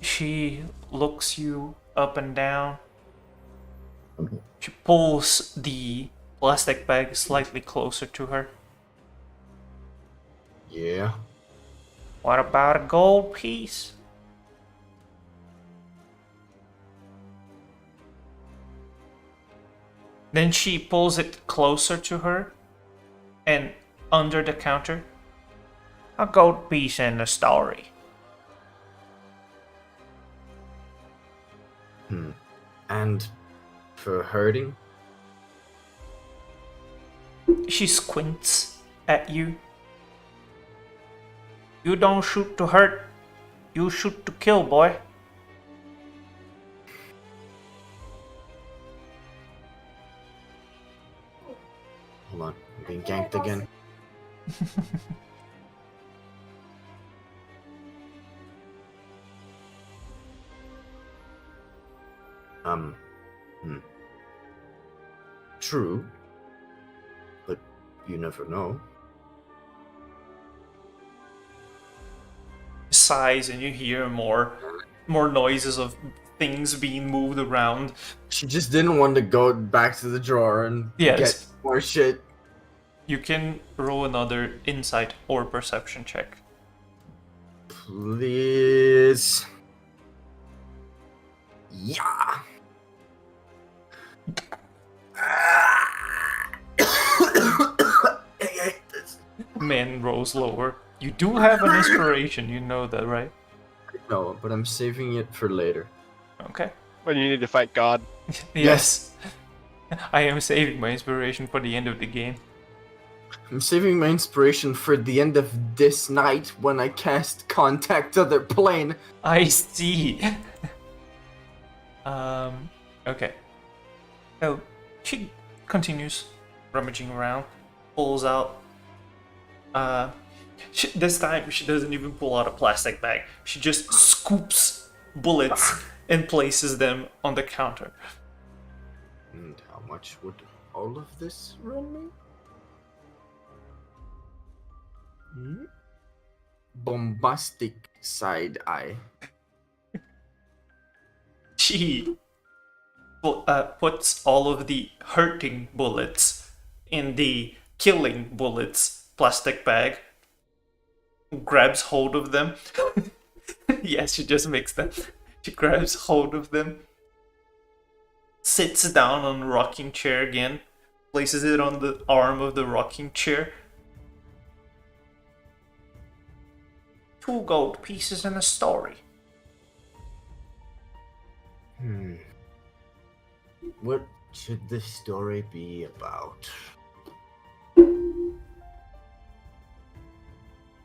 She looks you up and down. She pulls the plastic bag slightly closer to her. Yeah. What about a gold piece? Then she pulls it closer to her and under the counter. A gold piece and a story. And for hurting? She squints at you. You don't shoot to hurt, you shoot to kill, boy. Hold on, I'm being ganked again. True. But you never know. Sighs and you hear more noises of things being moved around. She just didn't want to go back to the drawer and Yes. get more shit. You can roll another insight or perception check. Please. Yeah. I hate this. Man rolls lower. You do have an inspiration, you know that, right? No, but I'm saving it for later. Okay. When you need to fight God. Yes. I am saving my inspiration for the end of the game. I'm saving my inspiration for the end of this night when I cast Contact Other Plane. I see. Okay. So she continues rummaging around, pulls out. This time she doesn't even pull out a plastic bag. She just scoops bullets and places them on the counter. And how much would all of this run me? Bombastic side eye. She puts all of the hurting bullets in the killing bullets plastic bag, grabs hold of them. Yes, she just makes them. She grabs hold of them, sits down on the rocking chair again, places it on the arm of the rocking chair. 2 gold pieces and a story. What should this story be about?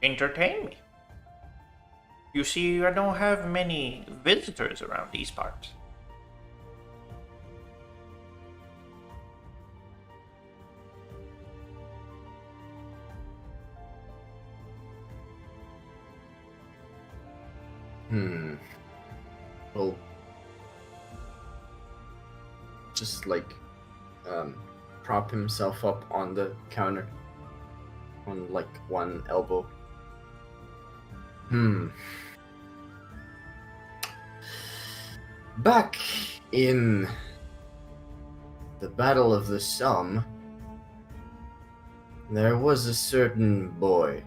Entertain me. You see, I don't have many visitors around these parts. Well, just like prop himself up on the counter on like one elbow. Back in the Battle of the Somme, there was a certain boy.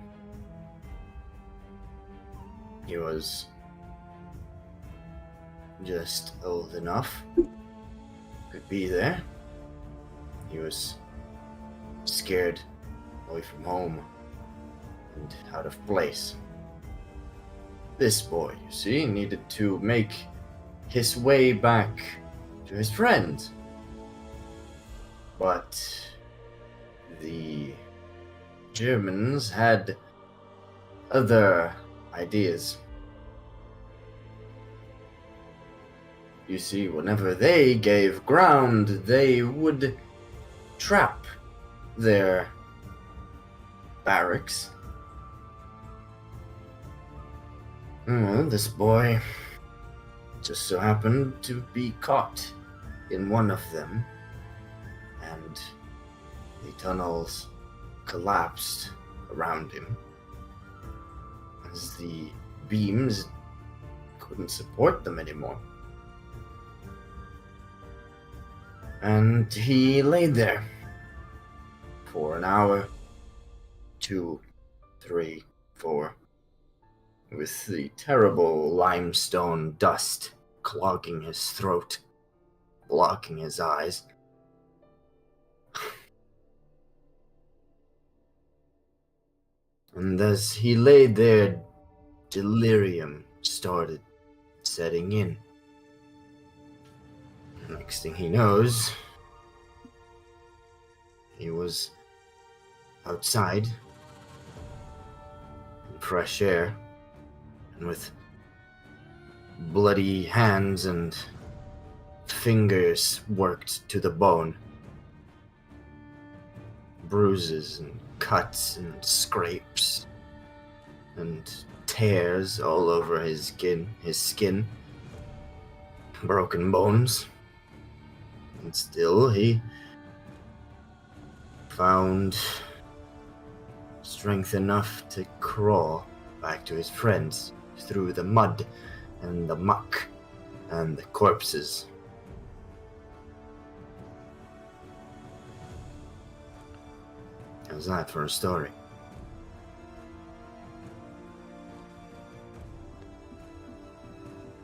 He was just old enough, could be there. He was scared, away from home, and out of place. This boy, you see, needed to make his way back to his friends. But the Germans had other ideas. You see, whenever they gave ground, they would trap their barracks. This boy just so happened to be caught in one of them, and the tunnels collapsed around him as the beams couldn't support them anymore. And he lay there for an hour, 2, 3, 4, with the terrible limestone dust clogging his throat, blocking his eyes. And as he lay there, delirium started setting in. Next thing he knows, he was outside in fresh air and with bloody hands and fingers worked to the bone. Bruises and cuts and scrapes and tears all over his skin, broken bones. And still he found strength enough to crawl back to his friends through the mud and the muck and the corpses. How's that for a story?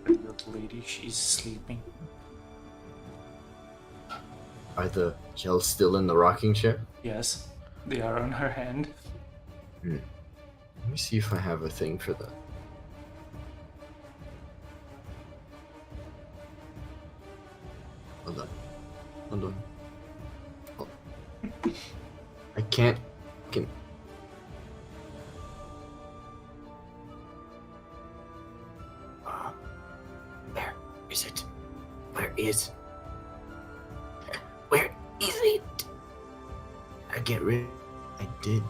The lady, she's sleeping. Are the shells still in the rocking chair? Yes, they are on her hand. Let me see if I have a thing for that. Hold on. Oh. I can't. Where is it? Where is it? I get rid. I did.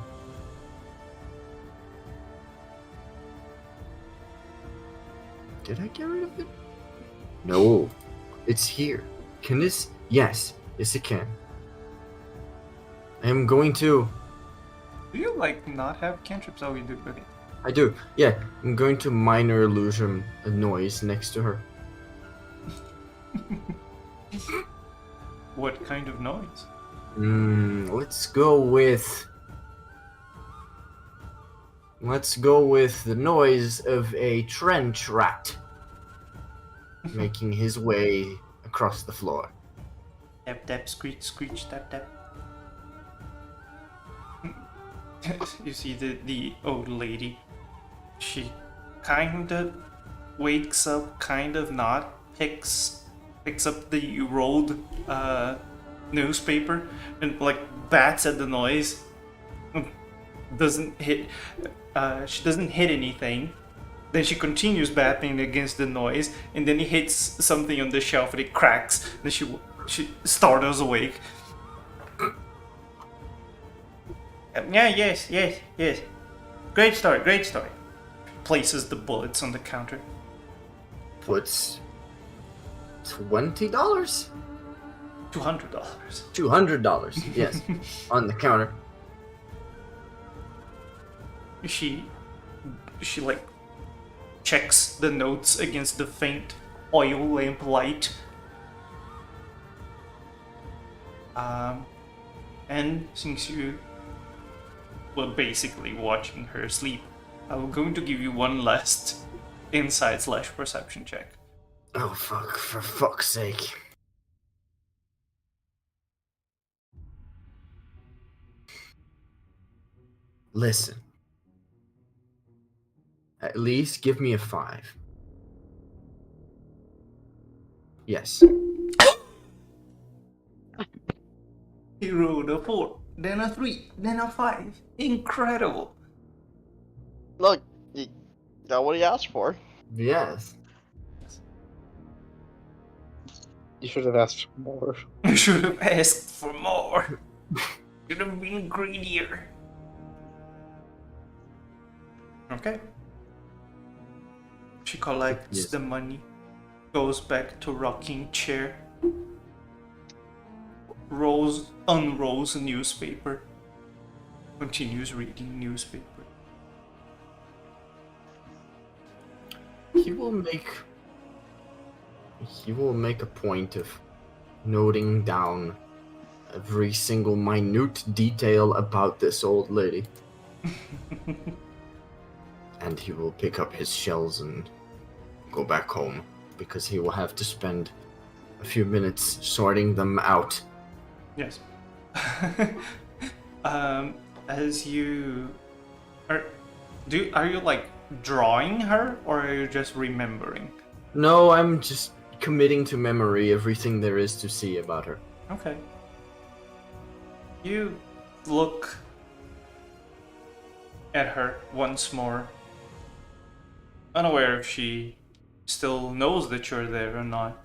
Did I get rid of it? No, it's here. Can this? Yes, it can. I am going to. Do you not have cantrips? Oh, you do. Okay. I do. Yeah, I'm going to minor illusion a noise next to her. What kind of noise? Let's go with the noise of a trench rat making his way across the floor. Tap tap, screech screech, tap tap. You see the old lady. She kind of wakes up, kind of not. Picks up the rolled newspaper and bats at the noise. Doesn't hit. She doesn't hit anything. Then she continues batting against the noise, and then he hits something on the shelf and it cracks. Then she startles awake. Yeah, yes. Great story. Places the bullets on the counter. Puts $20? $200. $200, yes, on the counter. She checks the notes against the faint oil lamp light. And since you were basically watching her sleep, I'm going to give you one last insight/perception check. Oh fuck, for fuck's sake. Listen. At least give me a 5. Yes. He rolled a 4, then a 3, then a 5. Incredible. Look, you got what he asked for. Yes. You should have asked for more. You should have asked for more. Should have been greedier. Okay. She collects Yes. the money, goes back to rocking chair, unrolls a newspaper, continues reading newspaper. He will make a point of noting down every single minute detail about this old lady. And he will pick up his shells and go back home, because he will have to spend a few minutes sorting them out. Yes. As you are you like drawing her, or are you just remembering? No, I'm just committing to memory everything there is to see about her. Okay. You look at her once more, unaware if she still knows that you're there or not.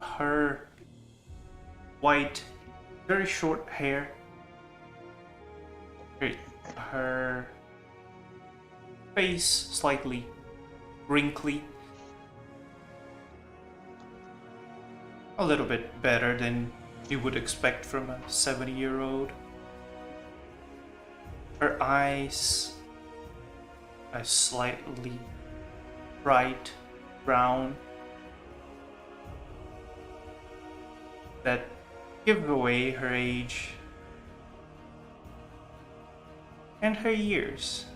Her white, very short hair, her face slightly wrinkly, a little bit better than you would expect from a 70-year-old. Her eyes are slightly bright brown that give away her age and her years,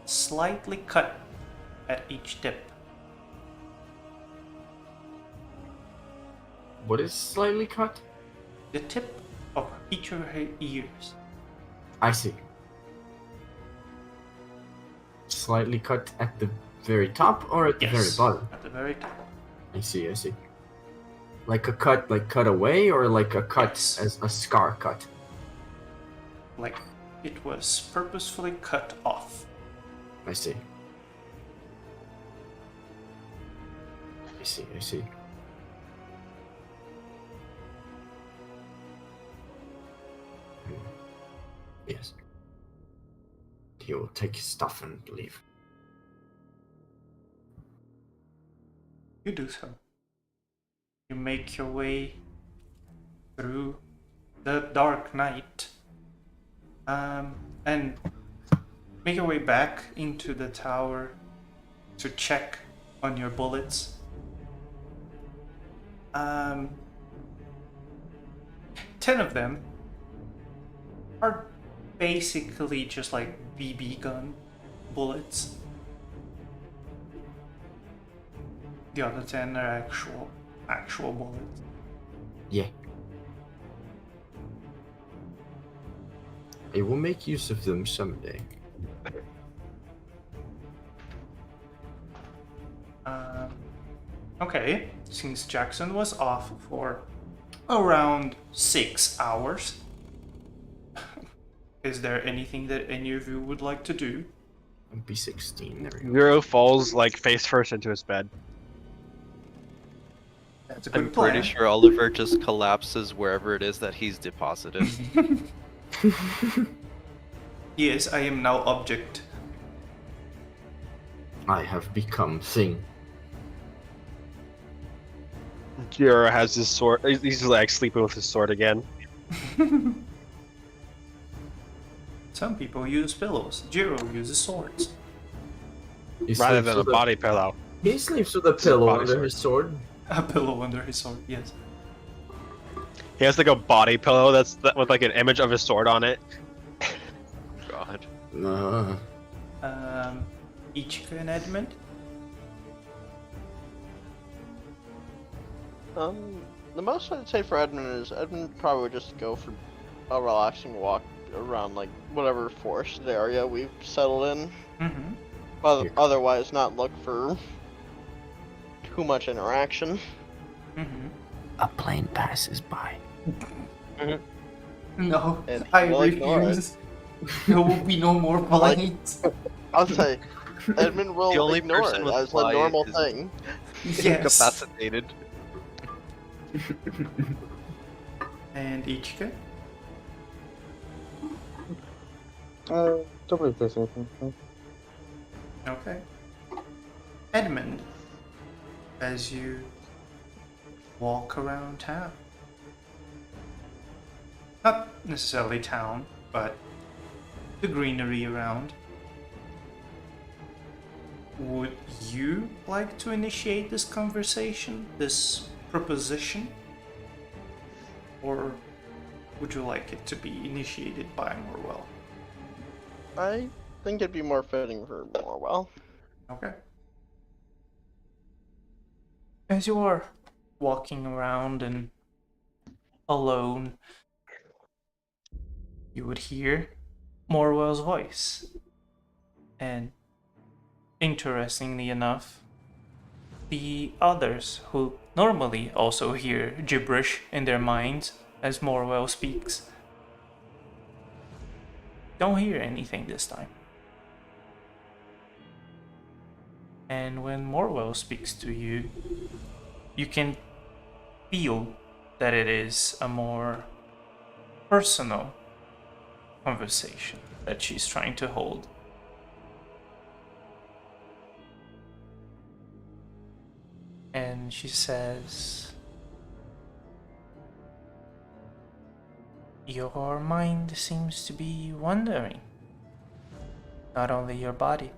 slightly cut at each tip. What is slightly cut? The tip of each of her ears. I see. Slightly cut at the very top or at the very bottom? At the very top. I see. Like a cut, like cut away, or like a cut Yes. as a scar cut? Like it was purposefully cut off. I see. I see. Yes. He will take his stuff and leave. You do so. You make your way through the dark night, and make your way back into the tower to check on your bullets. 10 of them are basically just like BB gun bullets. The other 10 are actual bullets. Yeah. I will make use of them someday. Okay, since Jackson was off for around 6 hours, is there anything that any of you would like to do? I'll be 16. There we go. Zero falls like face first into his bed. That's a good I'm plan. pretty sure Oliver just collapses wherever it is that he's deposited. Yes, I am now object. I have become thing. Jiro has his sword. He's like sleeping with his sword again. Some people use pillows. Jiro uses swords. He Rather sleeps than a with body pillow. He sleeps with a pillow body under sword. his sword. A pillow under his sword, yes. He has like a body pillow with like an image of his sword on it. God. Ichika and Edmund? The most I'd say for Edmund is Edmund probably would just go for a relaxing walk around like whatever forested area we've settled in. Mm-hmm. Otherwise, not look for too much interaction. Mm-hmm. A plane passes by. No, And I we'll ignore it. refuse. There will be no more planes. I'll say, Edmund will The only ignore person it with as a fly normal is- thing. Yes. Incapacitated. And Ichika? Don't believe there's anything. Okay. Edmund, as you walk around town. Not necessarily town, but the greenery around. Would you like to initiate this conversation, this proposition? Or would you like it to be initiated by Morwell? I think it'd be more fitting for Morwell. Okay. As you are walking around and alone, you would hear Morwell's voice. And interestingly enough, the others who normally also hear gibberish in their minds as Morwell speaks don't hear anything this time. And when Morwell speaks to you, you can feel that it is a more personal conversation that she's trying to hold. And she says, your mind seems to be wandering, not only your body.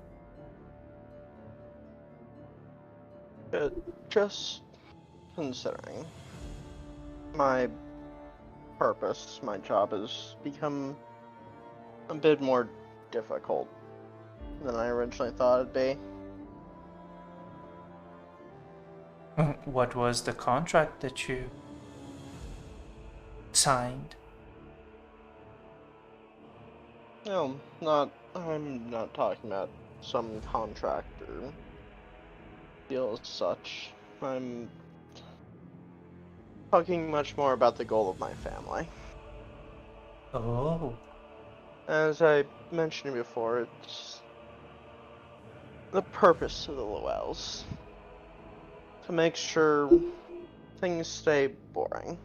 Just considering my purpose, my job has become a bit more difficult than I originally thought it'd be. What was the contract that you signed? No, I'm not talking about some contract or deal as such. I'm talking much more about the goal of my family. Oh. As I mentioned before, it's the purpose of the Llewells. To make sure things stay boring.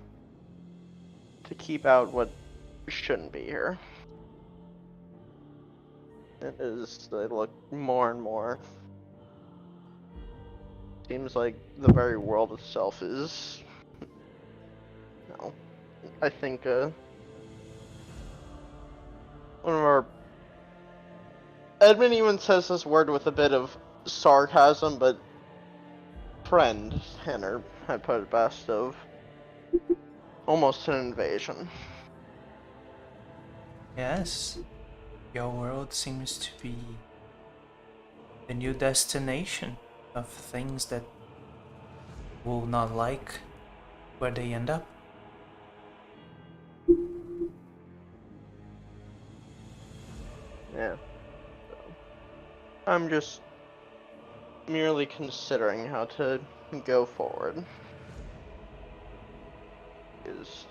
To keep out what shouldn't be here. It is, they look more and more. Seems like the very world itself is. No. I think, one of our. Edmund even says this word with a bit of sarcasm, but friend Henner had put it best of almost an invasion. Yes. Your world seems to be the new destination of things that will not like where they end up. Yeah. So, I'm just merely considering how to go forward. Is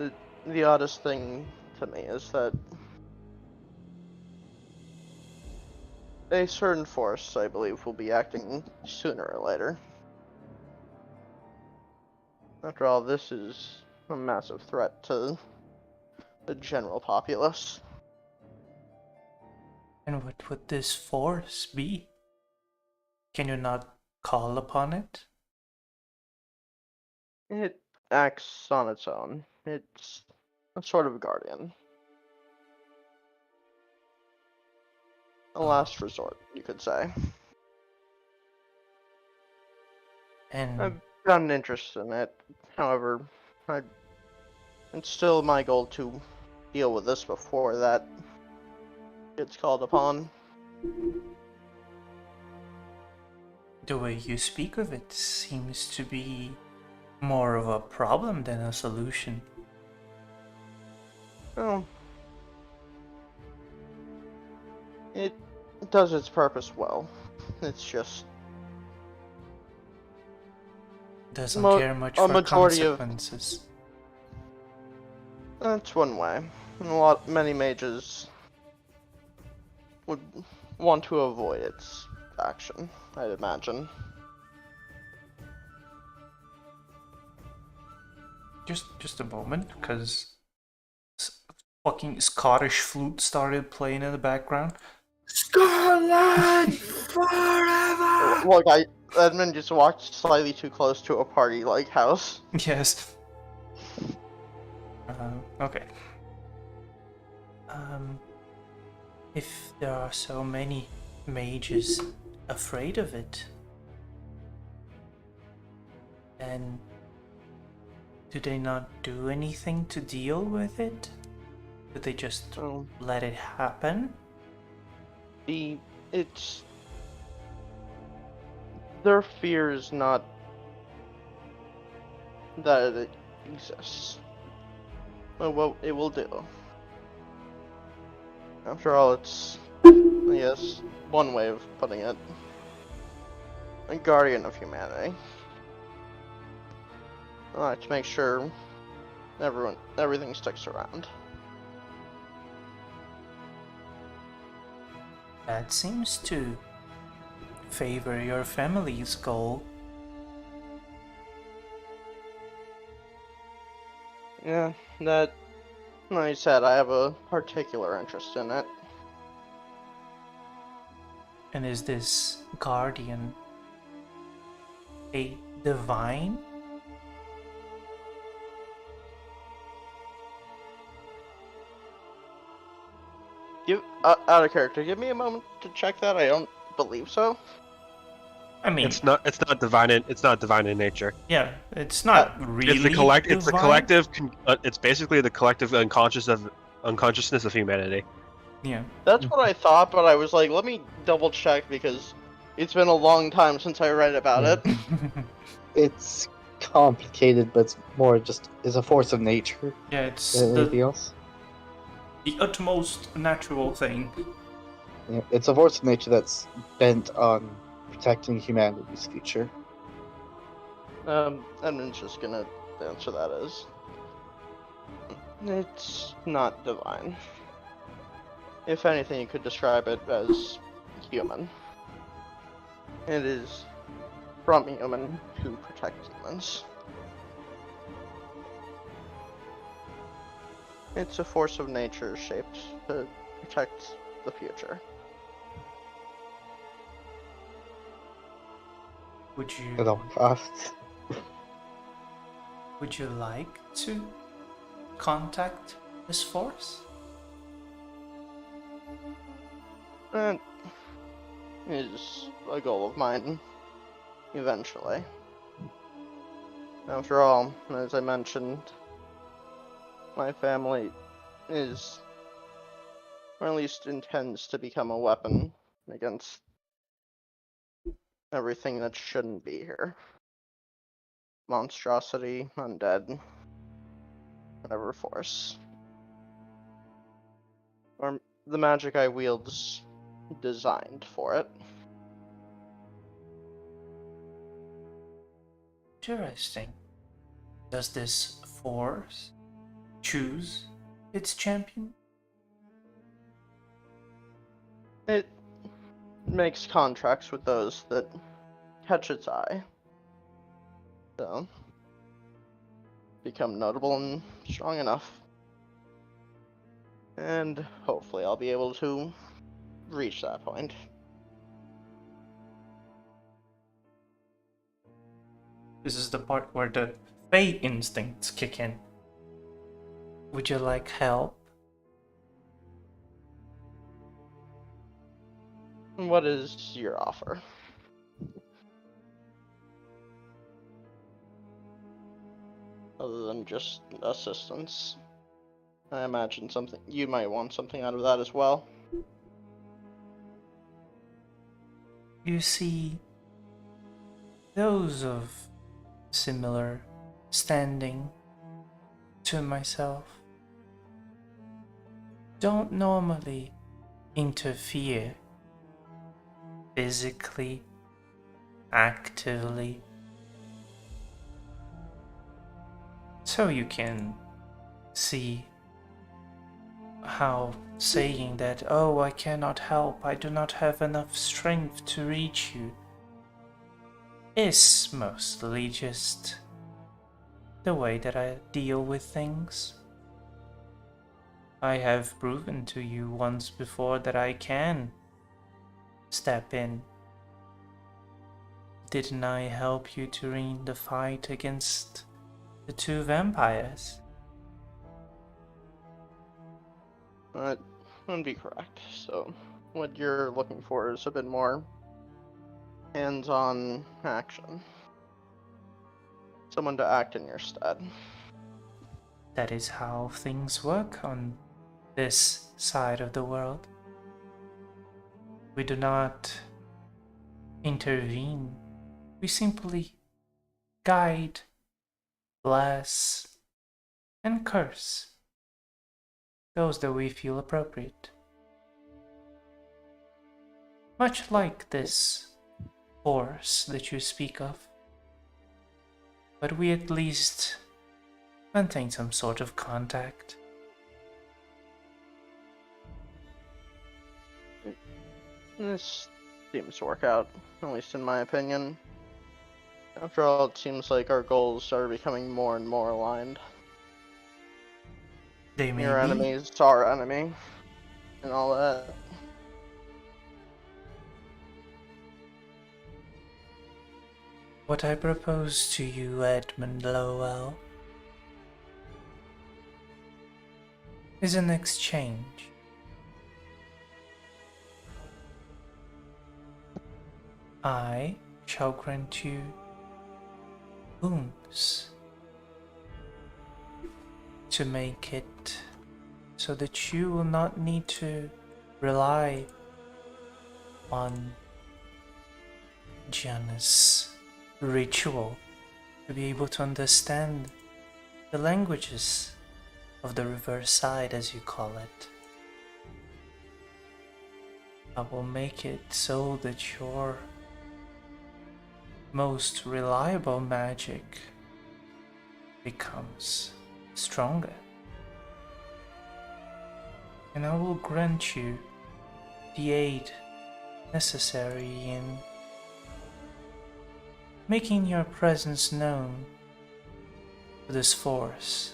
the oddest thing to me is that a certain force, I believe, will be acting sooner or later. After all, this is a massive threat to the general populace. And what would this force be? Can you not call upon it? It acts on its own. It's a sort of guardian. A last resort, you could say. And I've got an interest in it. However, it's still my goal to deal with this before that gets called upon. the way you speak of it seems to be more of a problem than a solution. Well, it does its purpose well. It's just Doesn't care much a for majority of- consequences. that's one way. And many mages would want to avoid its action, I'd imagine. just a moment, because fucking Scottish flute started playing in the background. Scotland forever. Look, Edmund just walked slightly too close to a party like house. Yes. Okay. If there are so many mages afraid of it, then do they not do anything to deal with it? Do they just let it happen? Their fear is not that it exists, but what it will do. After all, it's, I guess, one way of putting it, a guardian of humanity. I like to make sure everything sticks around. That seems to favor your family's goal. Yeah, that, like I said, I have a particular interest in it. And is this guardian a divine? Out of character, give me a moment to check that. I don't believe so. I mean, It's not divine in nature. yeah, it's not really It's the divine. collective. It's basically the collective unconsciousness of humanity. Yeah. That's what I thought, but I was like, let me double check because it's been a long time since I read about it. It's complicated, but it's more just is a force of nature Yeah, it's than anything else. the utmost natural thing. Yeah, it's a force of nature that's bent on protecting humanity's future. Edmund's just gonna answer that as it's not divine. If anything, you could describe it as human. It is from human to protect humans. It's a force of nature shaped to protect the future. Would At all you costs. would you like to contact this force? That is a goal of mine, eventually. After all, as I mentioned, my family is, or at least intends to become a weapon against everything that shouldn't be here. Monstrosity, undead, whatever force. Or the magic I wield's designed for it. Interesting. Does this force choose its champion? It makes contracts with those that catch its eye. So, become notable and strong enough. And hopefully I'll be able to reach that point. This is the part where the fate instincts kick in. Would you like help? What is your offer? Other than just assistance. I imagine you might want something out of that as well. You see, those of similar standing to myself don't normally interfere physically, actively. So you can see how saying that, oh, I cannot help, I do not have enough strength to reach you, is mostly just the way that I deal with things. I have proven to you once before that I can step in. Didn't I help you during the fight against the two vampires? That wouldn't be correct. So, what you're looking for is a bit more hands-on action. Someone to act in your stead. That is how things work on this side of the world. We do not intervene. We simply guide, bless, and curse those that we feel appropriate. Much like this force that you speak of. But we at least maintain some sort of contact. This seems to work out, at least in my opinion. After all, it seems like our goals are becoming more and more aligned. They may Your be. enemy is our enemy, and all that. What I propose to you, Edmund Lowell, is an exchange. I shall grant you boons to make it so that you will not need to rely on Janus' ritual to be able to understand the languages of the reverse side, as you call it. I will make it so that your most reliable magic becomes stronger. And I will grant you the aid necessary in making your presence known to this force.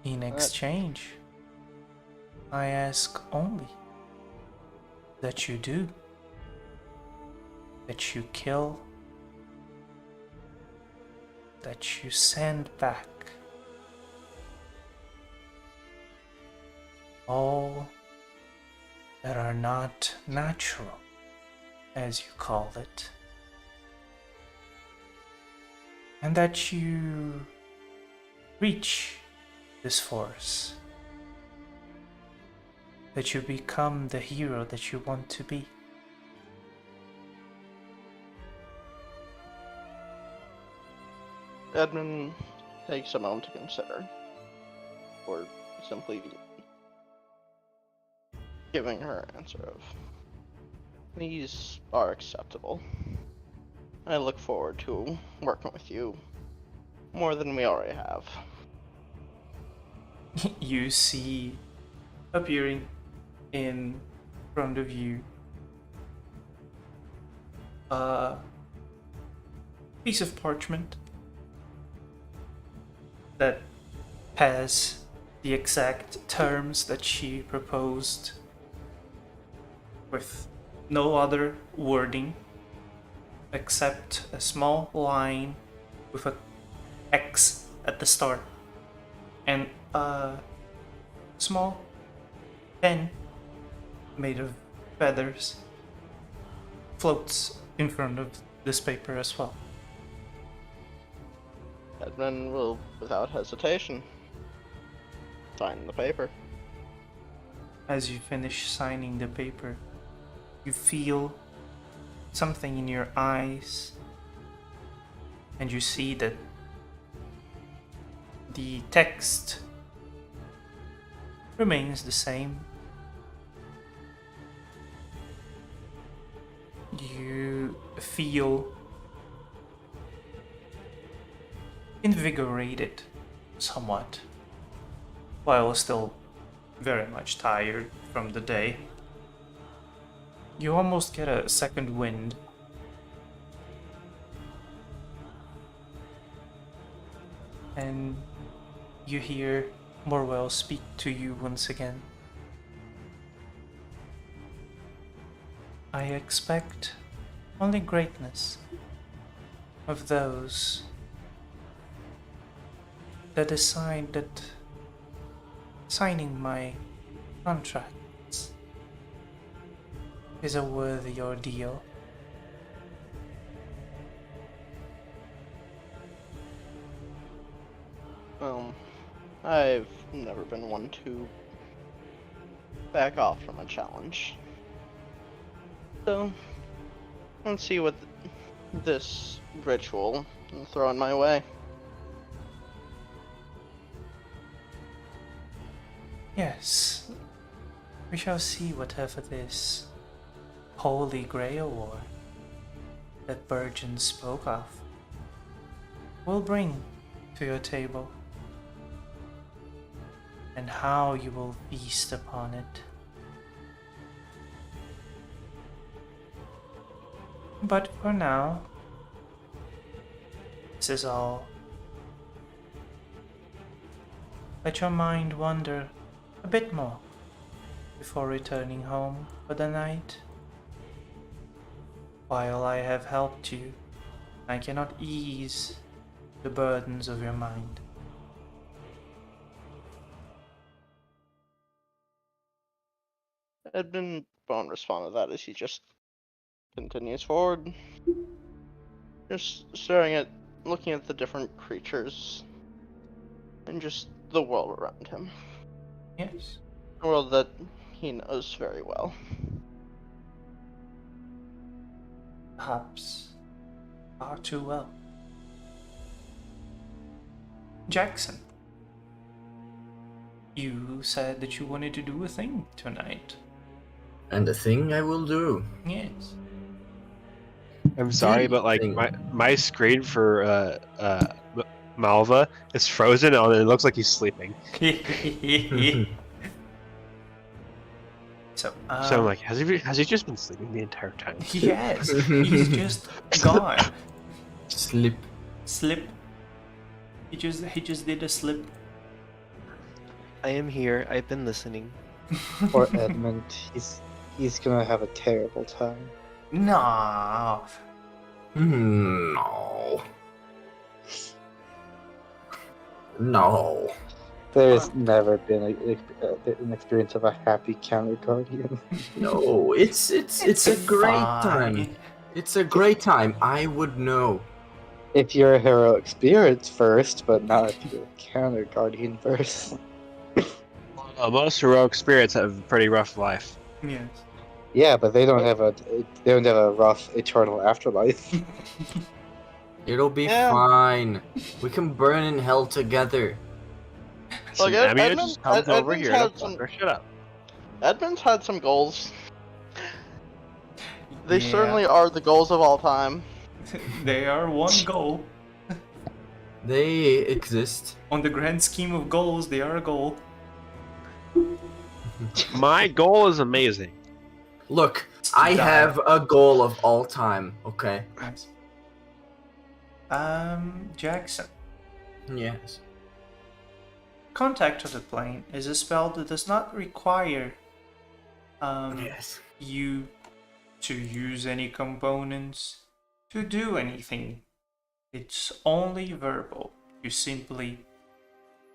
In exchange, I ask only that you do, that you kill, that you send back all that are not natural, as you call it, and that you reach this force, that you become the hero that you want to be. Edmund takes a moment to consider, or simply giving her answer of, these are acceptable. I look forward to working with you more than we already have. You see appearing in front of you a piece of parchment that has the exact terms that she proposed, with no other wording except a small line with a X at the start and a small pen made of feathers floats in front of this paper as well. Edmund will, without hesitation, sign the paper. As you finish signing the paper, you feel something in your eyes, and you see that the text remains the same. You feel invigorated somewhat, while still very much tired from the day. You almost get a second wind. And you hear Morwell speak to you once again. I expect only greatness of those that decide that signing my contracts is a worthy ordeal. I've never been one to back off from a challenge. So, let's see what this ritual will throw in my way. Yes, we shall see whatever this Holy Grail War that Burgeon spoke of will bring to your table, and how you will feast upon it. But for now, this is all. Let your mind wander a bit more before returning home for the night. While I have helped you, I cannot ease the burdens of your mind. Edmund won't respond to that as he just continues forward. Just looking at the different creatures and just the world around him. Yes. A world that he knows very well. Perhaps far too well. Jackson, you said that you wanted to do a thing tonight. And the thing I will do. Yes. I'm sorry, but like Thing. my screen for Malva is frozen and it looks like he's sleeping. So So I'm like, has he just been sleeping the entire time? yes, he's just gone. Slip. Slip. He just did a slip. I am here. I've been listening. Poor Edmund, he's gonna have a terrible time. No. No. No. There's never been an experience of a happy counter guardian. No. It's a great time. Fine. It's a great time. I would know. If you're a heroic spirit first, but not if you're a counter guardian first. Most heroic spirits have a pretty rough life. Yes. Yeah, but they don't have a rough eternal afterlife. It'll be Yeah. fine. We can burn in hell together. So Look, Amir Edmund- just comes Ed- over Edmund's here to had fuck some- her shit up. Edmund's had some goals. They Yeah. certainly are the goals of all time. They are one goal. They exist. On the grand scheme of goals, they are a goal. My goal is amazing. Look, I Die. have a goal of all time, okay? Nice. Jackson. Yes. Contact of the Plane is a spell that does not require Yes. you to use any components to do anything. It's only verbal. You simply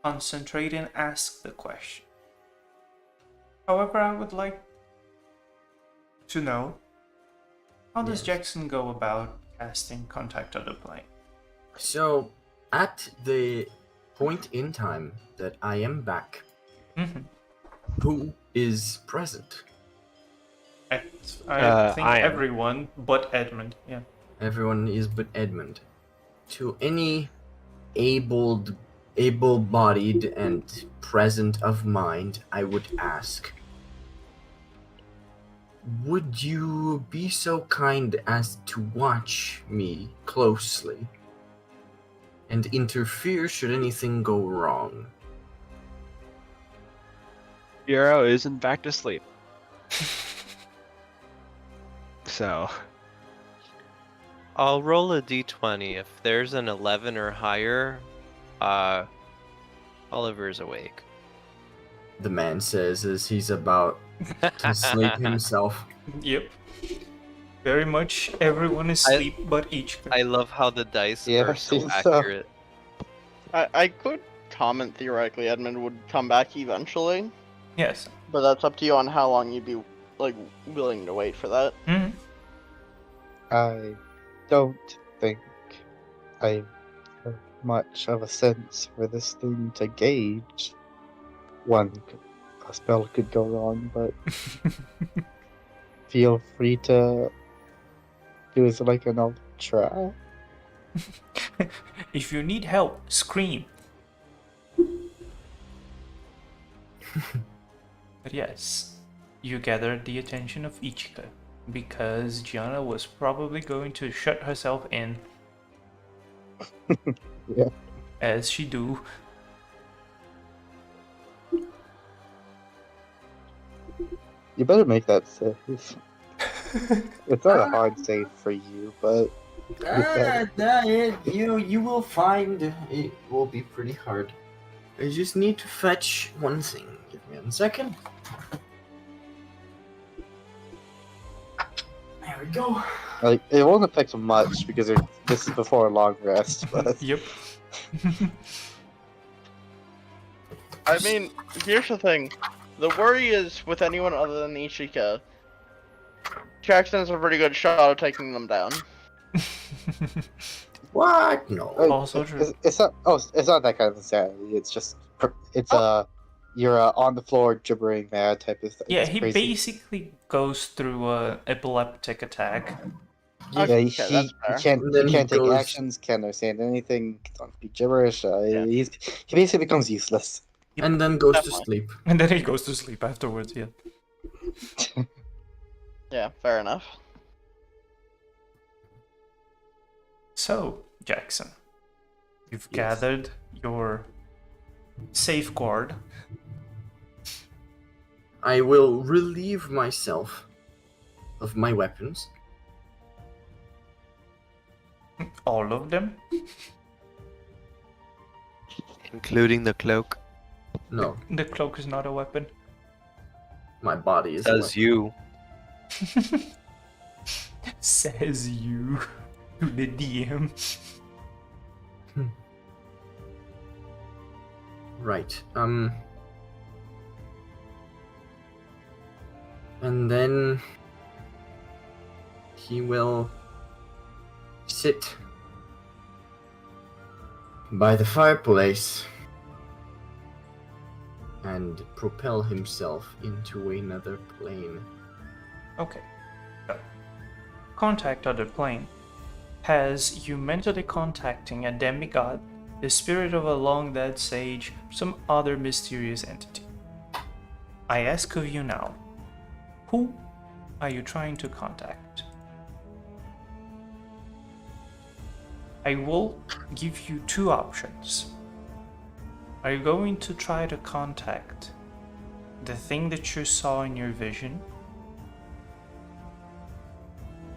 concentrate and ask the question. However, I would like to know, how does Yes. Jackson go about casting Contact of the Plane? So, at the point in time that I am back, Mhm. who is present? I think I am. everyone but Edmund. Yeah. Everyone is but Edmund. To any able-bodied and present of mind, I would ask, would you be so kind as to watch me closely and interfere should anything go wrong? Hero isn't back to sleep. So, I'll roll a d20. If there's an 11 or higher, Oliver's awake. The man says as he's about to sleep himself. Yep. Very much everyone is I- asleep but Ichika. I love how the dice Yeah, are so seems so. accurate. I could comment theoretically Edmund would come back eventually, Yes. but that's up to you on how long you'd be like willing to wait for that. Mhm. I don't think I have much of a sense for this thing to gauge. A spell could go wrong, but feel free to do it like an ultra. If you need help, scream. But yes, you gathered the attention of Ichika because Gianna was probably going to shut herself in. Yeah. As she do. You better make that save. It's not a hard save for you, but You will find it will be pretty hard. I just need to fetch one thing. Give me 1 second. There we go. like it won't affect much because this is before a long rest. But Yep. I mean, here's the thing. The worry is with anyone other than Ichika, Jackson has a pretty good shot of taking them down. What? No. Also true. It's not. Oh, it's not that kind of insanity. It's just you're on the floor gibbering mad type of thing. Yeah, It's he crazy. basically goes through a epileptic attack. Yeah, Okay, he that's fair. can't Then he he can't take goes- actions, can't understand anything, can't speak gibberish. Yeah. He basically becomes useless. And then goes to Definitely. sleep. And then he goes to sleep afterwards, yeah. Yeah, fair enough. So, Jackson, you've Yes. gathered your safeguard. I will relieve myself of my weapons. All of them. Including the cloak. No, The cloak is not a weapon. my body is a Says weapon. you. Says you to the DM. Right. And then he will sit by the fireplace and propel himself into another plane. Okay. So, contact other plane has you mentally contacting a demigod, the spirit of a long dead sage, some other mysterious entity. I ask of you now, who are you trying to contact? I will give you two options. Are you going to try to contact the thing that you saw in your vision?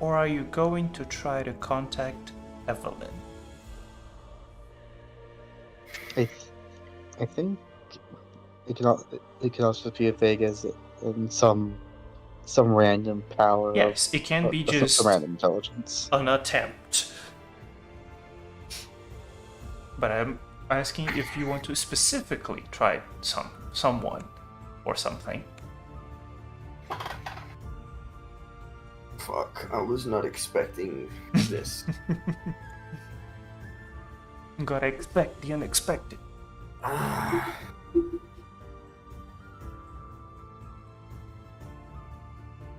Or are you going to try to contact Evelyn? I think it can also be as vague as some random power. Yes, it can be of just some random intelligence. an attempt. But I'm asking if you want to specifically try someone or something. Fuck, I was not expecting this. Gotta expect the unexpected. Ah.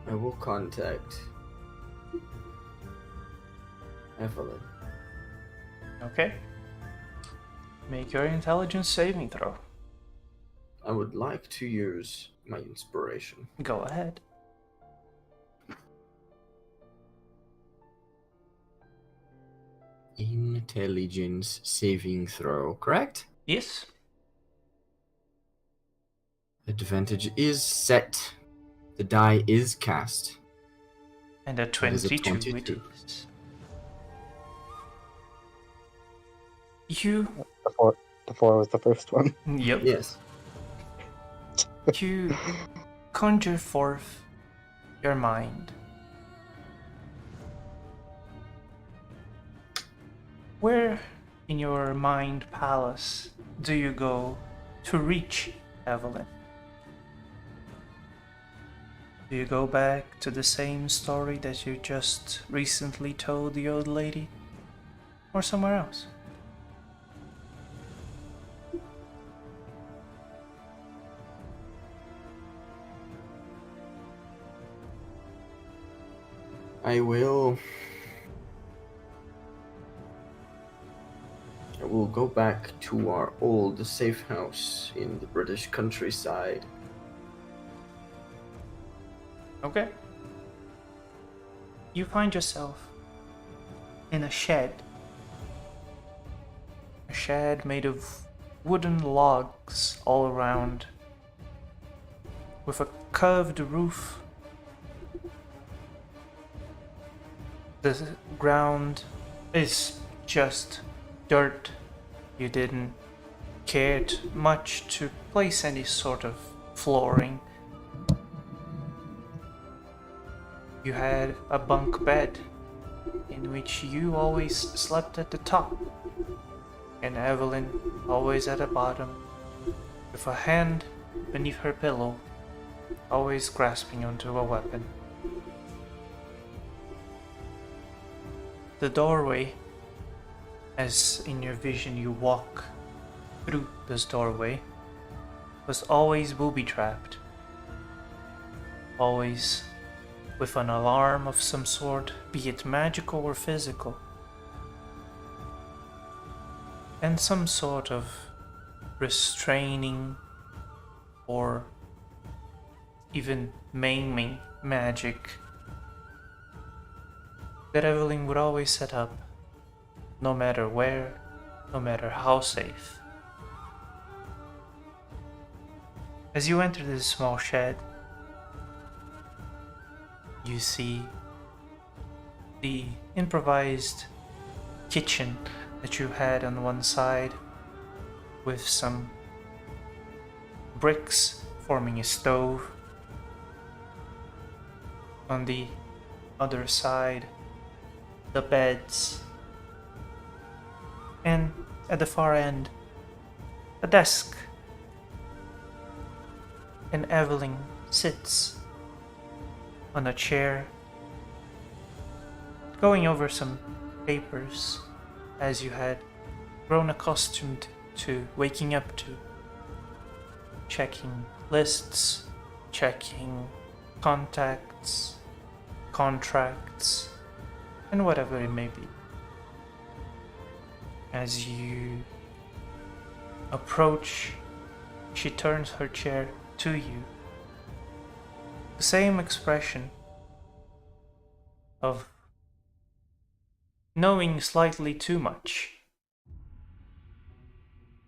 I will contact Evelyn. Okay. Make your intelligence saving throw. I would like to use my inspiration. Go ahead. Intelligence saving throw, correct? Yes. Advantage is set. The die is cast. And a That is a 22 it 22. is. You, The four was the first one. yep, Yes. you conjure forth your mind. Where in your mind palace do you go to reach Evelyn? Do you go back to the same story that you just recently told the old lady? Or somewhere else? I will go back to our old safe house in the British countryside. Okay. You find yourself in a shed. A shed made of wooden logs all around, with a curved roof. The ground is just dirt. You didn't care much to place any sort of flooring. You had a bunk bed in which you always slept at the top, and Evelyn always at the bottom, with a hand beneath her pillow, always grasping onto a weapon. The doorway, as in your vision you walk through this doorway, was always booby-trapped. Always with an alarm of some sort, be it magical or physical. And some sort of restraining or even maiming magic that Evelyn would always set up, no matter where, no matter how safe. As you enter this small shed, you see the improvised kitchen that you had on one side, with some bricks forming a stove. On the other side, the beds, and at the far end, a desk. And Evelyn sits on a chair, going over some papers, as you had grown accustomed to waking up to, checking lists, checking contacts, contracts, and whatever it may be. As you approach, she turns her chair to you. The same expression of knowing slightly too much,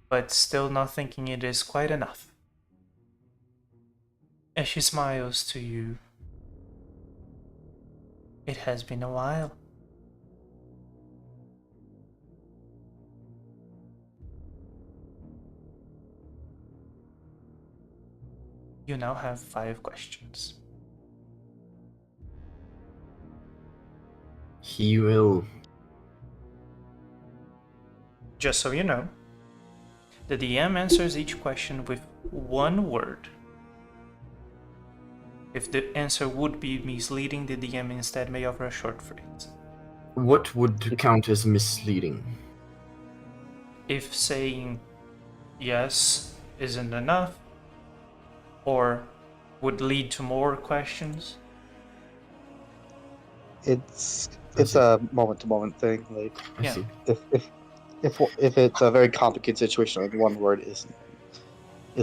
but still not thinking it is quite enough. As she smiles to you, it has been a while. You now have 5 questions. He will. Just so you know, the DM answers each question with one word. If the answer would be misleading, the DM instead may offer a short phrase. What would count as misleading? If saying yes isn't enough, or would lead to more questions. It's a moment to moment thing. Like I Yeah. see. if it's a very complicated situation, like one word isn't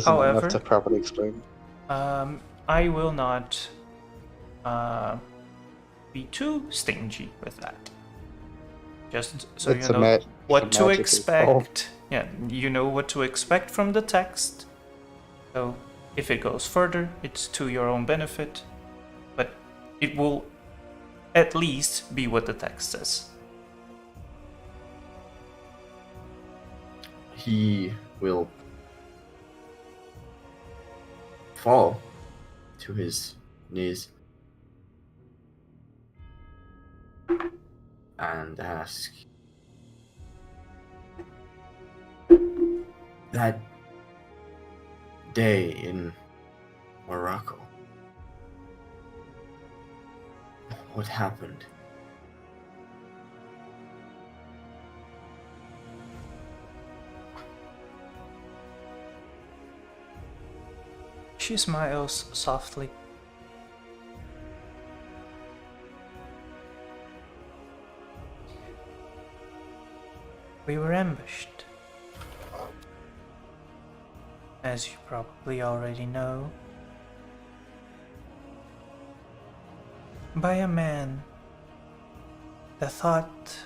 However, enough to properly explain. I will not be too stingy with that. Just so It's you a know ma- what to magic is expect. Yeah, you know what to expect from the text. So If it goes further, it's to your own benefit, but it will at least be what the text says. He will fall to his knees and ask, that day in Morocco, what happened? She smiles softly. We were ambushed. As you probably already know, by a man that thought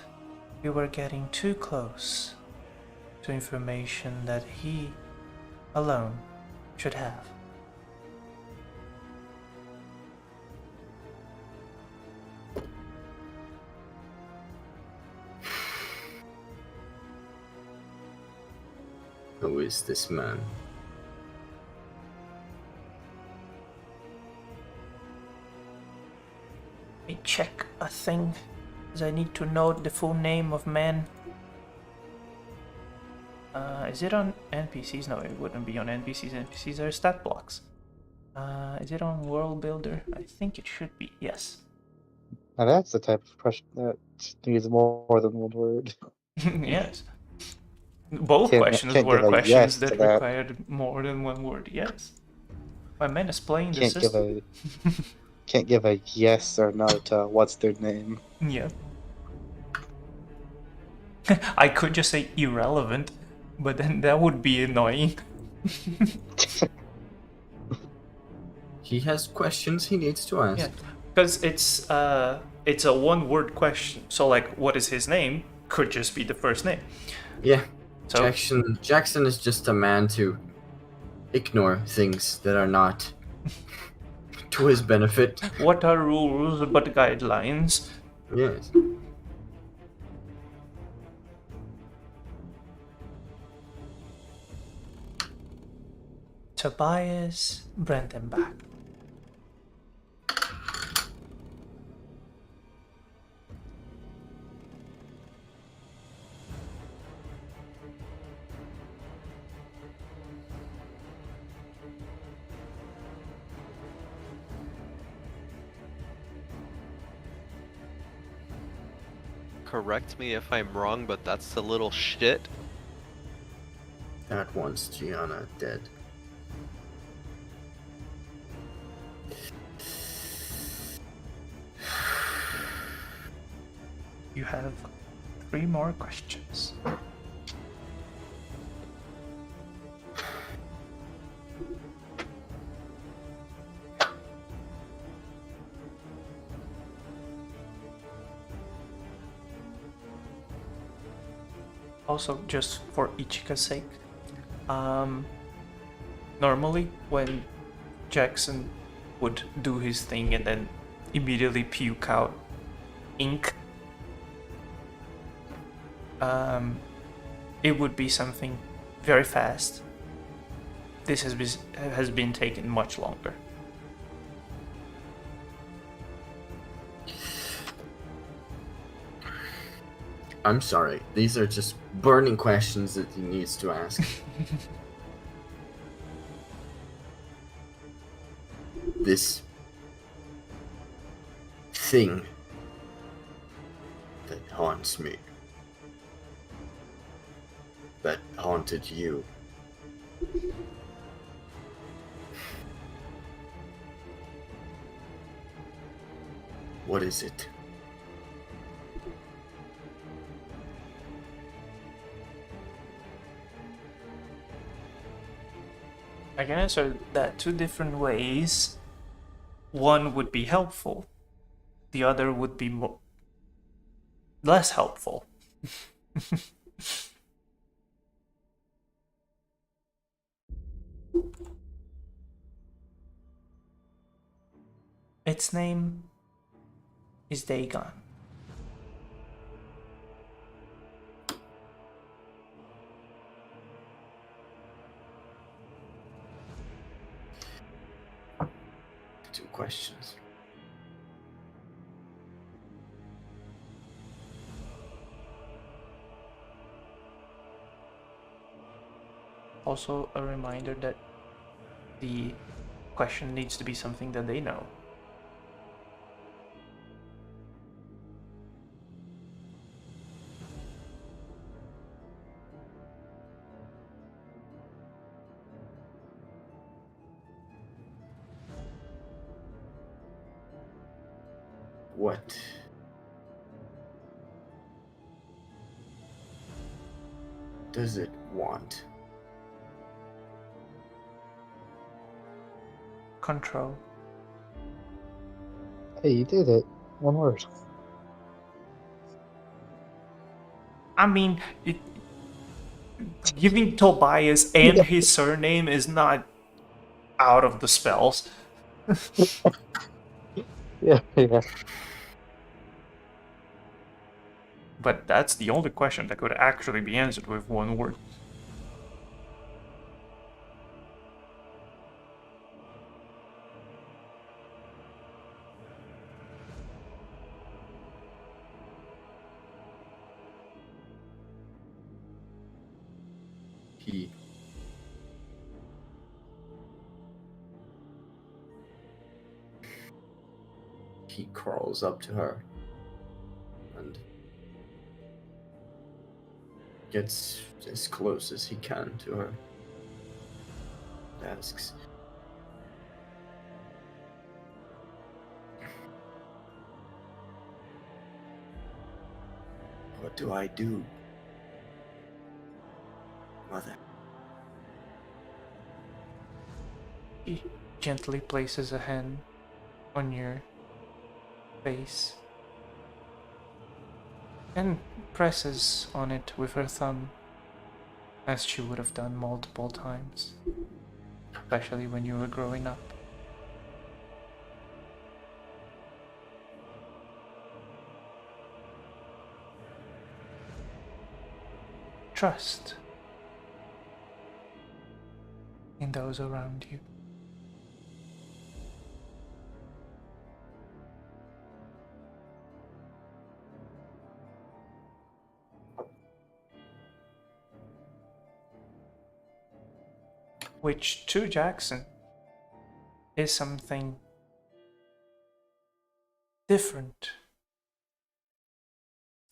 we were getting too close to information that he alone should have. Who is this man? Let me check a thing, as I need to know the full name of man. Is it on NPCs? No, it wouldn't be on NPCs. NPCs are stat blocks. Is it on World Builder? I think it should be, yes. Now that's the type of question that needs more than one word. Yes. Both Can't questions give were a questions yes that to that. required more than one word, yes. My man is playing the Can't give system. can't give a yes or no to what's their name. Yeah. I could just say irrelevant, but then that would be annoying. He has questions he needs to ask. Yeah, because it's a one-word question. So like, what is his name? Could just be the first name. Yeah. So Jackson is just a man to ignore things that are not to his benefit. what are rules but guidelines? Yes. Tobias Brendenbach. Correct me if I'm wrong, but that's a little shit. That one's Gianna dead. You have 3 more questions. Also, just for Ichika's sake, normally when Jackson would do his thing and then immediately puke out ink, it would be something very fast. This has been taken much longer. I'm sorry. These are just burning questions that he needs to ask. This thing that haunts me, that haunted you. What is it? I can answer that 2 different ways. One would be helpful, the other would be less helpful. Its name is Dagon. Two questions. Also, a reminder that the question needs to be something that they know. What does it want? Control. Hey, you did it. One word. I mean, giving Tobias and his surname is not out of the spells. Yeah, yeah. But that's the only question that could actually be answered with one word. He crawls up to her and gets as close as he can to her. Asks, "What do I do, Mother?" He gently places a hand on your face and presses on it with her thumb, as she would have done multiple times, especially when you were growing up. Trust in those around you. Which, to Jackson, is something different.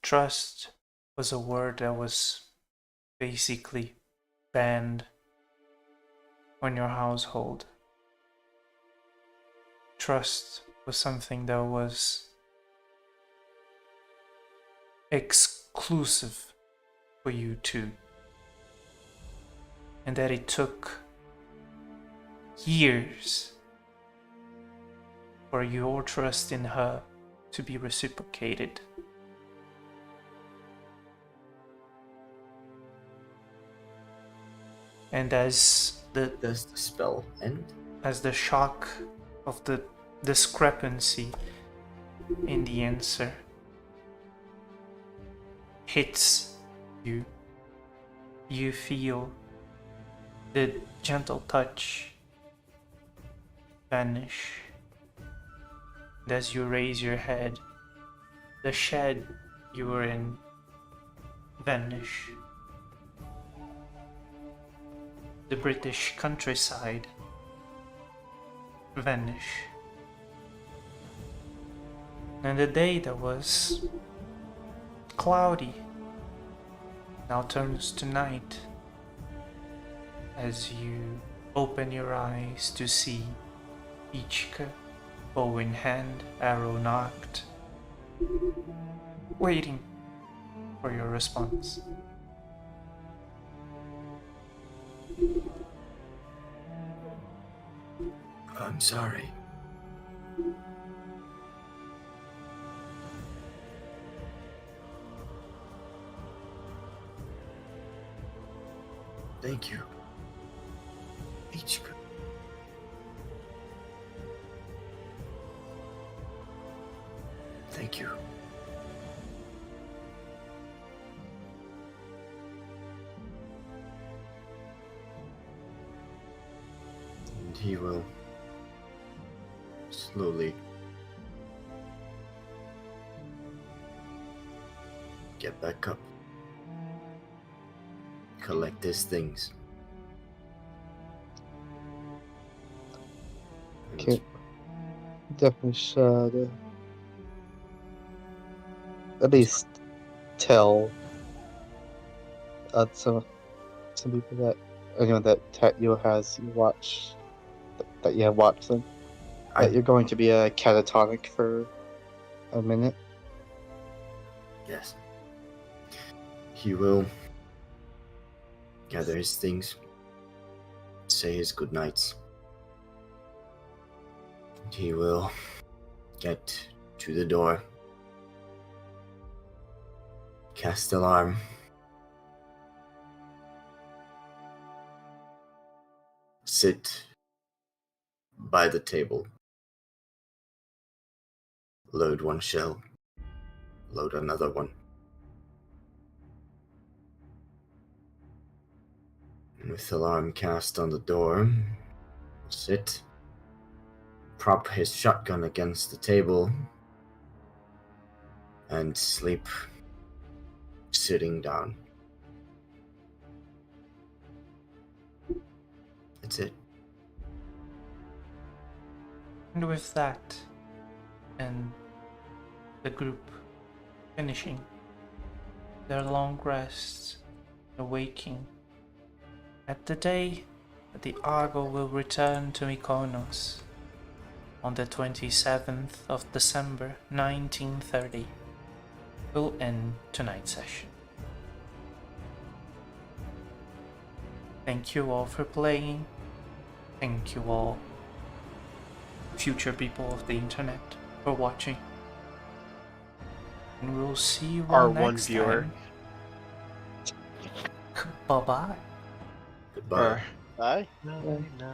Trust was a word that was basically banned on your household. Trust was something that was exclusive for you two, and that it took years for your trust in her to be reciprocated. And as Does the spell end? as the shock of the discrepancy in the answer hits you, you feel the gentle touch vanish. And as you raise your head, the shed you were in vanish. The British countryside vanish. And the day that was cloudy now turns to night as you open your eyes to see Ichika, bow in hand, arrow knocked, waiting for your response. I'm sorry. Thank you. Ichika. Thank you. And he will slowly get back up, collect his things. And Okay. Definitely should at least tell some people that anyone that you have watched them that I- you're going to be catatonic for a minute. Yes. He will gather his things, say his goodnights. And he will get to the door, cast alarm, sit by the table, load one shell, load another one. And with alarm cast on the door, sit, prop his shotgun against the table, and sleep sitting down. That's it. And with that, and the group finishing their long rests, awaking at the day that the Argo will return to Mykonos on the 27th of December 1930, will end tonight's session. Thank you all for playing. Thank you all, future people of the internet, for watching. And we'll see you all Our one next viewer. time. Bye-bye. Goodbye. Bye. No.